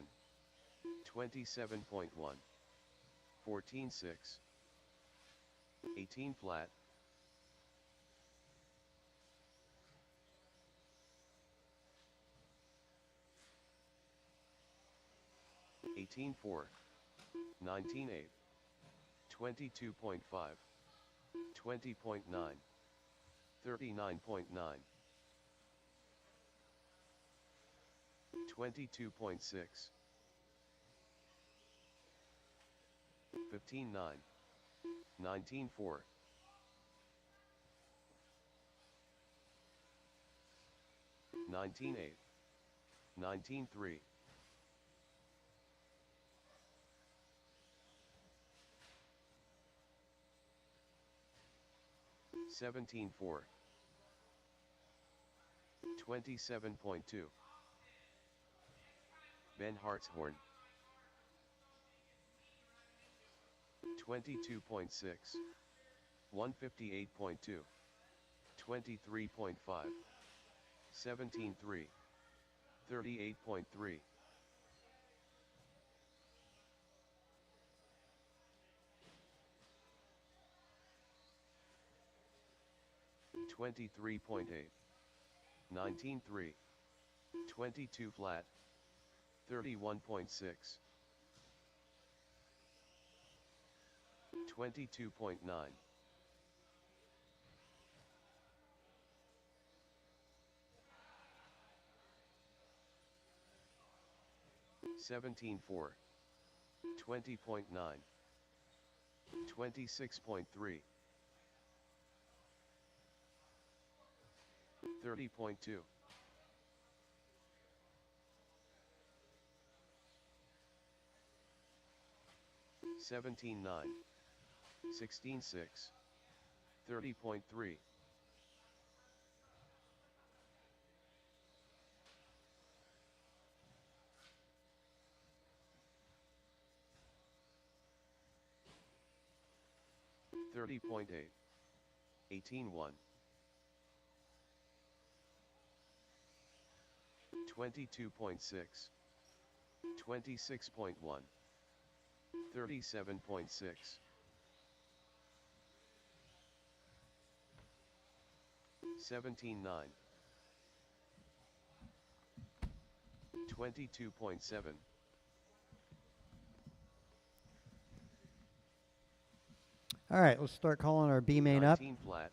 27.1. 14.6. 18 flat. 18.4. 19.8. 22.5. 20.9. 39.9. 22.6. 15.9. 19.4. 19.8. 19.3. 17.4. 27.2. Ben Hartshorn. 22.6. 158.2. 23.5. 17.3. 38.3. 23.8. 19.3. 22 flat. 31.6. 22.9. 17.4. 20.9. 26.3. 30.2. 17.9. 16.6. 30.3. 30.8. 18.1. 22.6. 26.1. 37.6. 17.9. 22.7. All right, let's start calling our B main up. 19 flat.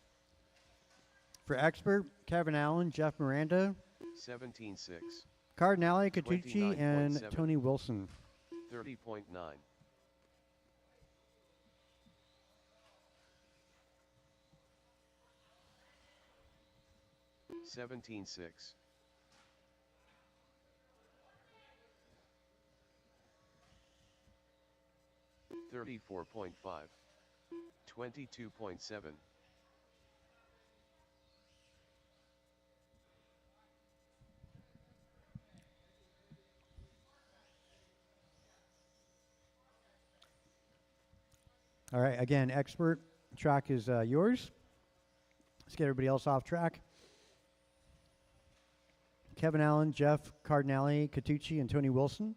For expert, Kevin Allen, Jeff Miranda, 17.6. Cardinale, Catucci, and 29.7. Tony Wilson. 30.9. 17.6. 34.5. 22.7. 'All right, again, expert, track is yours. Let's get everybody else off track. Kevin Allen, Jeff Cardinale, Catucci, and Tony Wilson.45.2.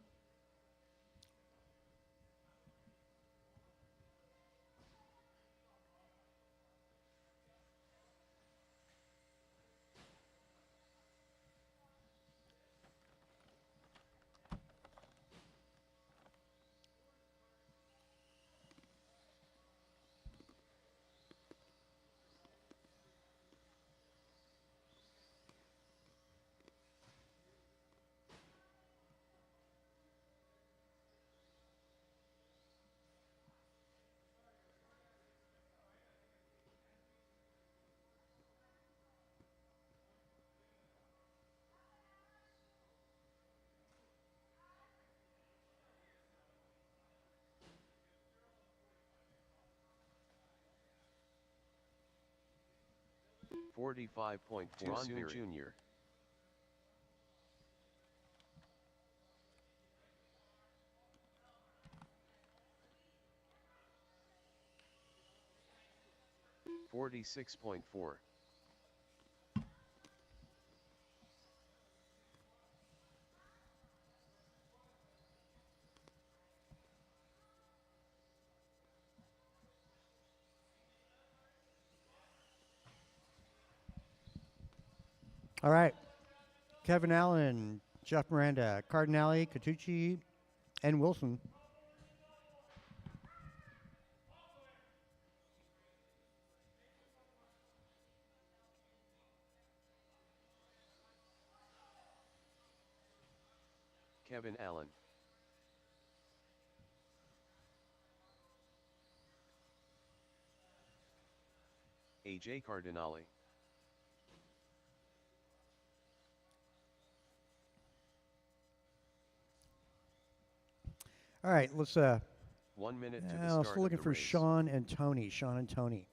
Ron Jr. 46.4. 46.5. All right. Kevin Allen, Jeff Miranda, Cardinale, Catucci, and Wilson. Kevin Allen. AJ Cardinale. All right, let's 1 minute to the I was start looking of the for race. Sean and Tony. Sean and Tony.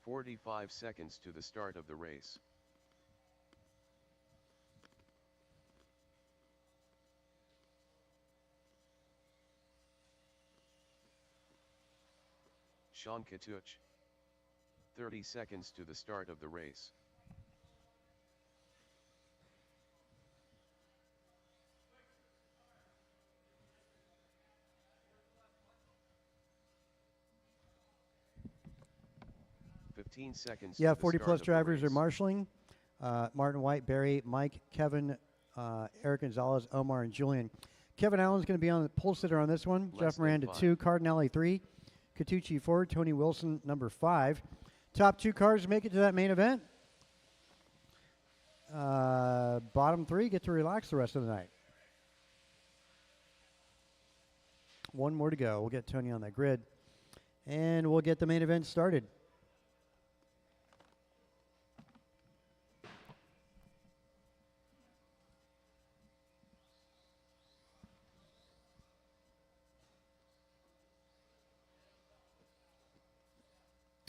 "45 seconds to the start of the race. Sean Catucci. 30 seconds to the start of the race. "15 seconds Yeah, to the 40 start plus of the drivers are race. marshaling. Martin White, Barry, Mike, Kevin, Eric Gonzalez, Omar, and Julian. Kevin Allen's going to be on the pole sitter on this one. Less Jeff than Miranda 5. 2, Cardinale 3, Catucci 4, Tony Wilson number 5. Top 2 cars make it to that main event. Bottom 3 get to relax the rest of the night. One more to go. We'll get Tony on that grid, and we'll get the main event started.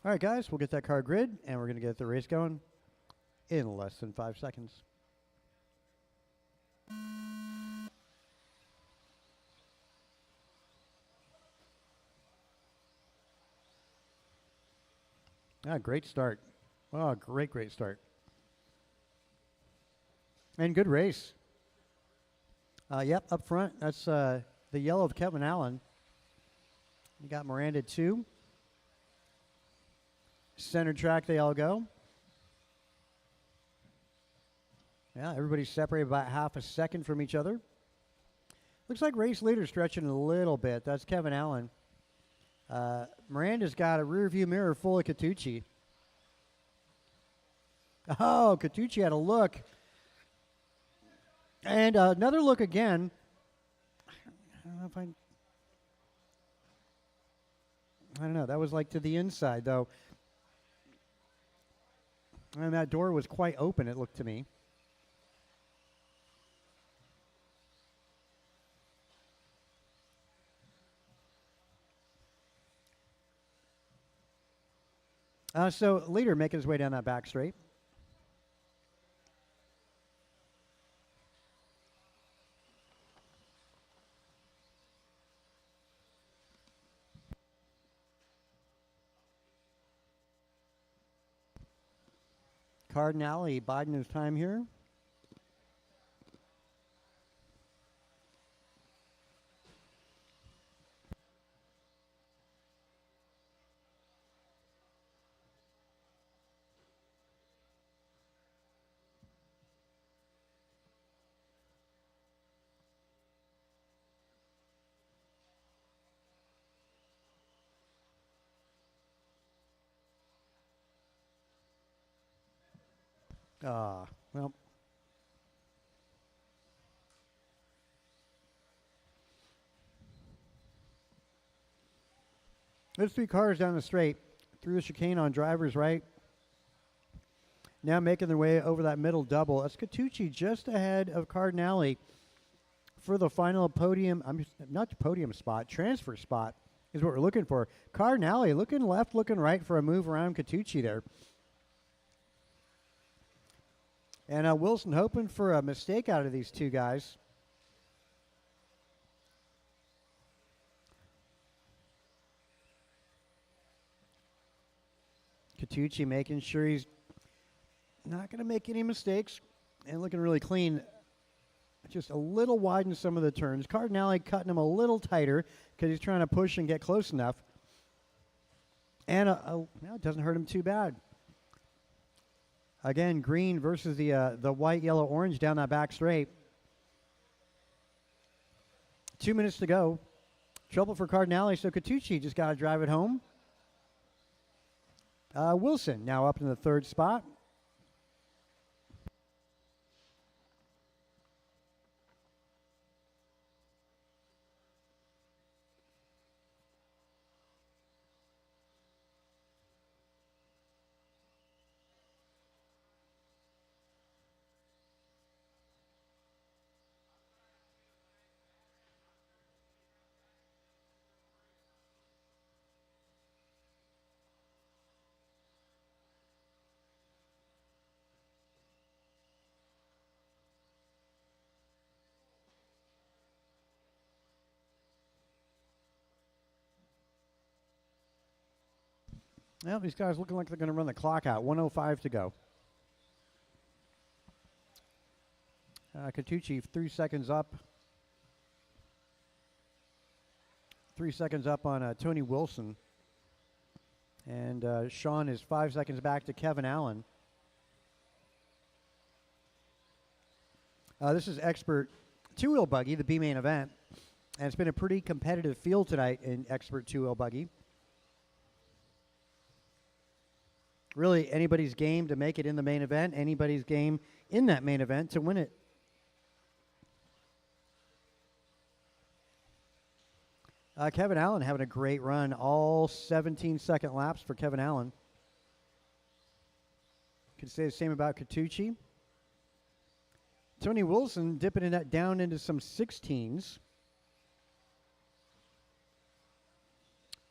All right, guys, we'll get that car grid, and we're going to get the race going in less than 5 seconds. Great start. Oh, great start. And good race. Yep, up front, that's the yellow of Kevin Allen. You got Miranda 2. Center track they all go. Yeah, everybody's separated about half a second from each other. Looks like race leader stretching a little bit. That's Kevin Allen. Miranda's got a rear view mirror full of Catucci. Oh, Catucci had a look. And another look again. I don't know if I don't know. That was like to the inside, though. And that door was quite open, it looked to me. So leader making his way down that back straight. Cardinale biding his time here. Well. There's 3 cars down the straight through the chicane on driver's right. Now making their way over that middle double. That's Catucci just ahead of Cardinale for the final podium. Not the podium spot, transfer spot is what we're looking for. Cardinale looking left, looking right for a move around Catucci there. And Wilson hoping for a mistake out of these 2 guys. Catucci making sure he's not going to make any mistakes and looking really clean. just a little wide in some of the turns. Cardinale cutting him a little tighter because he's trying to push and get close enough. And it doesn't hurt him too bad. Again, green versus the white, yellow, orange down that back straight. 2 minutes to go. Trouble for Cardinale, so Catucci just got to drive it home. Wilson now up in the third spot. Well, these guys looking like they're going to run the clock out. 1:05 to go. Catucci 3 seconds up. 3 seconds up on Tony Wilson. And Sean is 5 seconds back to Kevin Allen. This is Expert two-wheel buggy, the B main event. And it's been a pretty competitive field tonight in Expert two-wheel buggy. Really, anybody's game to make it in the main event, anybody's game in that main event to win it. Kevin Allen having a great run, all 17-second laps for Kevin Allen. Could say the same about Catucci. Tony Wilson dipping it down into some 16s.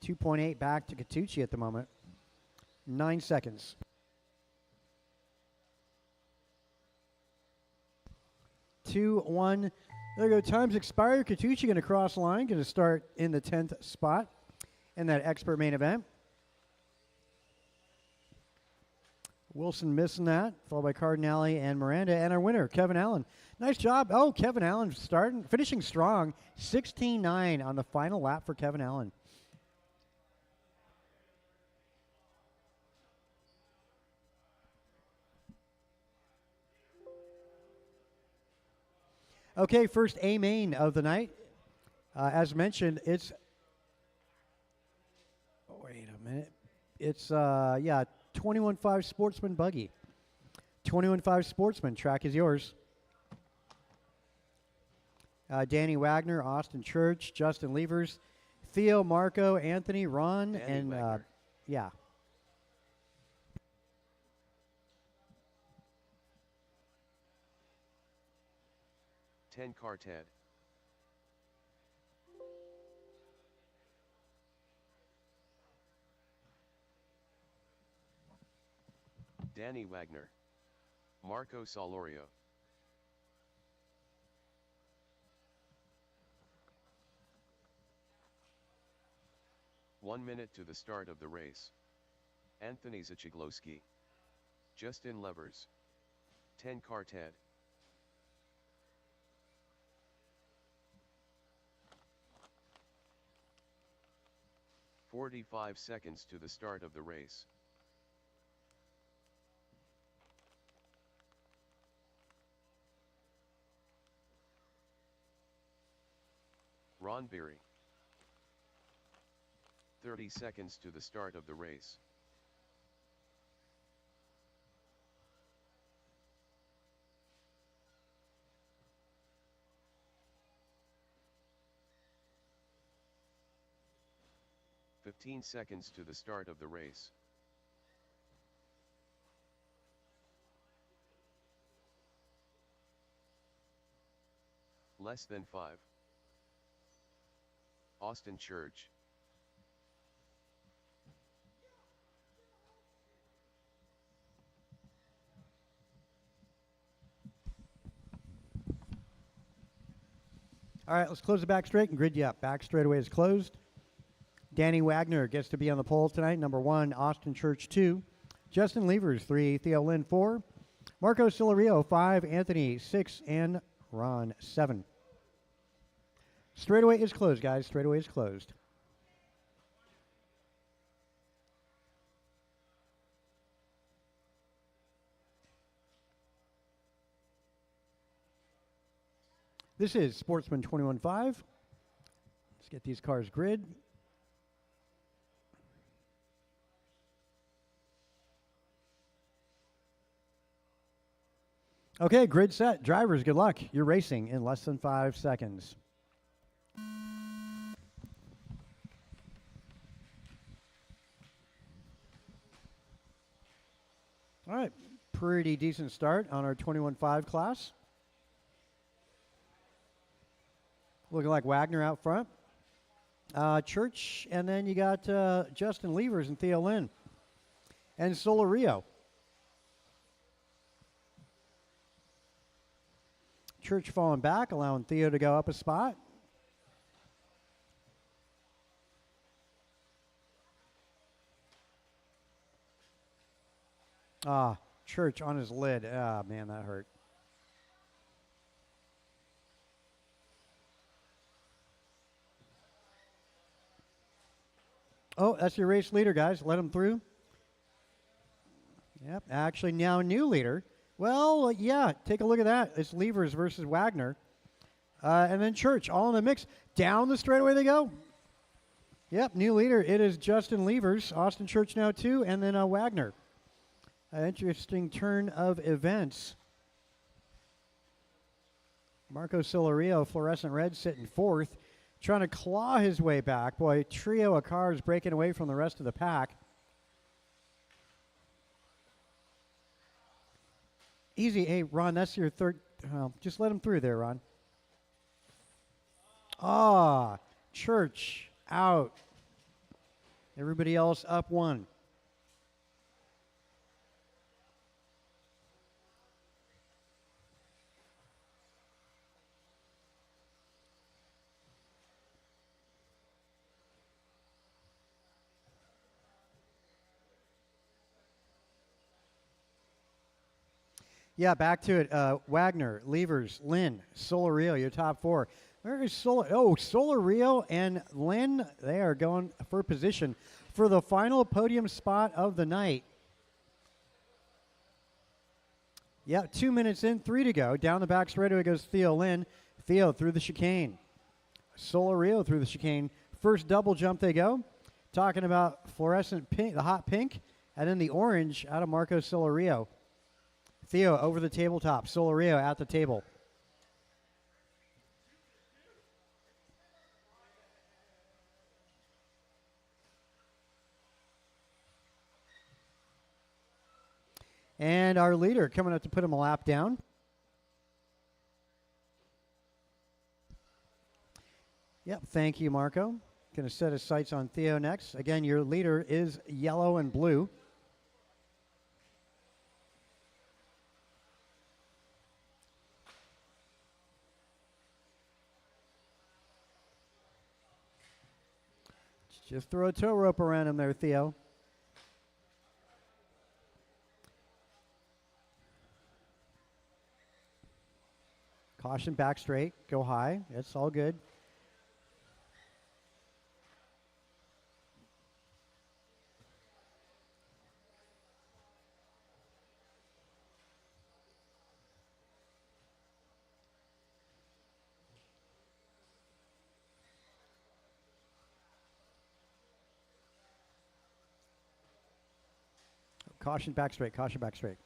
2.8 back to Catucci at the moment. 9 seconds. 2, 1. There you go. Time's expired. Catucci going to cross line. Going to start in the 10th spot in that Expert main event. Wilson missing that, followed by Cardinale and Miranda. And our winner, Kevin Allen. Nice job. Oh, Kevin Allen finishing strong. 16-9 on the final lap for Kevin Allen. Okay, first A main of the night. As mentioned, it's. Wait a minute. It's 21.5 Sportsman buggy. 21.5 Sportsman. Track is yours. Danny Wagner, Austin Church, Justin Levers, Theo, Marco, Anthony, Ron, Danny and Wagner. yeah. 10 car Ted. Danny Wagner. Marco Solorio. One minute to the start of the race. Anthony Zachiglowski. Justin Levers. 10 car Ted. "45 seconds to the start of the race. Ron Berry. 30 seconds to the start of the race. "15 seconds to the start of the race. Less than 5. Austin Church. All right, let's close the back straight and grid you up. Back straightaway is closed. Danny Wagner gets to be on the pole tonight. Number 1, Austin Church 2. Justin Levers 3, Theo Lynn 4. Marco Solorio 5, Anthony 6, and Ron 7. Straightaway is closed, guys. Straightaway is closed. This is Sportsman 21.5. Let's get these cars grid. Okay, grid set. Drivers, good luck. You're racing in less than 5 seconds. All right, pretty decent start on our 21.5 class. Looking like Wagner out front. Church, and then you got Justin Levers and Theo Lynn. And Solario. Church falling back, allowing Theo to go up a spot. Church on his lid. Man, that hurt. Oh, that's your race leader, guys. Let him through. Yep, actually now new leader. Well, yeah, take a look at that. It's Levers versus Wagner. And then Church, all in the mix. Down the straightaway they go. Yep, new leader. It is Justin Levers. Austin Church now too, and then Wagner. Interesting turn of events. Marco Solario, fluorescent red, sitting fourth. Trying to claw his way back. Boy, trio of cars breaking away from the rest of the pack. Easy. Hey, Ron, that's your third. Just let him through there, Ron. Church out. Everybody else up one. Yeah, back to it. Wagner, Levers, Lynn, Solario, your top four. Where is Solario and Lynn, they are going for position for the final podium spot of the night. Yeah, 2 minutes in, 3 to go. Down the back straightaway goes Theo Lynn. Theo through the chicane. Solario through the chicane. First double jump they go. Talking about fluorescent pink, the hot pink, and then the orange out of Marco Solario. Theo over the tabletop. Solario at the table. And our leader coming up to put him a lap down. Yep, thank you, Marco. Going to set his sights on Theo next. Again, your leader is yellow and blue. Just throw a tow rope around him there, Theo. Caution back straight. Go high. It's all good. Caution back straight. Caution back straight.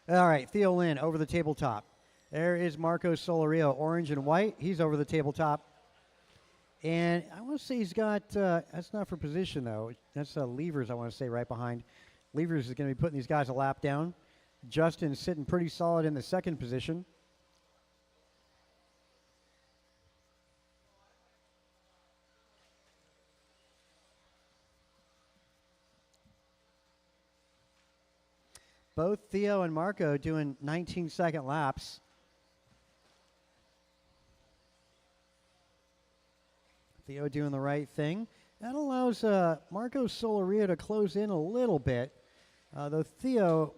All right, Theo Lynn over the tabletop. There is Marco Solario, orange and white. He's over the tabletop. And I want to say he's got, that's not for position, though. That's Levers, I want to say, right behind. Levers is going to be putting these guys a lap down. Justin's sitting pretty solid in the second position. Both Theo and Marco doing 19-second laps. Theo doing the right thing. That allows Marco Solario to close in a little bit. Though Theo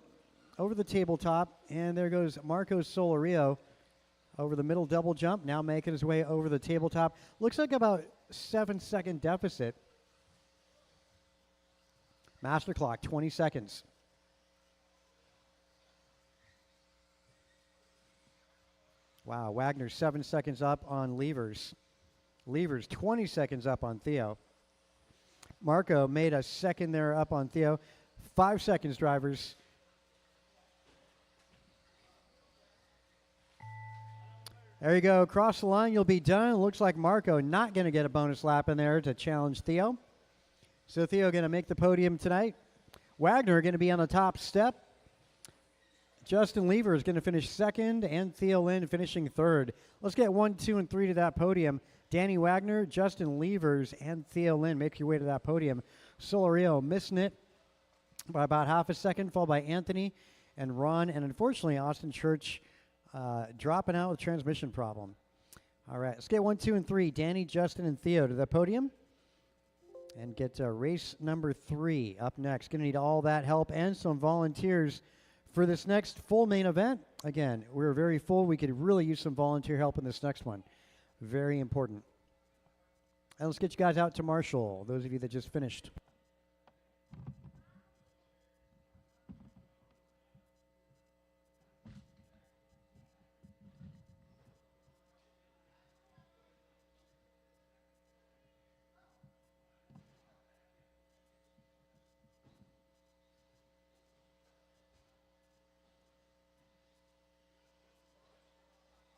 over the tabletop, and there goes Marco Solario over the middle double jump, now making his way over the tabletop. Looks like about 7-second deficit. Master clock, 20 seconds. Wow, Wagner 7 seconds up on Levers. Levers 20 seconds up on Theo. Marco made a second there up on Theo. 5 seconds, drivers. There you go. Cross the line, you'll be done. It looks like Marco not going to get a bonus lap in there to challenge Theo. So Theo going to make the podium tonight. Wagner going to be on the top step. Justin Lever is going to finish second, and Theo Lynn finishing third. Let's get 1, 2, and 3 to that podium. Danny Wagner, Justin Levers, and Theo Lynn make your way to that podium. Solario missing it by about half a second, followed by Anthony and Ron, and unfortunately Austin Church dropping out with transmission problem. All right, let's get 1, 2, and 3. Danny, Justin, and Theo to the podium. And get race number 3 up next. Going to need all that help and some volunteers for this next full main event. Again, we're very full. We could really use some volunteer help in this next one. Very important. And let's get you guys out to Marshall, those of you that just finished.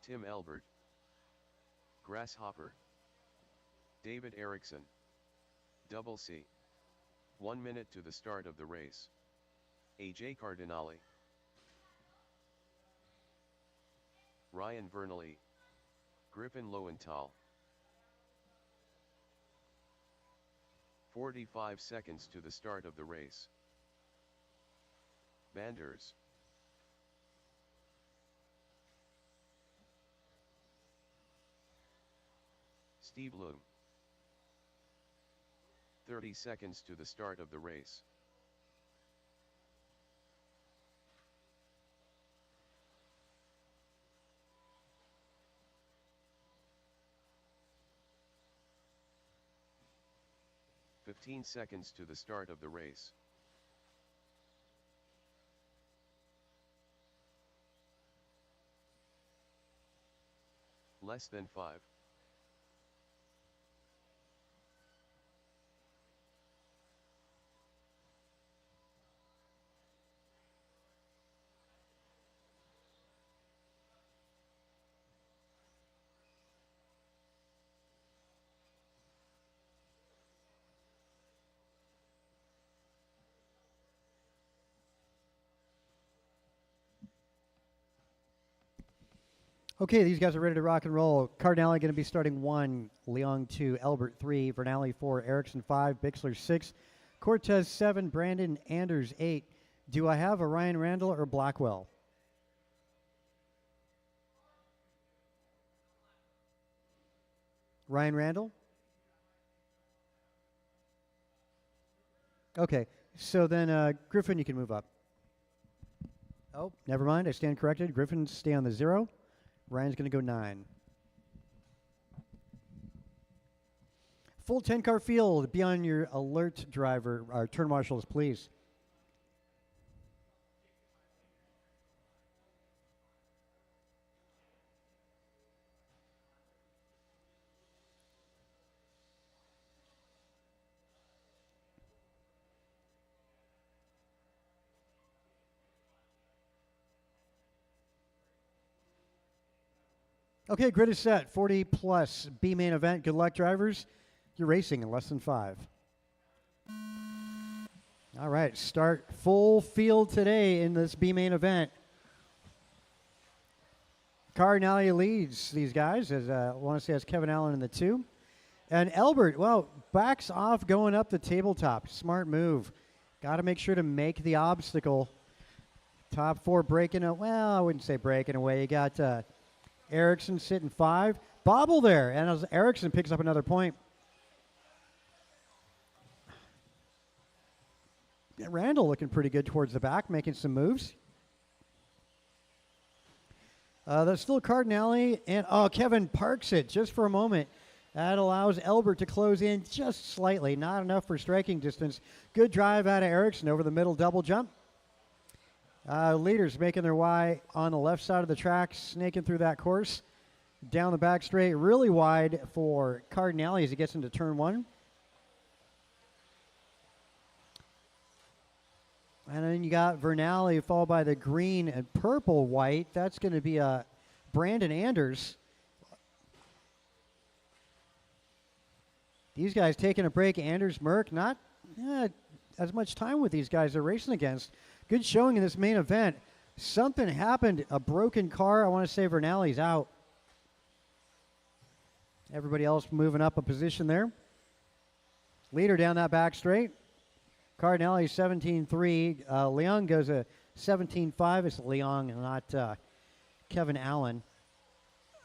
Tim Elbert, Grasshopper, David Erickson, Double C. 1 minute to the start of the race. AJ Cardinale, Ryan Vernally, Griffin Lowenthal. 45 seconds to the start of the race. Banders. Steve Loom. 30 seconds to the start of the race. "15 seconds to the start of the race. Less than 5. Okay, these guys are ready to rock and roll. Cardinale going to be starting 1, Leong 2, Elbert 3, Vernally 4, Erickson 5, Bixler 6, Cortez 7, Brandon Anders 8. Do I have a Ryan Randall or Blackwell? Ryan Randall? Okay, so then Griffin, you can move up. Oh, never mind, I stand corrected. Griffin, stay on the 0. Ryan's going to go 9. Full 10-car field. Be on your alert, driver. Turn marshals, please. Okay, grid is set. 40 plus B main event. Good luck, drivers. You're racing in less than 5. All right, start full field today in this B main event. Cardinale leads these guys, as I want to say, as Kevin Allen in the 2. And Elbert, well, backs off going up the tabletop. Smart move. Got to make sure to make the obstacle. Top 4 breaking away. Well, I wouldn't say breaking away. You got Erickson sitting 5. Bobble there. And as Erickson picks up another point. Randall looking pretty good towards the back, making some moves. That's still Cardinale, and Kevin parks it just for a moment. That allows Elbert to close in just slightly, not enough for striking distance. Good drive out of Erickson over the middle double jump. Leaders making their way on the left side of the track, snaking through that course. Down the back straight, really wide for Cardinale as he gets into turn one. And then you got Vernali followed by the green and purple white. That's going to be Brandon Anders. These guys taking a break. Anders, Merck, not as much time with these guys they're racing against. Good showing in this main event. Something happened. A broken car. I want to say Vernali's out. Everybody else moving up a position there. Leader down that back straight. Cardinale 17-3. Leong goes a 17-5. It's Leong, not Kevin Allen.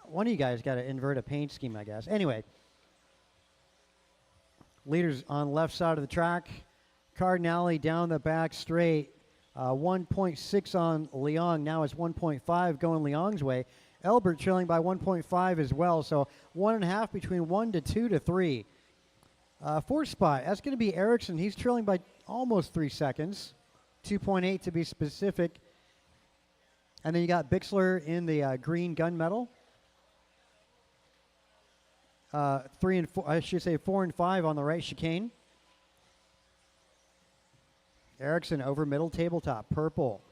One of you guys got to invert a paint scheme, I guess. Anyway. Leaders on left side of the track. Cardinale down the back straight. 1.6 on Leong. Now it's 1.5 going Leong's way. Elbert trailing by 1.5 as well. So 1.5 between 1 to 2 to 3. Fourth spot, that's going to be Erickson. He's trailing by almost 3 seconds. 2.8 to be specific. And then you got Bixler in the green gunmetal. 3 and 4, I should say 4 and 5 on the right chicane. Erickson over middle tabletop, purple,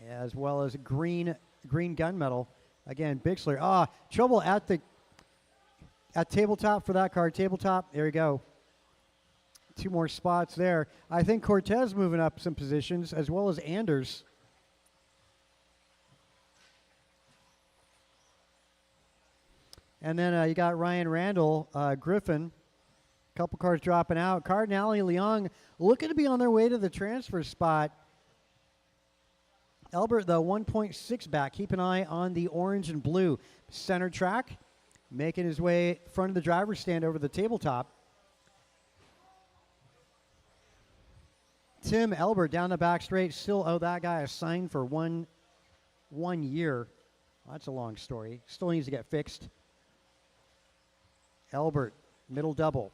as well as green gunmetal. Again, Bixler. Trouble at tabletop for that car. Tabletop, there you go. 2 more spots there. I think Cortez moving up some positions, as well as Anders. And then you got Ryan Randall, Griffin. A couple cars dropping out. Cardinale, Leong looking to be on their way to the transfer spot. Elbert, the 1.6 back. Keep an eye on the orange and blue. Center track, making his way front of the driver's stand over the tabletop. Tim Elbert down the back straight. Still owe that guy a sign for one year. Well, that's a long story. Still needs to get fixed. Elbert, middle double.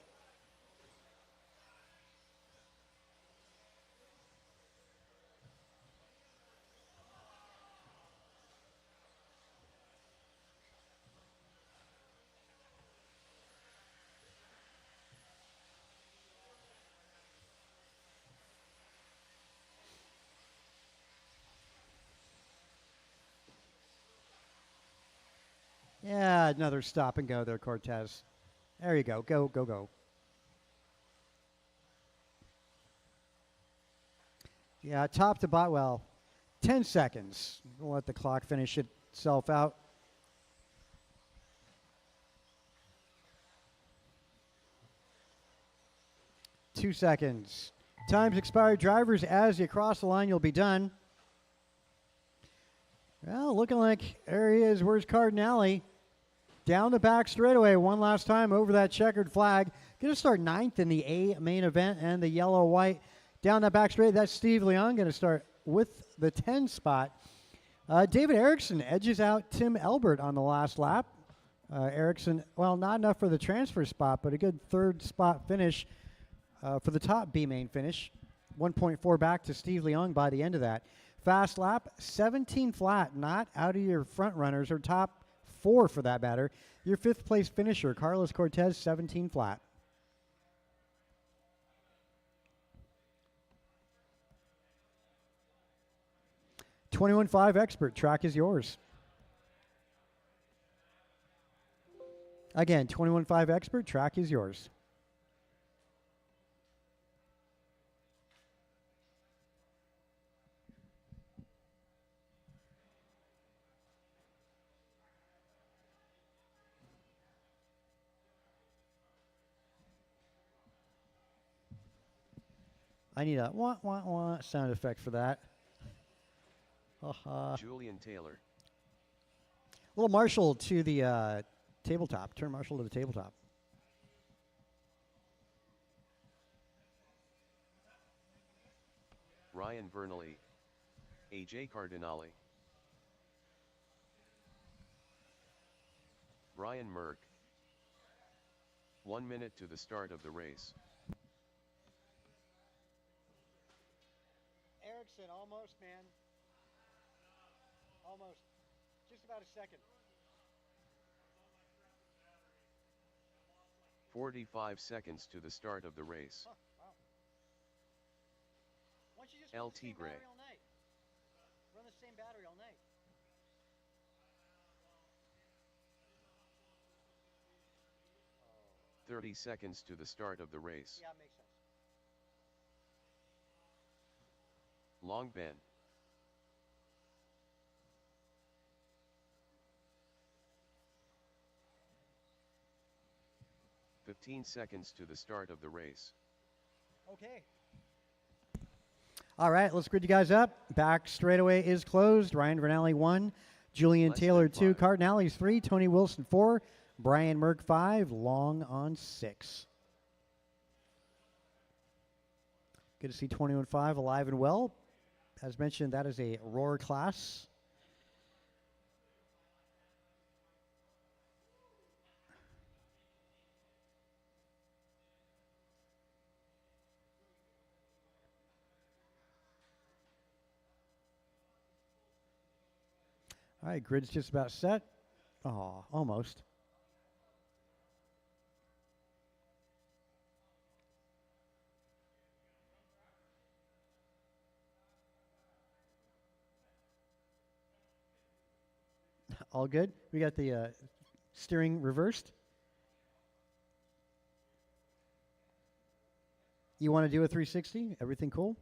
Yeah, another stop and go there, Cortez. There you go. Go, go, go. Yeah, top to bottom. Well, 10 seconds. We'll let the clock finish itself out. Two seconds. Time's expired. Drivers, as you cross the line, you'll be done. Well, looking like there he is. Where's Cardinale? Down the back straightaway one last time over that checkered flag. Going to start 9th in the A main event and the yellow-white. Down that back straight, that's Steve Leong going to start with the 10 spot. David Erickson edges out Tim Elbert on the last lap. Erickson, well, not enough for the transfer spot, but a good third spot finish for the top B main finish. 1.4 back to Steve Leong by the end of that. Fast lap, 17 flat, not out of your front runners or top 4 for that matter. Your 5th place finisher, Carlos Cortez, 17 flat. $21.5 expert, track is yours. Again, $21.5 expert, track is yours. I need a wah, wah, wah sound effect for that. Julian Taylor. Little Marshall to the tabletop. Turn Marshall to the tabletop. Ryan Vernali. AJ Cardinale. Brian Merck. 1 minute to the start of the race. Erickson, almost, man. Almost. Just about a second. 45 seconds to the start of the race. Huh, wow. Why don't you just L. run the same Tigre. battery all night? Run the same battery all night. Oh. 30 seconds to the start of the race. Yeah, it makes sense. Long Ben. "15 seconds to the start of the race. Okay. All right, let's grid you guys up. Back straightaway is closed. Ryan Vernali 1, Julian Less Taylor than 2, 5. Cardinales 3, Tony Wilson 4, Brian Merck 5, Long on 6. Good to see 21.5 alive and well. As mentioned, that is a roar class. All right, grid's just about set. Oh, almost. All good. We got the steering reversed. You want to do a 360? Everything cool?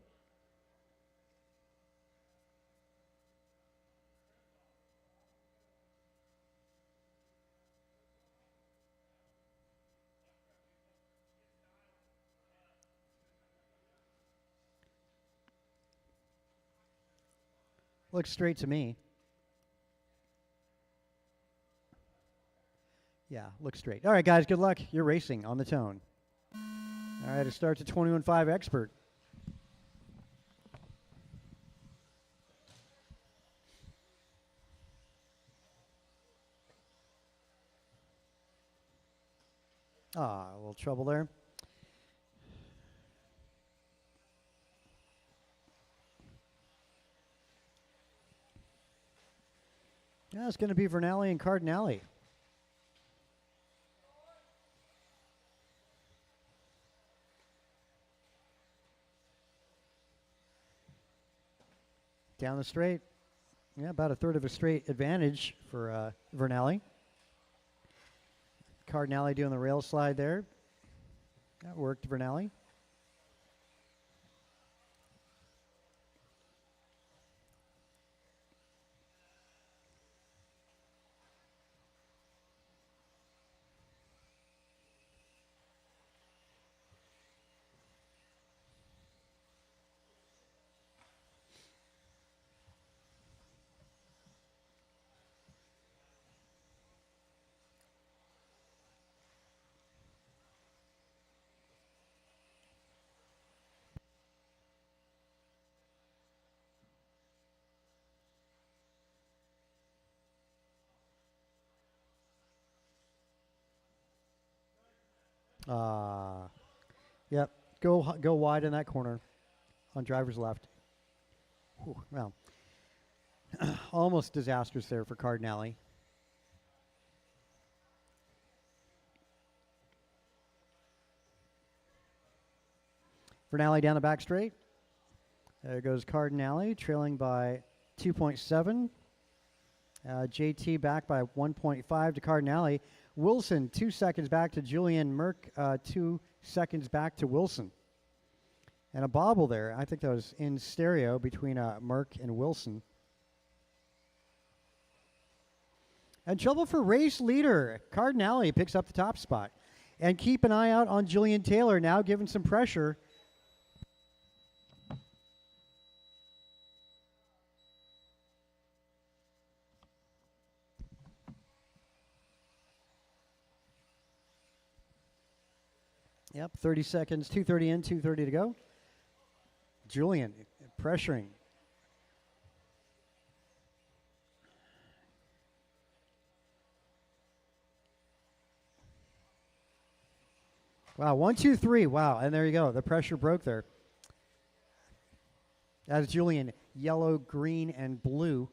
Looks straight to me. Yeah, looks straight. All right, guys, good luck. You're racing on the tone. All right, it starts at 21.5 expert. Ah, a little trouble there. Yeah, it's going to be Vernali and Cardinale. Down the straight. Yeah, about a third of a straight advantage for Vernali. Cardinale doing the rail slide there. That worked, Vernali. Yep. Go wide in that corner on driver's left. Whew, well, almost disastrous there for Cardinale. Vernali down the back straight. There goes Cardinale, trailing by 2.7. JT back by 1.5 to Cardinale. Wilson 2 seconds back to Julian Merck, 2 seconds back to Wilson. And a bobble there. I think that was in stereo between Merck and Wilson. And trouble for race leader. Cardinale picks up the top spot. And keep an eye out on Julian Taylor now giving some pressure. Yep, 30 seconds, 2:30 in, 2:30 to go. Julian pressuring. Wow, 1, 2, 3. Wow, and there you go. The pressure broke there. As Julian, yellow, green, and blue.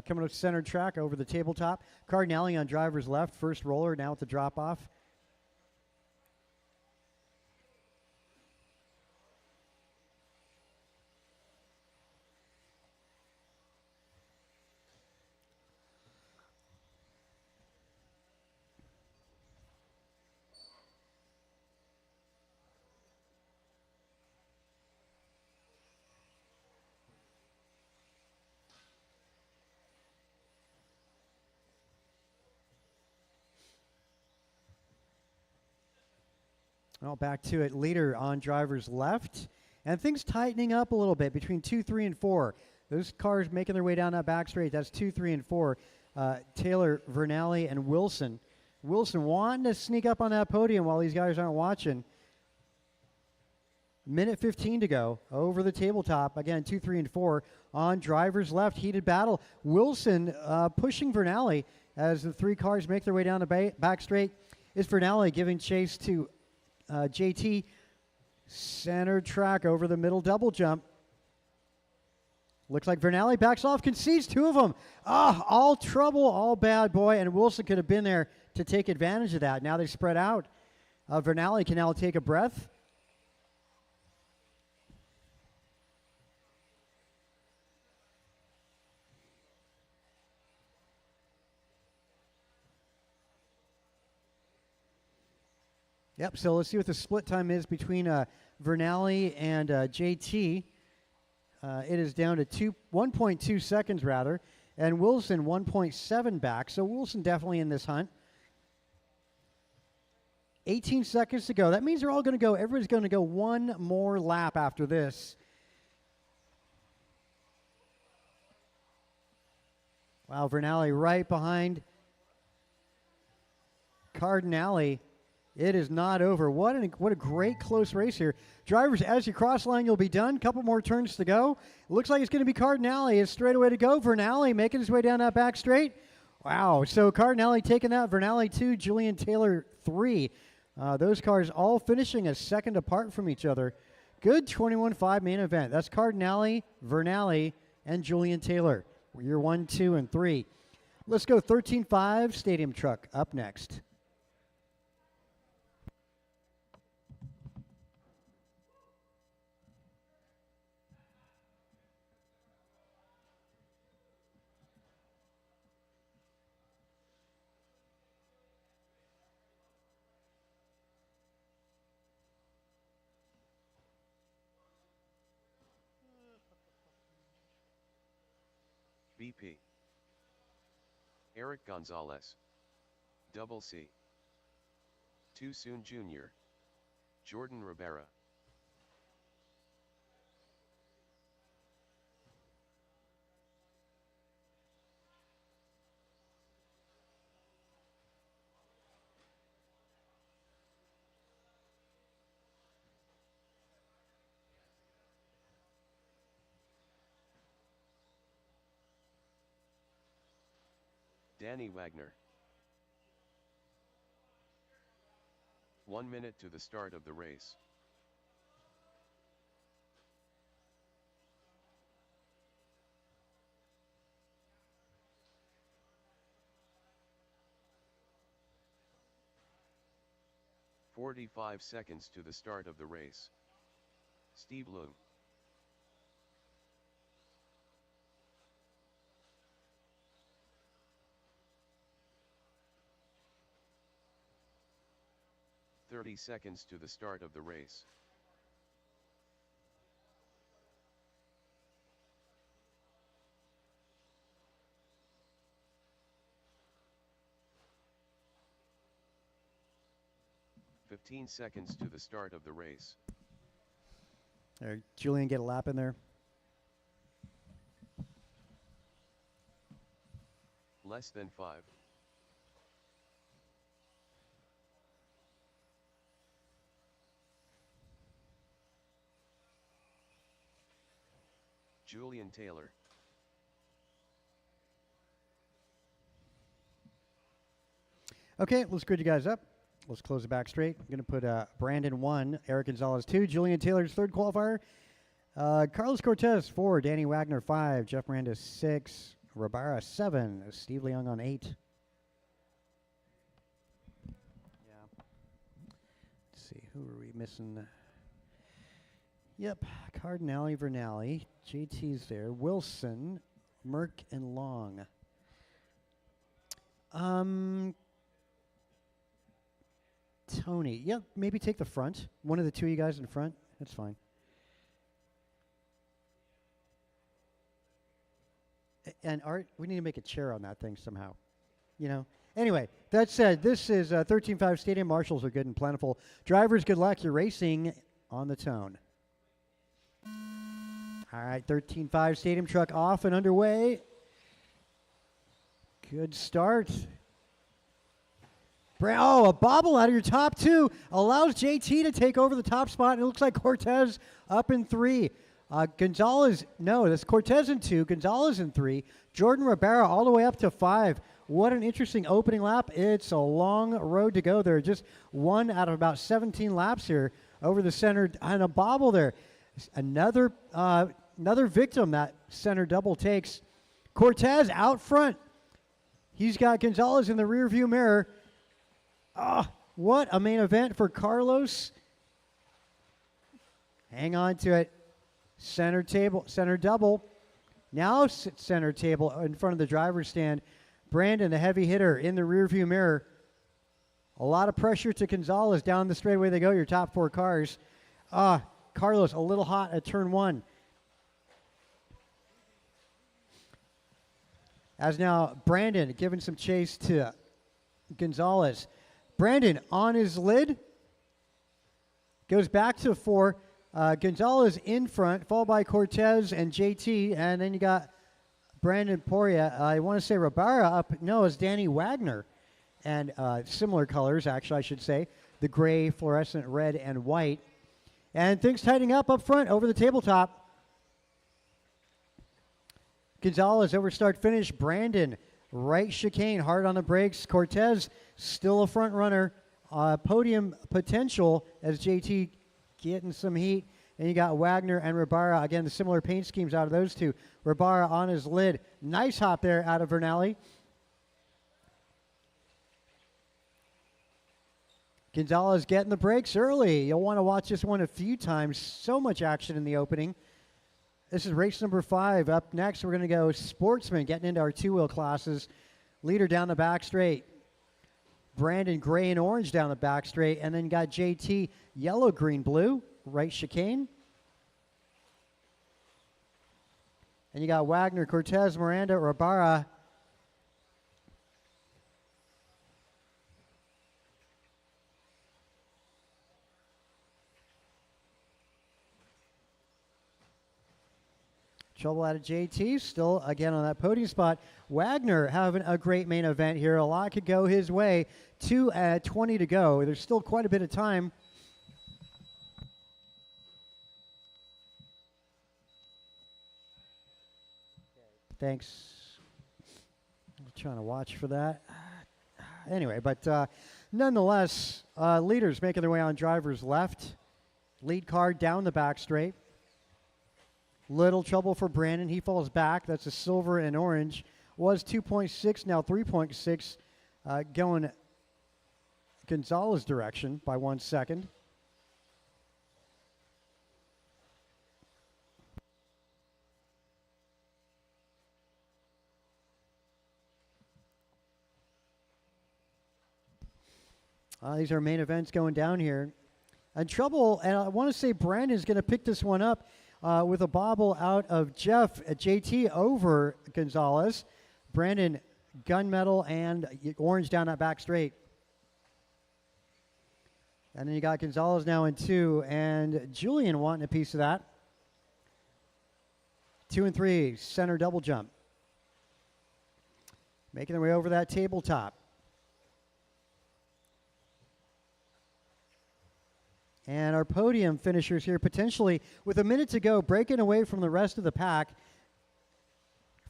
Coming up center track over the tabletop. Cardinale on driver's left. First roller now at the drop-off. Well, back to it. Leader on driver's left. And things tightening up a little bit between 2, 3, and 4. Those cars making their way down that back straight. That's 2, 3, and 4. Taylor, Vernali, and Wilson. Wilson wanting to sneak up on that podium while these guys aren't watching. Minute 15 to go. Over the tabletop. Again, 2, 3, and 4. On driver's left. Heated battle. Wilson pushing Vernali as the 3 cars make their way down the back straight. Is Vernali giving chase to JT, center track over the middle double jump. Looks like Vernali backs off, concedes 2 of them. All trouble, all bad, boy. And Wilson could have been there to take advantage of that. Now they spread out. Vernali can now take a breath. Yep, so let's see what the split time is between Vernali and JT. It is down to 1.2 seconds, rather, and Wilson 1.7 back. So Wilson definitely in this hunt. 18 seconds to go. That means they're all going to go, everybody's going to go one more lap after this. Wow, Vernali right behind Cardinale. It is not over. What a great close race here. Drivers, as you cross line, you'll be done. Couple more turns to go. It looks like it's going to be Cardinale. It's straight away to go. Vernali making his way down that back straight. Wow. So Cardinale taking that. Vernali 2, Julian Taylor 3. Those cars all finishing a second apart from each other. Good 21-5 main event. That's Cardinale, Vernali, and Julian Taylor. Year 1, 2, and 3. Let's go 13-5 Stadium Truck up next. BP. Eric Gonzalez. Double C. Too Soon Jr. Jordan Rivera. Danny Wagner. 1 minute to the start of the race. "45 seconds to the start of the race. Steve Liu. "30 seconds to the start of the race. "15 seconds to the start of the race. There, Julian, get a lap in there. Less than 5. Julian Taylor. Okay, let's grid you guys up. Let's close the back straight. I'm going to put Brandon 1, Eric Gonzalez 2, Julian Taylor's third qualifier, Carlos Cortez 4, Danny Wagner 5, Jeff Miranda 6, Rabara 7, Steve Leung on 8. Yeah. Let's see, who are we missing? Yep, Cardinale, Vernali, JT's there, Wilson, Merck, and Long. Tony, yep, maybe take the front. One of the two of you guys in front. That's fine. And Art, we need to make a chair on that thing somehow. You know? Anyway, that said, this is 13.5 Stadium. Marshals are good and plentiful. Drivers, good luck. You're racing on the tone. All right, 13.5 Stadium truck off and underway. Good start. Oh, a bobble out of your top two allows JT to take over the top spot. And it looks like Cortez up in 3. Gonzalez, no, that's Cortez in 2. Gonzalez in 3. Jordan Ribera all the way up to 5. What an interesting opening lap. It's a long road to go there. Just one out of about 17 laps here over the center and a bobble there. Another victim that center double takes. Cortez out front. He's got Gonzalez in the rearview mirror. What a main event for Carlos. Hang on to it. Center table, center double. Now center table in front of the driver's stand. Brandon, the heavy hitter, in the rearview mirror. A lot of pressure to Gonzalez. Down the straightaway they go, your top 4 cars. Carlos, a little hot at turn 1. As now Brandon giving some chase to Gonzalez. Brandon on his lid. Goes back to 4. Gonzalez in front, followed by Cortez and JT. And then you got Brandon Poria. I want to say Rabara up. No, it's Danny Wagner. And similar colors, actually, I should say. The gray, fluorescent red, and white. And things tightening up front over the tabletop. Gonzalez over start finish. Brandon right chicane, hard on the brakes. Cortez still a front runner. Podium potential as JT getting some heat. And you got Wagner and Rabara. Again, the similar paint schemes out of those two. Rabara on his lid. Nice hop there out of Vernali. Gonzalez getting the brakes early. You'll want to watch this one a few times. So much action in the opening. This is race number 5. Up next, we're going to go Sportsman, getting into our 2-wheel classes. Leader down the back straight. Brandon gray and orange down the back straight. And then got JT yellow, green, blue. Right chicane. And you got Wagner, Cortez, Miranda, Rabara. Trouble out of JT, still again on that podium spot. Wagner having a great main event here. A lot could go his way. 2:20 to go. There's still quite a bit of time. Thanks. I'm trying to watch for that. Anyway, but nonetheless, leaders making their way on driver's left. Lead car down the back straight. Little trouble for Brandon. He falls back. That's a silver and orange. Was 2.6, now 3.6. Going Gonzalez direction by 1 second. These are main events going down here. And trouble, and I want to say Brandon's going to pick this one up with a bobble out of Jeff at JT over Gonzalez. Brandon gunmetal and orange down that back straight. And then you got Gonzalez now in 2, and Julian wanting a piece of that. 2 and 3, center double jump. Making their way over that tabletop. And our podium finishers here potentially with a minute to go, breaking away from the rest of the pack.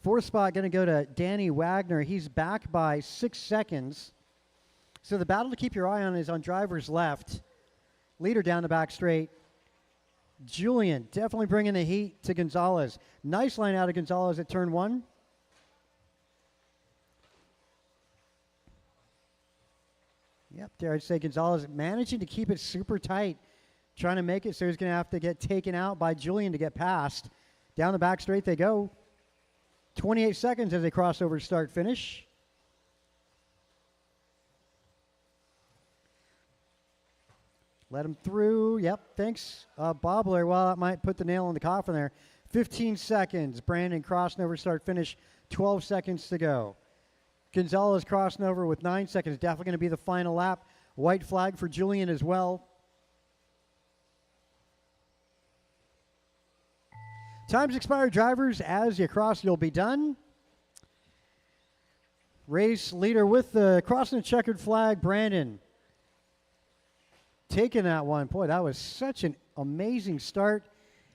4th spot going to go to Danny Wagner. He's back by 6 seconds. So the battle to keep your eye on is on driver's left. Leader down the back straight. Julian definitely bringing the heat to Gonzalez. Nice line out of Gonzalez at turn 1. Yep, there I'd say Gonzalez managing to keep it super tight, trying to make it so he's going to have to get taken out by Julian to get past. Down the back straight they go. 28 seconds as they cross over start finish. Let him through. Yep, thanks. Bobbler, well, that might put the nail in the coffin there. 15 seconds. Brandon crossing over start finish. 12 seconds to go. Gonzalez crossing over with 9 seconds. Definitely going to be the final lap. White flag for Julian as well. Time's expired, drivers. As you cross, you'll be done. Race leader with the crossing the checkered flag, Brandon. Taking that one. Boy, that was such an amazing start.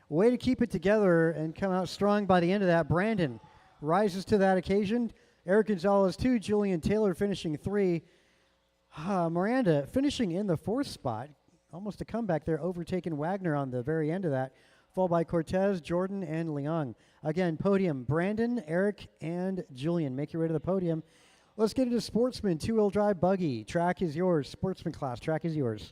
Way to keep it together and come out strong by the end of that. Brandon rises to that occasion. Eric Gonzalez 2, Julian Taylor finishing 3. Miranda finishing in the 4th spot. Almost a comeback there, overtaking Wagner on the very end of that. Followed by Cortez, Jordan, and Leong. Again, podium, Brandon, Eric, and Julian. Make your way to the podium. Let's get into Sportsman, 2-wheel drive buggy. Track is yours. Sportsman class, track is yours.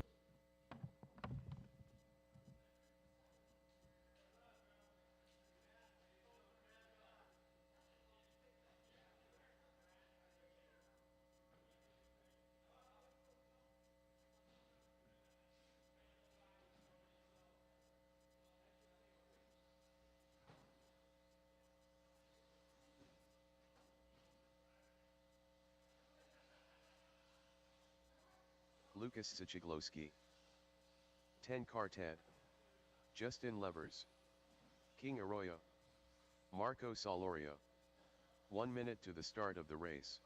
Lucas Sichiglowski, 10 Cartet, Justin Levers, King Arroyo, Marco Solorio. 1 minute to the start of the race.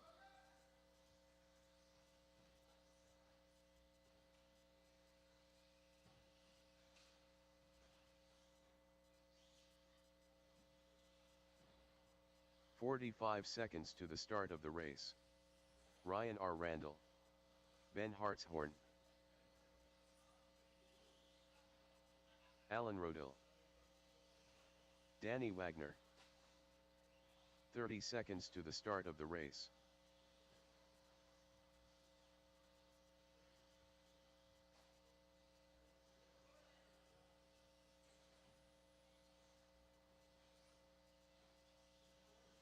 "45 seconds to the start of the race. Ryan R. Randall, Ben Hartshorn, Alan Rodil, Danny Wagner. 30 seconds to the start of the race.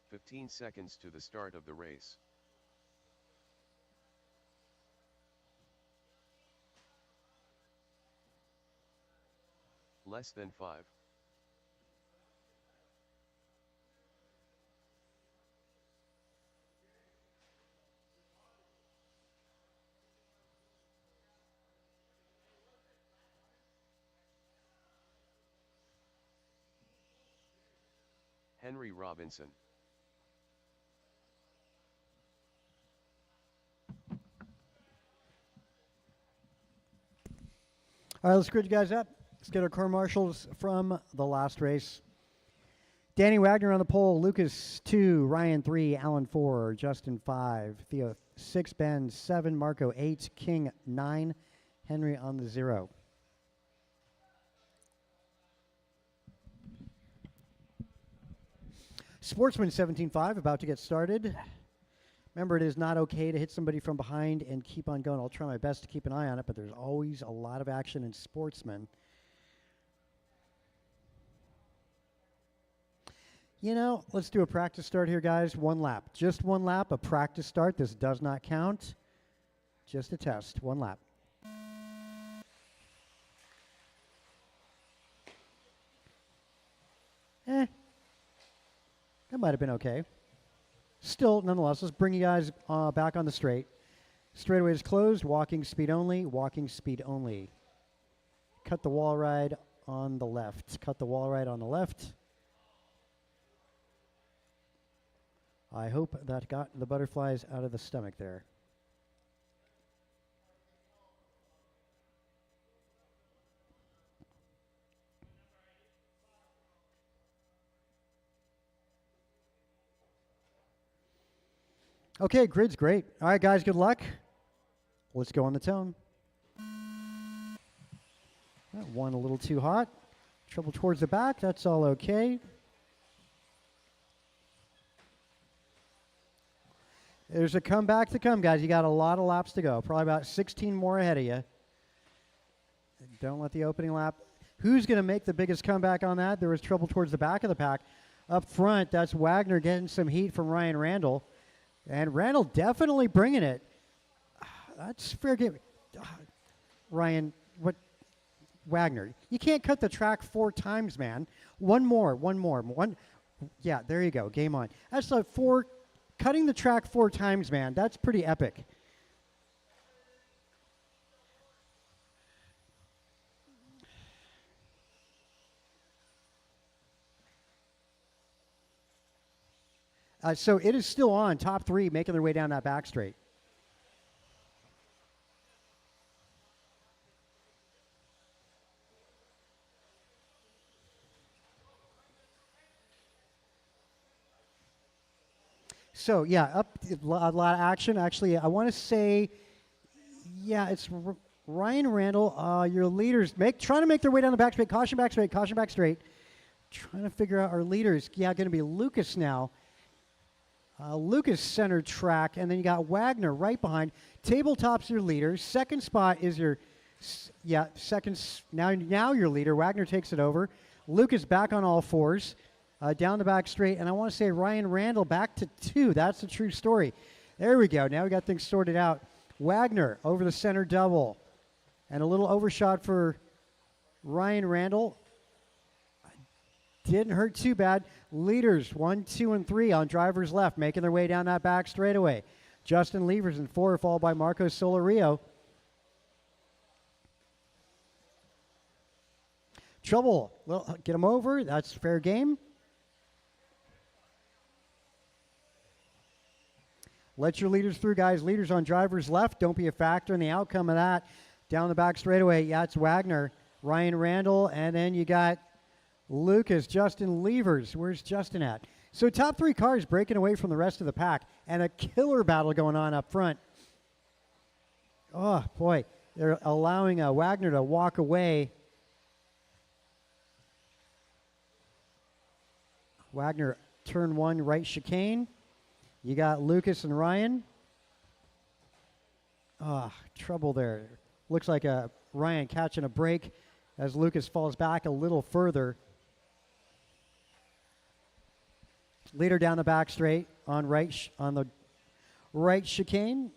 "15 seconds to the start of the race. Less than 5. Henry Robinson. All right, let's grid you guys up. Let's get our car marshals from the last race. Danny Wagner on the pole. Lucas 2, Ryan 3, Alan 4, Justin 5, Theo 6, Ben 7, Marco 8, King 9, Henry on the 0. Sportsman 17.5 about to get started. Remember, it is not okay to hit somebody from behind and keep on going. I'll try my best to keep an eye on it, but there's always a lot of action in Sportsman. You know, let's do a practice start here, guys. 1 lap. Just 1 lap, a practice start. This does not count. Just a test. 1 lap. That might have been okay. Still, nonetheless, let's bring you guys back on the straight. Straightaway is closed. Walking speed only. Walking speed only. Cut the wall ride on the left. Cut the wall ride on the left. I hope that got the butterflies out of the stomach there. Okay, grid's great. All right, guys, good luck. Let's go on the tone. That one a little too hot. Trouble towards the back. That's all okay. There's a comeback to come, guys. You got a lot of laps to go. Probably about 16 more ahead of you. Don't let the opening lap. Who's going to make the biggest comeback on that? There was trouble towards the back of the pack. Up front, that's Wagner getting some heat from Ryan Randall. And Randall definitely bringing it. That's fair game. Ryan, what? Wagner, you can't cut the track 4 times, man. One more. Yeah, there you go. Game on. That's like cutting the track 4 times, man. That's pretty epic. So it is still on. Top 3 making their way down that back straight. So, yeah, up a lot of action. Actually, I want to say, yeah, it's Ryan Randall. Your leaders trying to make their way down the back straight. Caution back straight. Caution back straight. Trying to figure out our leaders. Yeah, going to be Lucas now. Lucas center track, and then you got Wagner right behind. Tabletop's your leader. Second spot is your, now your leader. Wagner takes it over. Lucas back on all fours. Down the back straight, and I want to say Ryan Randall back to 2. That's the true story. There we go. Now we got things sorted out. Wagner over the center double. And a little overshot for Ryan Randall. Didn't hurt too bad. Leaders 1, 2, and 3 on driver's left, making their way down that back straightaway. Justin Levers in 4, followed by Marco Solario. Trouble. Well, get him over. That's fair game. Let your leaders through, guys. Leaders on driver's left. Don't be a factor in the outcome of that. Down the back straightaway, yeah, it's Wagner, Ryan Randall, and then you got Lucas, Justin Levers. Where's Justin at? So top 3 cars breaking away from the rest of the pack, and a killer battle going on up front. Oh, boy. They're allowing Wagner to walk away. Wagner, turn 1, right chicane. You got Lucas and Ryan. Trouble there. Looks like Ryan catching a break as Lucas falls back a little further. Leader down the back straight on the right chicane.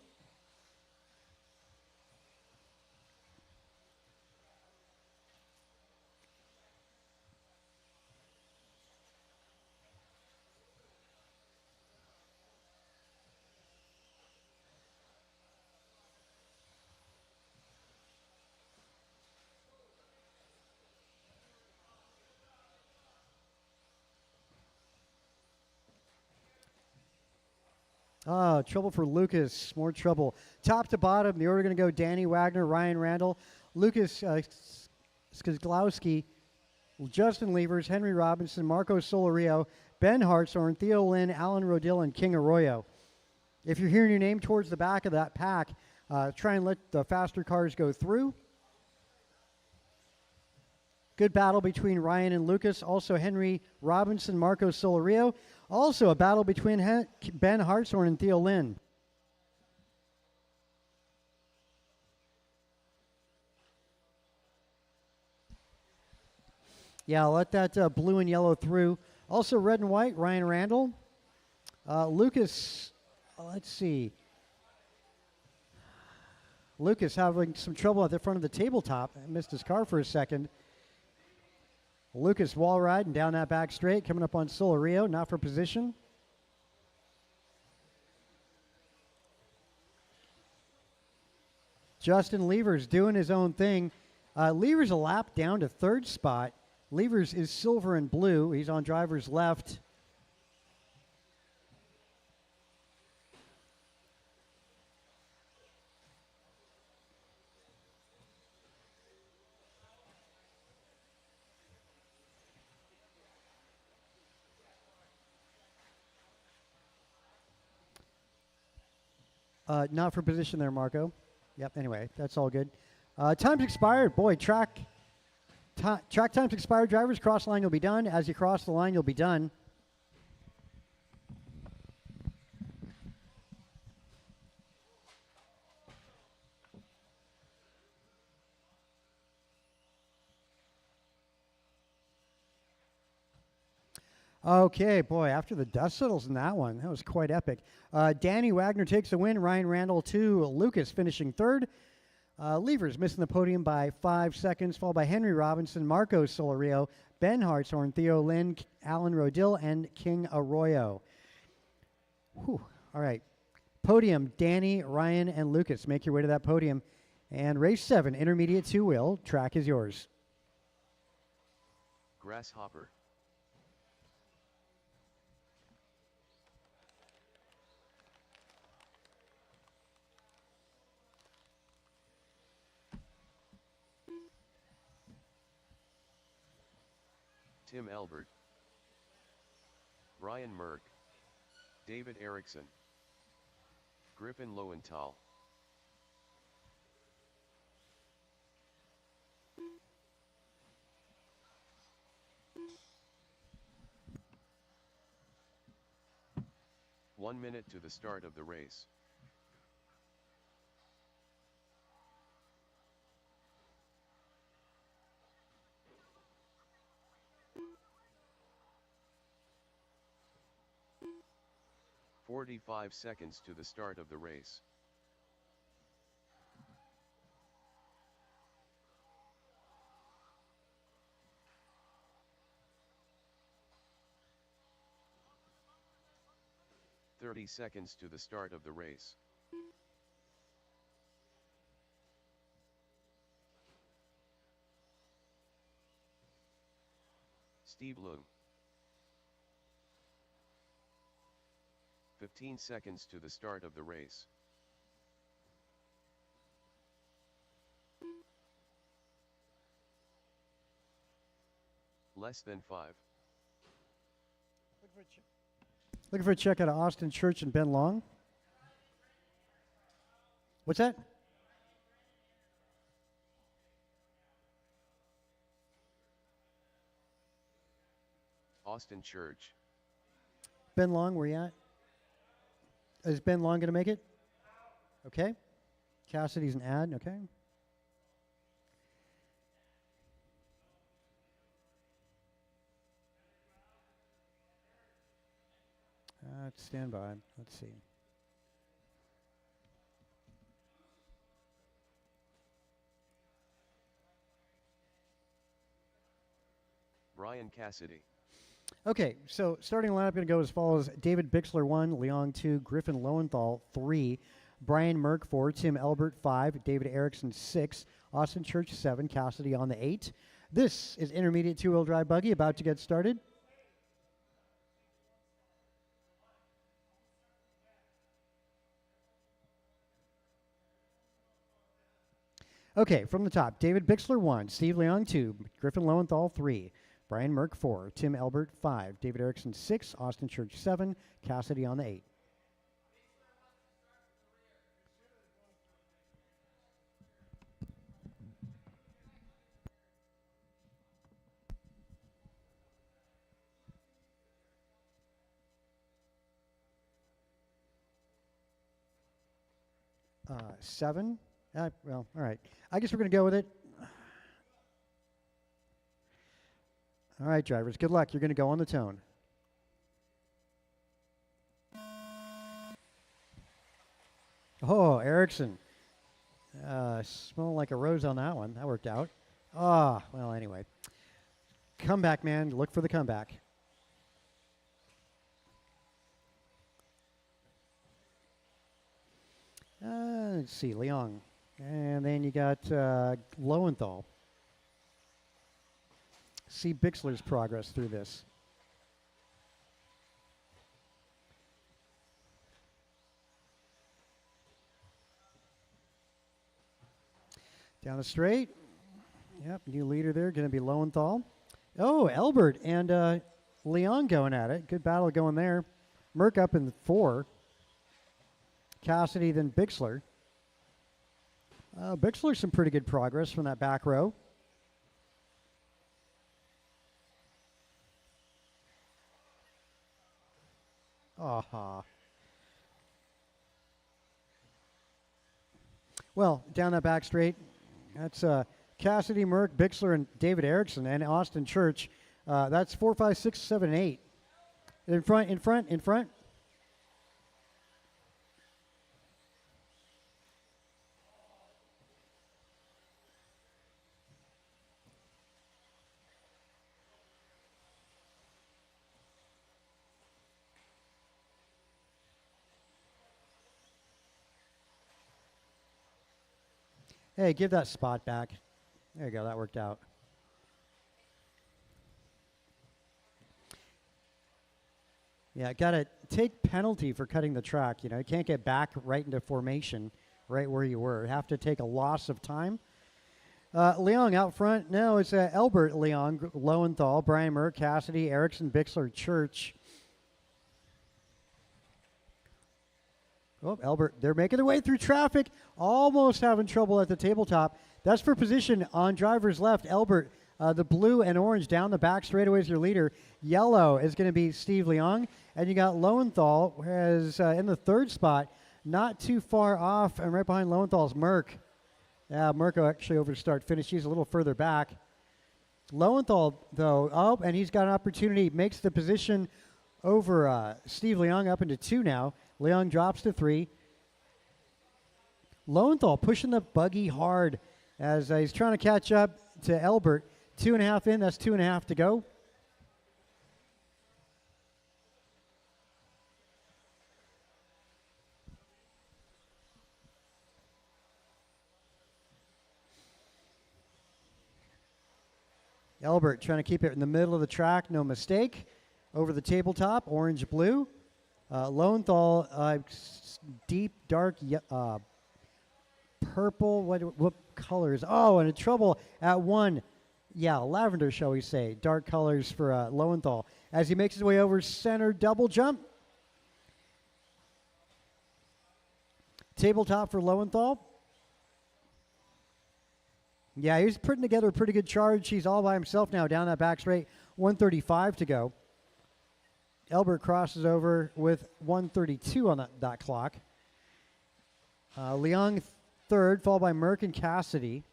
Trouble for Lucas. More trouble. Top to bottom, the order going to go Danny Wagner, Ryan Randall, Lucas Skozlowski, Justin Levers, Henry Robinson, Marco Solario, Ben Hartshorn, Theo Lynn, Alan Rodil, and King Arroyo. If you're hearing your name towards the back of that pack, try and let the faster cars go through. Good battle between Ryan and Lucas. Also Henry Robinson, Marco Solario. Also a battle between Ben Hartshorn and Theo Lynn. Yeah, let that blue and yellow through. Also red and white, Ryan Randall. Lucas, let's see. Lucas having some trouble at the front of the tabletop. Missed his car for a second. Lucas wall riding down that back straight, coming up on Solario, not for position. Justin Levers doing his own thing. Levers a lap down to 3rd spot. Levers is silver and blue. He's on driver's left. Not for position there, Marco. Yep. Anyway, that's all good. Time's expired. Boy, track time's expired. Drivers cross line. You'll be done. As you cross the line, you'll be done. Okay, boy, after the dust settles in that one, that was quite epic. Danny Wagner takes the win, Ryan Randall 2, Lucas finishing third. Levers missing the podium by 5 seconds, followed by Henry Robinson, Marco Solario, Ben Hartshorn, Theo Lynn, Alan Rodil, and King Arroyo. Whew. All right, podium, Danny, Ryan, and Lucas. Make your way to that podium. And race 7, intermediate two-wheel, track is yours. Grasshopper. Tim Elbert, Ryan Merck, David Erickson, Griffin Lowenthal. One minute to the start of the race. "45 seconds to the start of the race. "30 seconds to the start of the race. Steve Leung. 15 seconds to the start of the race. Less than 5. Looking for a check out of Austin Church and Ben Long. What's that? Austin Church. Ben Long, where you at? Is Ben Long going to make it? Okay. Cassidy's an ad, okay. Stand by. Let's see. Brian Cassidy. Okay, so starting lineup going to go as follows: David Bixler 1, Leong 2, Griffin Lowenthal 3, Brian Merck 4, Tim Elbert 5, David Erickson 6, Austin Church 7, Cassidy on the 8. This is intermediate two-wheel drive buggy about to get started. Okay, from the top, David Bixler 1, Steve Leong 2, Griffin Lowenthal 3, Brian Merck 4, Tim Elbert 5, David Erickson 6, Austin Church 7, Cassidy on the 8. Seven. Well, all right. I guess we're going to go with it. All right, drivers. Good luck. You're going to go on the tone. Oh, Erickson. Smelled like a rose on that one. That worked out. Ah, well, anyway. Comeback, man. Look for the comeback. Let's see, Leong. And then you got Lowenthal. See Bixler's progress through this. Down the straight. Yep, new leader there, going to be Lowenthal. Oh, Elbert and Leong going at it. Good battle going there. Merck up in 4. Cassidy, then Bixler. Bixler, some pretty good progress from that back row. Aha. Well, down that back straight, that's Cassidy, Merck, Bixler, and David Erickson, and Austin Church. That's 4, 5, 6, 7, 8. In front, in front, in front. Hey, give that spot back. There you go. That worked out. Yeah, got to take penalty for cutting the track. You know, you can't get back right into formation right where you were. You have to take a loss of time. Leong out front. No, it's Elbert Leong, Lowenthal, Brian Merck, Cassidy, Erickson, Bixler, Church. Oh, Elbert, they're making their way through traffic, almost having trouble at the tabletop. That's for position on driver's left. Elbert, the blue and orange down the back straightaway is your leader. Yellow is going to be Steve Leong. And you got Lowenthal, whereas in the third spot, not too far off, and right behind Lowenthal's Merck. Yeah, Merck actually over to start finish. He's a little further back. Lowenthal, though, and he's got an opportunity, makes the position over Steve Leong up into 2 now. Leong drops to 3. Lowenthal pushing the buggy hard as he's trying to catch up to Elbert. 2.5 in, that's 2.5 to go. Elbert trying to keep it in the middle of the track, no mistake. Over the tabletop, orange-blue. Lowenthal, deep, dark, purple. What colors? Oh, and in trouble at 1. Yeah, lavender, shall we say. Dark colors for Lowenthal. As he makes his way over center, double jump. Tabletop for Lowenthal. Yeah, he's putting together a pretty good charge. He's all by himself now down that back straight. 1:35 to go. Elbert crosses over with 1:32 on that clock. Leong third, followed by Merck and Cassidy.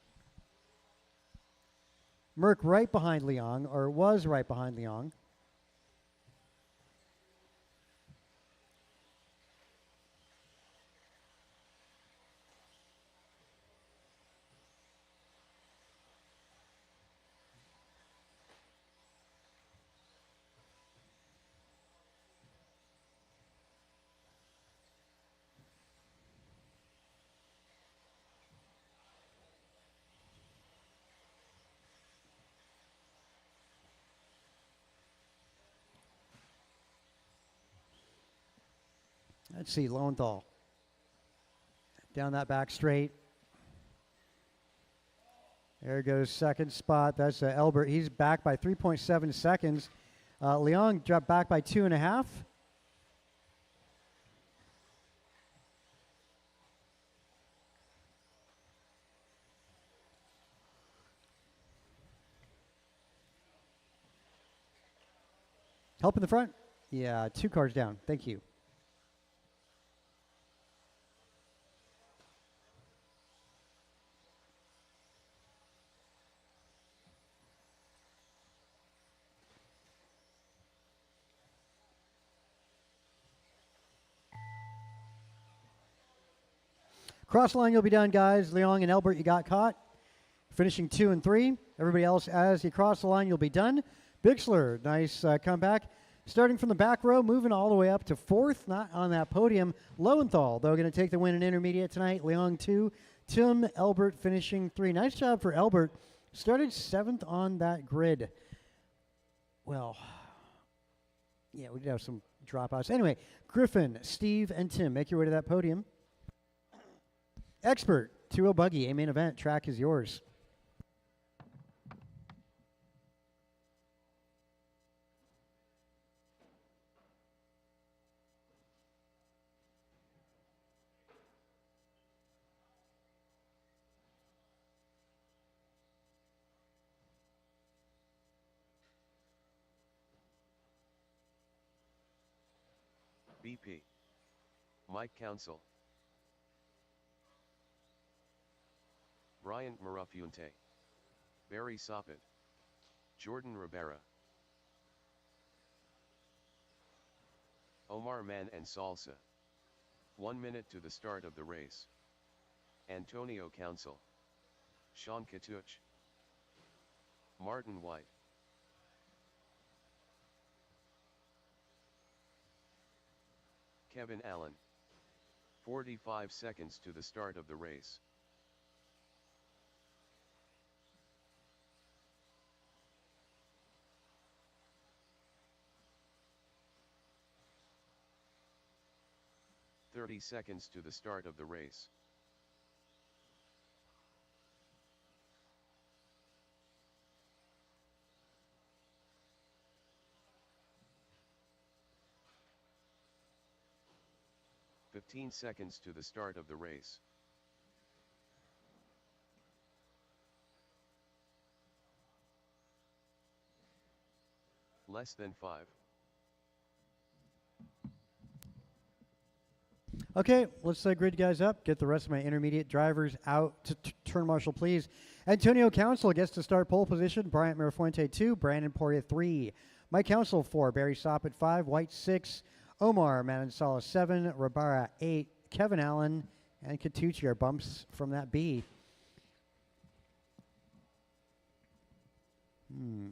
Merck right behind Leong, or was right behind Leong. Let's see, Lowenthal. Down that back straight. There goes second spot. That's Elbert. He's back by 3.7 seconds. Leong dropped back by 2.5. Help in the front? Yeah, 2 cars down. Thank you. Cross line, you'll be done, guys. Leong and Elbert, you got caught. Finishing 2 and 3. Everybody else, as you cross the line, you'll be done. Bixler, nice comeback. Starting from the back row, moving all the way up to 4th, not on that podium. Lowenthal, though, going to take the win in intermediate tonight. Leong 2. Tim Elbert finishing 3. Nice job for Elbert. Started 7th on that grid. Well, yeah, we did have some dropouts. Anyway, Griffin, Steve, and Tim, make your way to that podium. Expert, 2-0 buggy, a main event. Track is yours. BP. Mike Council. Bryant Marafunte. Barry Soppet. Jordan Rivera. Omar Man and Salsa. 1 minute to the start of the race. Antonio Council. Sean Katuch. Martin White. Kevin Allen. 45 seconds to the start of the race. "30 seconds to the start of the race. "15 seconds to the start of the race. Less than 5. Okay, let's grid you guys up. Get the rest of my intermediate drivers out to turn marshal, please. Antonio Council gets to start pole position. Bryant Mirafuente 2, Brandon Poirier 3, Mike Council 4, Barry Soppet 5, White 6, Omar Manansala 7, Rabara 8, Kevin Allen, and Katucci are bumps from that B.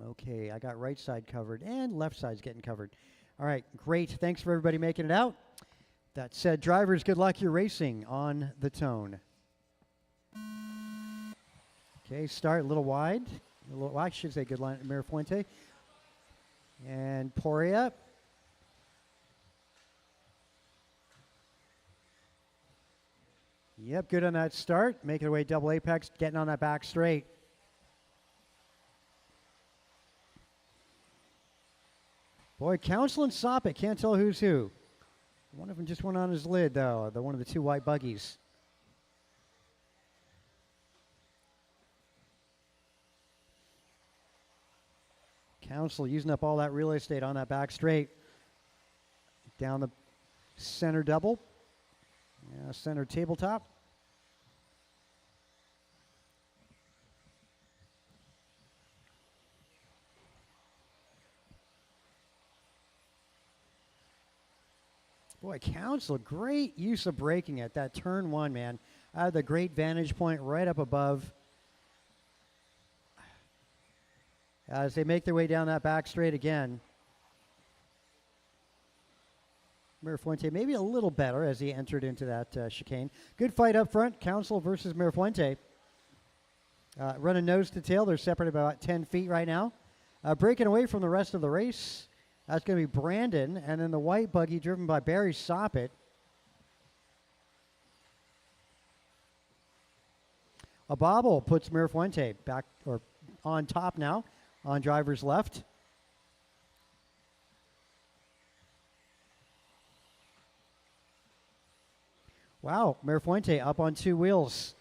Okay, I got right side covered and left side's getting covered. All right, great. Thanks for everybody making it out. That said, drivers, good luck. You're racing on the Tone. Okay, start a little wide. Well, I should say good line, Mirafuente. And Poirier. Yep, good on that start. Making away double apex, getting on that back straight. Boy, Council and Soppet, can't tell who's who. One of them just went on his lid, though, one of the two white buggies. Council using up all that real estate on that back straight. Down the center double. Yeah, center tabletop. Boy, Council, great use of braking at that turn one, man. I had the great vantage point right up above. As they make their way down that back straight again. Mirafuente maybe a little better as he entered into that chicane. Good fight up front, Council versus Mirafuente. Running nose to tail, they're separated about 10 feet right now. Breaking away from the rest of the race, that's going to be Brandon, and then the white buggy driven by Barry Soppet. A bobble puts Mirafuente back or on top now, on driver's left. Wow, Mirafuente up on two wheels.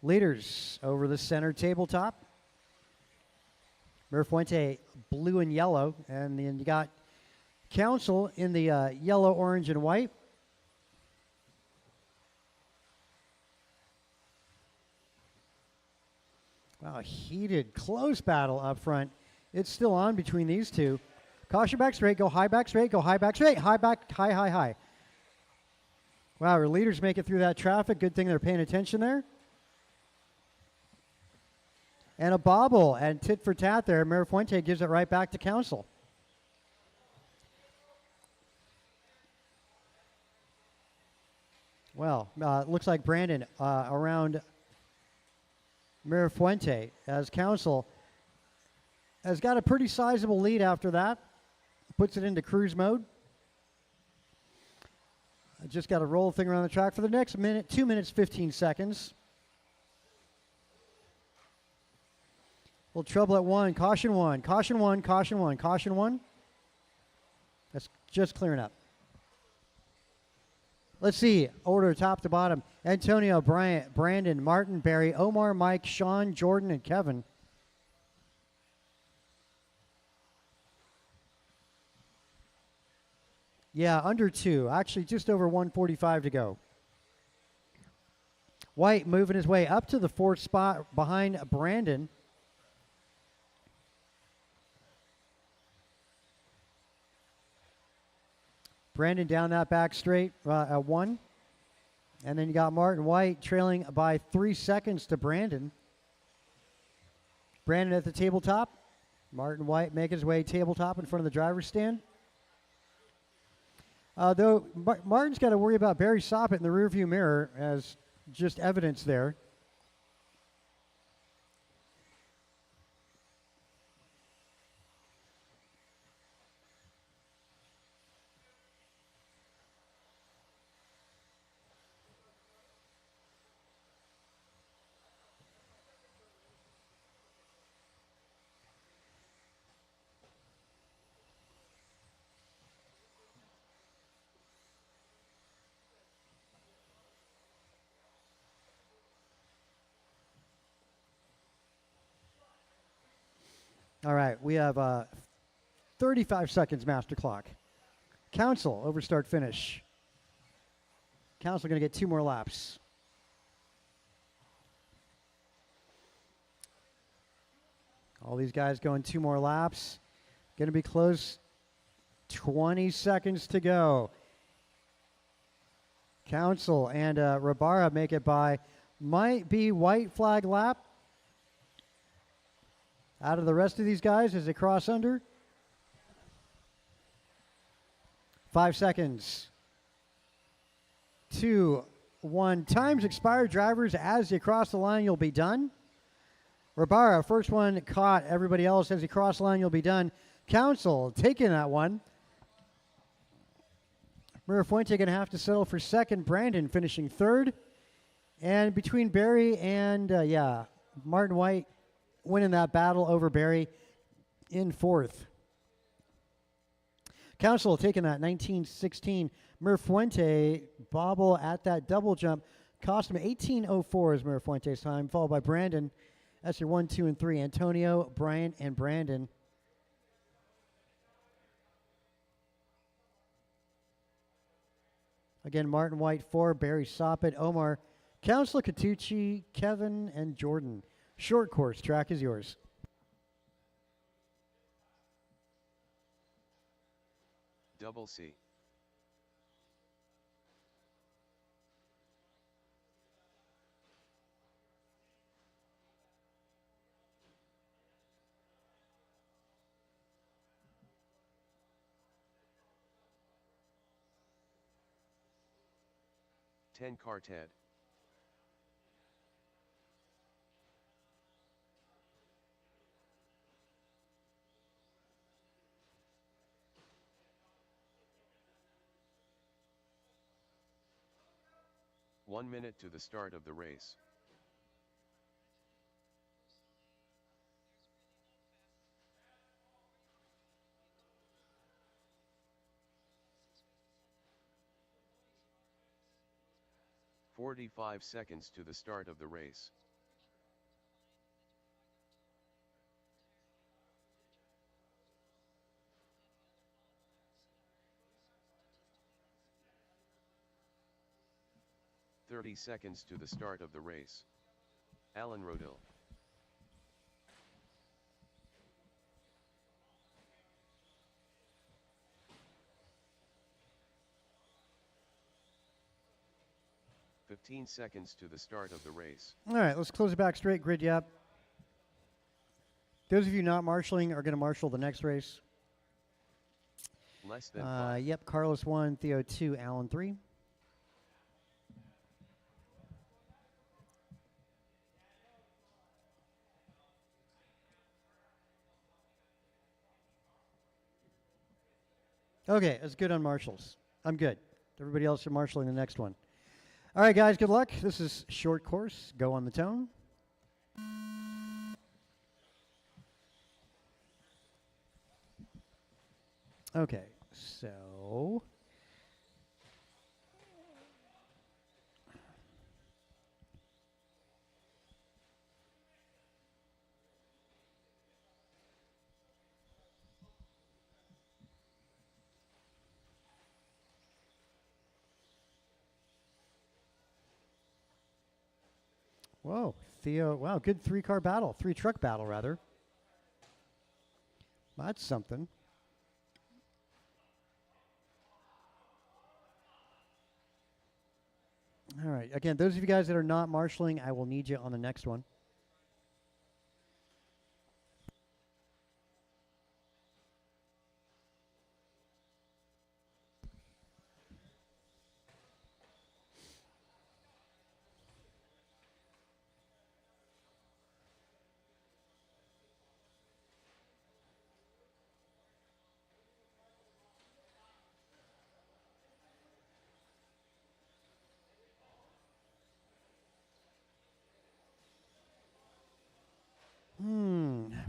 Leaders over the center tabletop. Mirafuente blue and yellow, and then you got Council in the yellow, orange, and white. Wow, heated, close battle up front. It's still on between these two. Caution back straight, go high back straight, go high back straight, high back, high, high, high. Wow, our leaders make it through that traffic. Good thing they're paying attention there. And a bobble, and tit for tat there. Mirafuente gives it right back to Council. Well, it looks like Brandon around Mirafuente as Council has got a pretty sizable lead after that. Puts it into cruise mode. I just got to roll the thing around the track for the next minute, 2 minutes, 15 seconds. Little trouble at one. Caution one. Caution one. Caution one. Caution one. That's just clearing up. Let's see. Order top to bottom. Antonio, Bryant, Brandon, Martin, Barry, Omar, Mike, Sean, Jordan, and Kevin. Yeah, under 2. Actually, just over 1:45 to go. White moving his way up to the 4th spot behind Brandon. Brandon down that back straight at 1. And then you got Martin White trailing by 3 seconds to Brandon. Brandon at the tabletop. Martin White making his way tabletop in front of the driver's stand. Though Martin's got to worry about Barry Soppett in the rearview mirror as just evidence there. All right, we have 35 seconds master clock. Council over start finish. Council going to get 2 more laps. All these guys going 2 more laps. Going to be close. 20 seconds to go. Council and Rabara make it by, might be white flag lap. Out of the rest of these guys as they cross under. 5 seconds. 2, 1. Time's expired, drivers. As you cross the line, you'll be done. Rabara, first one caught. Everybody else, as you cross the line, you'll be done. Council taking that one. Mirafuente going to have to settle for second. Brandon finishing third. And between Barry and, Martin White winning that battle over Barry in fourth. Council taking that 1916. Mirafuente bobble at that double jump. Cost him 18:04 is Mirafuente's time, followed by Brandon. That's your 1, 2, and 3. Antonio, Bryant, and Brandon. Again, Martin White 4, Barry Soppett, Omar, Council Catucci, Kevin, and Jordan. Short course, track is yours. Double C. Ten Quartet. One minute to the start of the race. "45 seconds to the start of the race. "30 seconds to the start of the race. Alan Rodil. "15 seconds to the start of the race. All right, let's close it back straight, grid you up. Those of you not marshalling are going to marshal the next race. Less than 5. Yep, Carlos 1, Theo 2, Alan 3. Okay, that's good on marshals. I'm good. Everybody else are marshalling the next one. All right, guys, good luck. This is short course. Go on the tone. Okay, so Whoa, Theo. Wow, good three-truck battle, rather. That's something. All right. Again, those of you guys that are not marshaling, I will need you on the next one.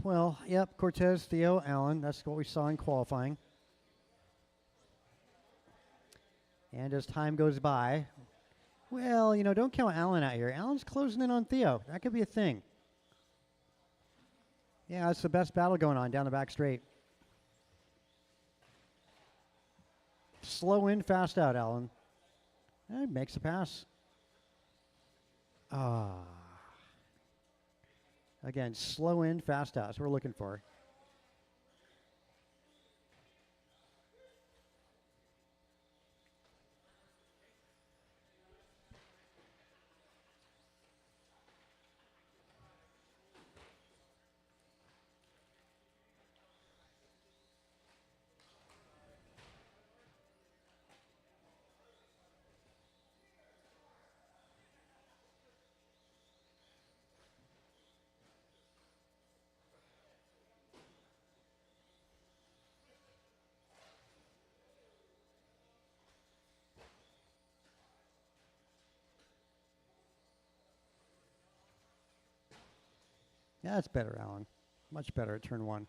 Well, yep, Cortez, Theo, Allen. That's what we saw in qualifying. And as time goes by, well, you know, don't count Allen out here. Allen's closing in on Theo. That could be a thing. Yeah, it's the best battle going on down the back straight. Slow in, fast out, Allen. Makes a pass. Again, slow in, fast out. That's what we're looking for. Yeah, that's better, Allen. Much better at turn one.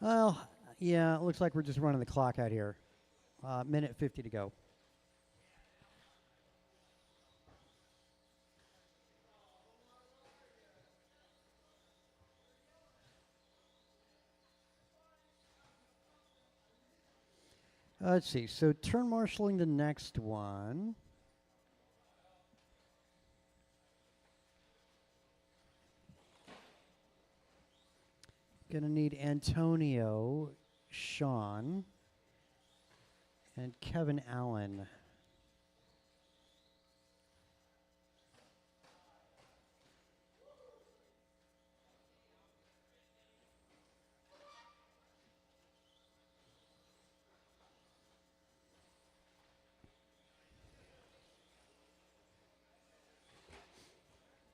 Well, yeah, it looks like we're just running the clock out here. Minute 50 to go. Let's see. So turn marshaling the next one. Gonna need Antonio, Sean, and Kevin Allen.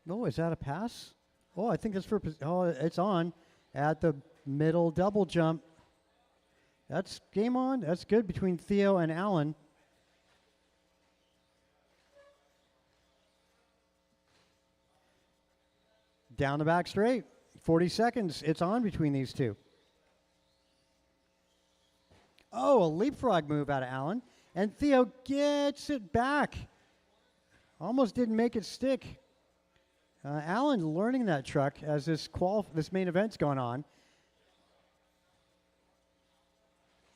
Oh, is that a pass? Oh, I think that's for. Oh, it's on at the middle double jump. That's game on. That's good between Theo and Allen. Down the back straight. 40 seconds. It's on between these two. Oh, a leapfrog move out of Allen. And Theo gets it back. Almost didn't make it stick. Allen learning that truck as this main event's going on.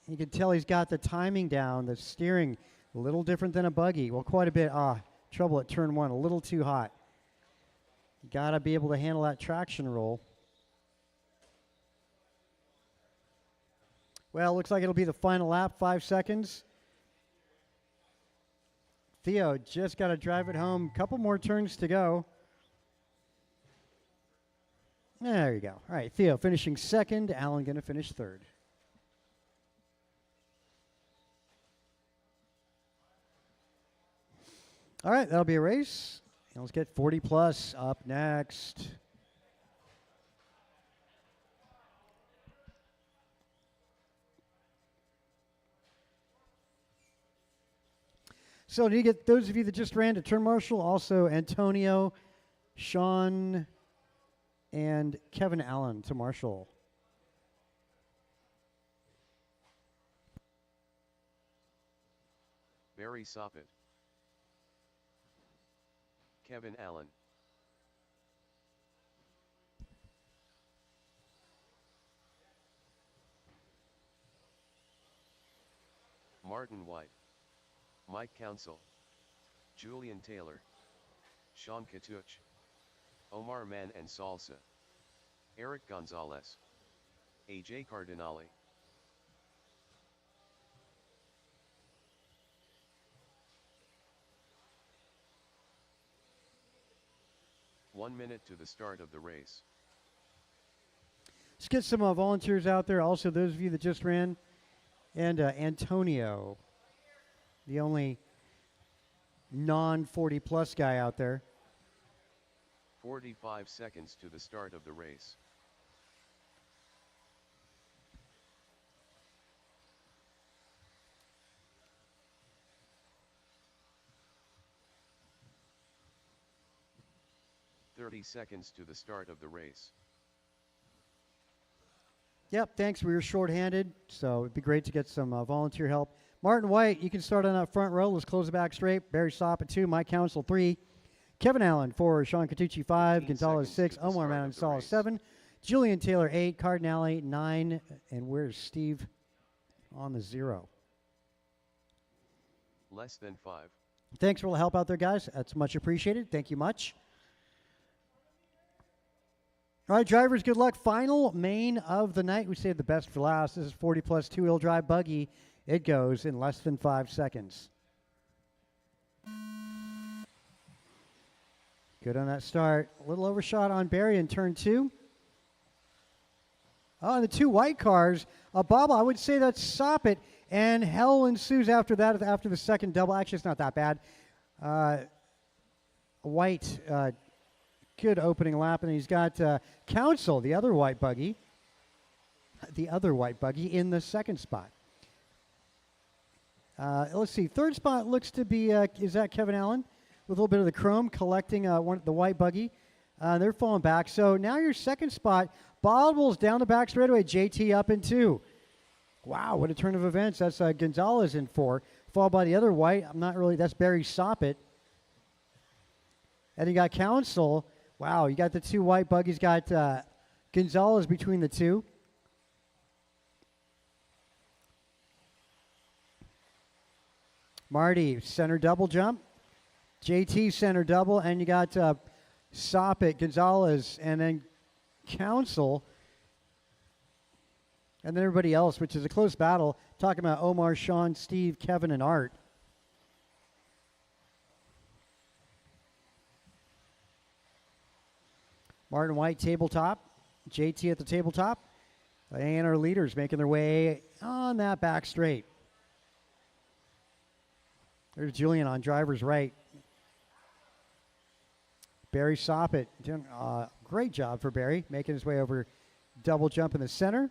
You can tell he's got the timing down, the steering a little different than a buggy. Well, quite a bit. Trouble at turn one, a little too hot. Got to be able to handle that traction roll. Well, looks like it'll be the final lap, 5 seconds. Theo just got to drive it home. Couple more turns to go. There you go. All right, Theo finishing second. Allen going to finish third. All right, that'll be a race. And let's get 40 plus up next. So you get those of you that just ran to turn marshal, also Antonio, Sean, and Kevin Allen to marshal. Barry Soppet. Kevin Allen. Martin White. Mike Council. Julian Taylor. Sean Katuch. Omar Man and Salsa. Eric Gonzalez. AJ Cardinale. One minute to the start of the race. Let's get some volunteers out there. Also, those of you that just ran. And Antonio, the only non-40 plus guy out there. 45 seconds to the start of the race. "30 seconds to the start of the race. Yep, thanks. We were shorthanded, so it'd be great to get some volunteer help. Martin White, you can start on that front row. Let's close it back straight. Barry Sopp at 2, Mike Council 3, Kevin Allen 4, Sean Catucci 5, 15 Gonzalez seconds 6, to the Omar start of the Manasala race. 7, Julian Taylor 8, Cardinale 9, and where's Steve on the 0? Less than 5. Thanks for all the help out there, guys. That's much appreciated. Thank you much. All right, drivers, good luck. Final main of the night. We saved the best for last. This is 40 plus two-wheel drive buggy. It goes in less than 5 seconds. Good on that start. A little overshot on Barry in turn 2. Oh, the 2 white cars. Bob, I would say that's Soppet, and hell ensues after that, after the second double. Actually, it's not that bad. White, good opening lap, and he's got Council, the other white buggy in the second spot. Let's see, third spot looks to be, is that Kevin Allen? With a little bit of the chrome, collecting the white buggy. They're falling back. So now your second spot, Baldwell's down the back straightaway, JT up in 2. Wow, what a turn of events. That's Gonzalez in 4, followed by the other white. That's Barry Soppet. And you got Council. Wow, you got the 2 white buggies, got Gonzalez between the 2. Marty, center double jump. JT, center double. And you got Soppet, Gonzalez, and then Council. And then everybody else, which is a close battle. Talking about Omar, Sean, Steve, Kevin, and Art. Martin White, tabletop. JT at the tabletop. And our leaders making their way on that back straight. There's Julian on driver's right. Barry Soppet doing great job for Barry, making his way over double jump in the center.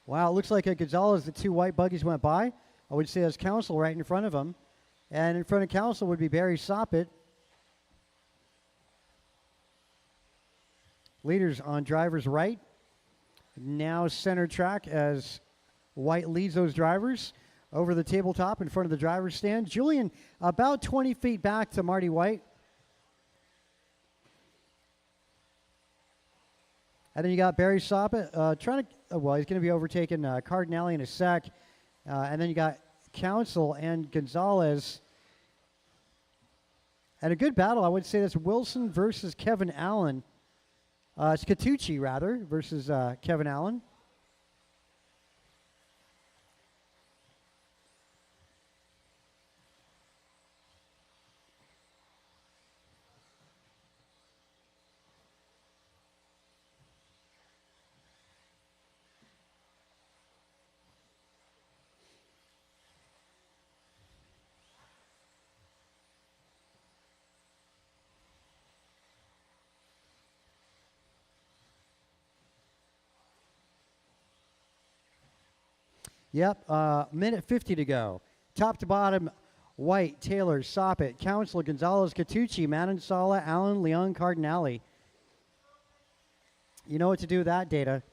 Wow, it looks like Gonzalez, the 2 white buggies went by. I would say that's Council right in front of him. And in front of Council would be Barry Soppet. Leaders on driver's right. Now center track as White leads those drivers over the tabletop in front of the driver's stand. Julian about 20 feet back to Marty White. And then you got Barry Soppet trying to, he's going to be overtaking Cardinale in a sec. And then you got Council and Gonzalez. And a good battle, I would say that's Wilson versus Kevin Allen. It's Catucci, rather, versus Kevin Allen. Yep, minute 50 to go. Top to bottom, White, Taylor, Soppet, Council, Gonzalez, Catucci, Manansala, Allen, Leon, Cardinale. You know what to do with that data.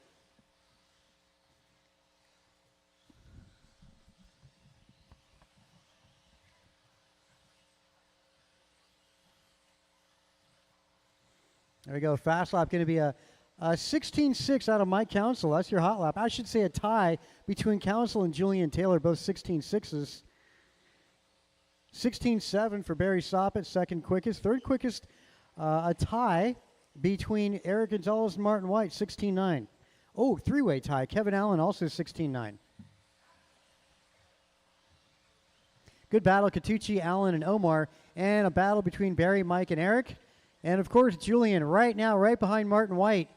There we go. Fast lap going to be a 16.6 out of Mike Council. That's your hot lap. I should say a tie between Council and Julian Taylor, both 16.6s. 16.7 for Barry Soppet, second quickest. Third quickest, a tie between Eric Gonzalez and Martin White, 16.9. Oh, three-way tie. Kevin Allen also 16.9. Good battle, Catucci, Allen, and Omar. And a battle between Barry, Mike, and Eric. And, of course, Julian right now, right behind Martin White.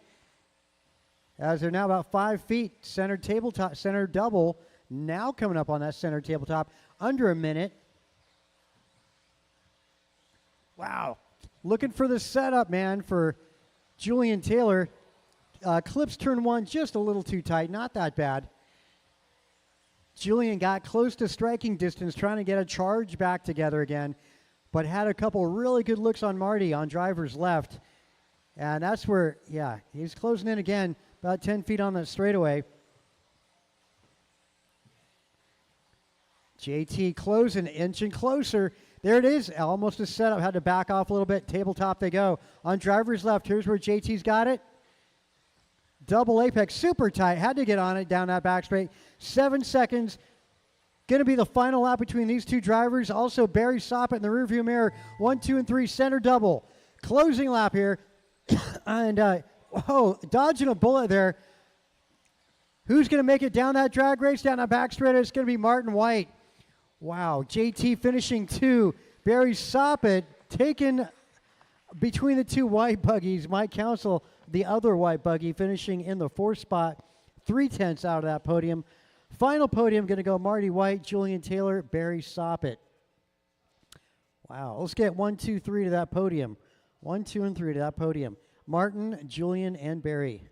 As they're now about 5 feet, center tabletop, center double. Now coming up on that center tabletop, under a minute. Wow. Looking for the setup, man, for Julian Taylor. Clips turn one just a little too tight. Not that bad. Julian got close to striking distance, trying to get a charge back together again, but had a couple really good looks on Marty on driver's left. And that's where, yeah, he's closing in again, about 10 feet on the straightaway. JT closing, inching closer. There it is, almost a setup. Had to back off a little bit. Tabletop they go. On driver's left, here's where JT's got it. Double apex, super tight. Had to get on it down that back straight. 7 seconds. Going to be the final lap between these two drivers. Also, Barry Soppet in the rearview mirror. 1, 2, and 3, center double. Closing lap here. And, dodging a bullet there. Who's going to make it down that drag race, down that back straight? It's going to be Martin White. Wow, JT finishing 2. Barry Soppet taken between the two white buggies. Mike Council, the other white buggy, finishing in the 4th spot. 3/10 out of that podium. Final podium going to go Marty White, Julian Taylor, Barry Soppet. Wow, let's get 1, 2, 3 to that podium. 1, 2, and 3 to that podium. Martin, Julian, and Barry.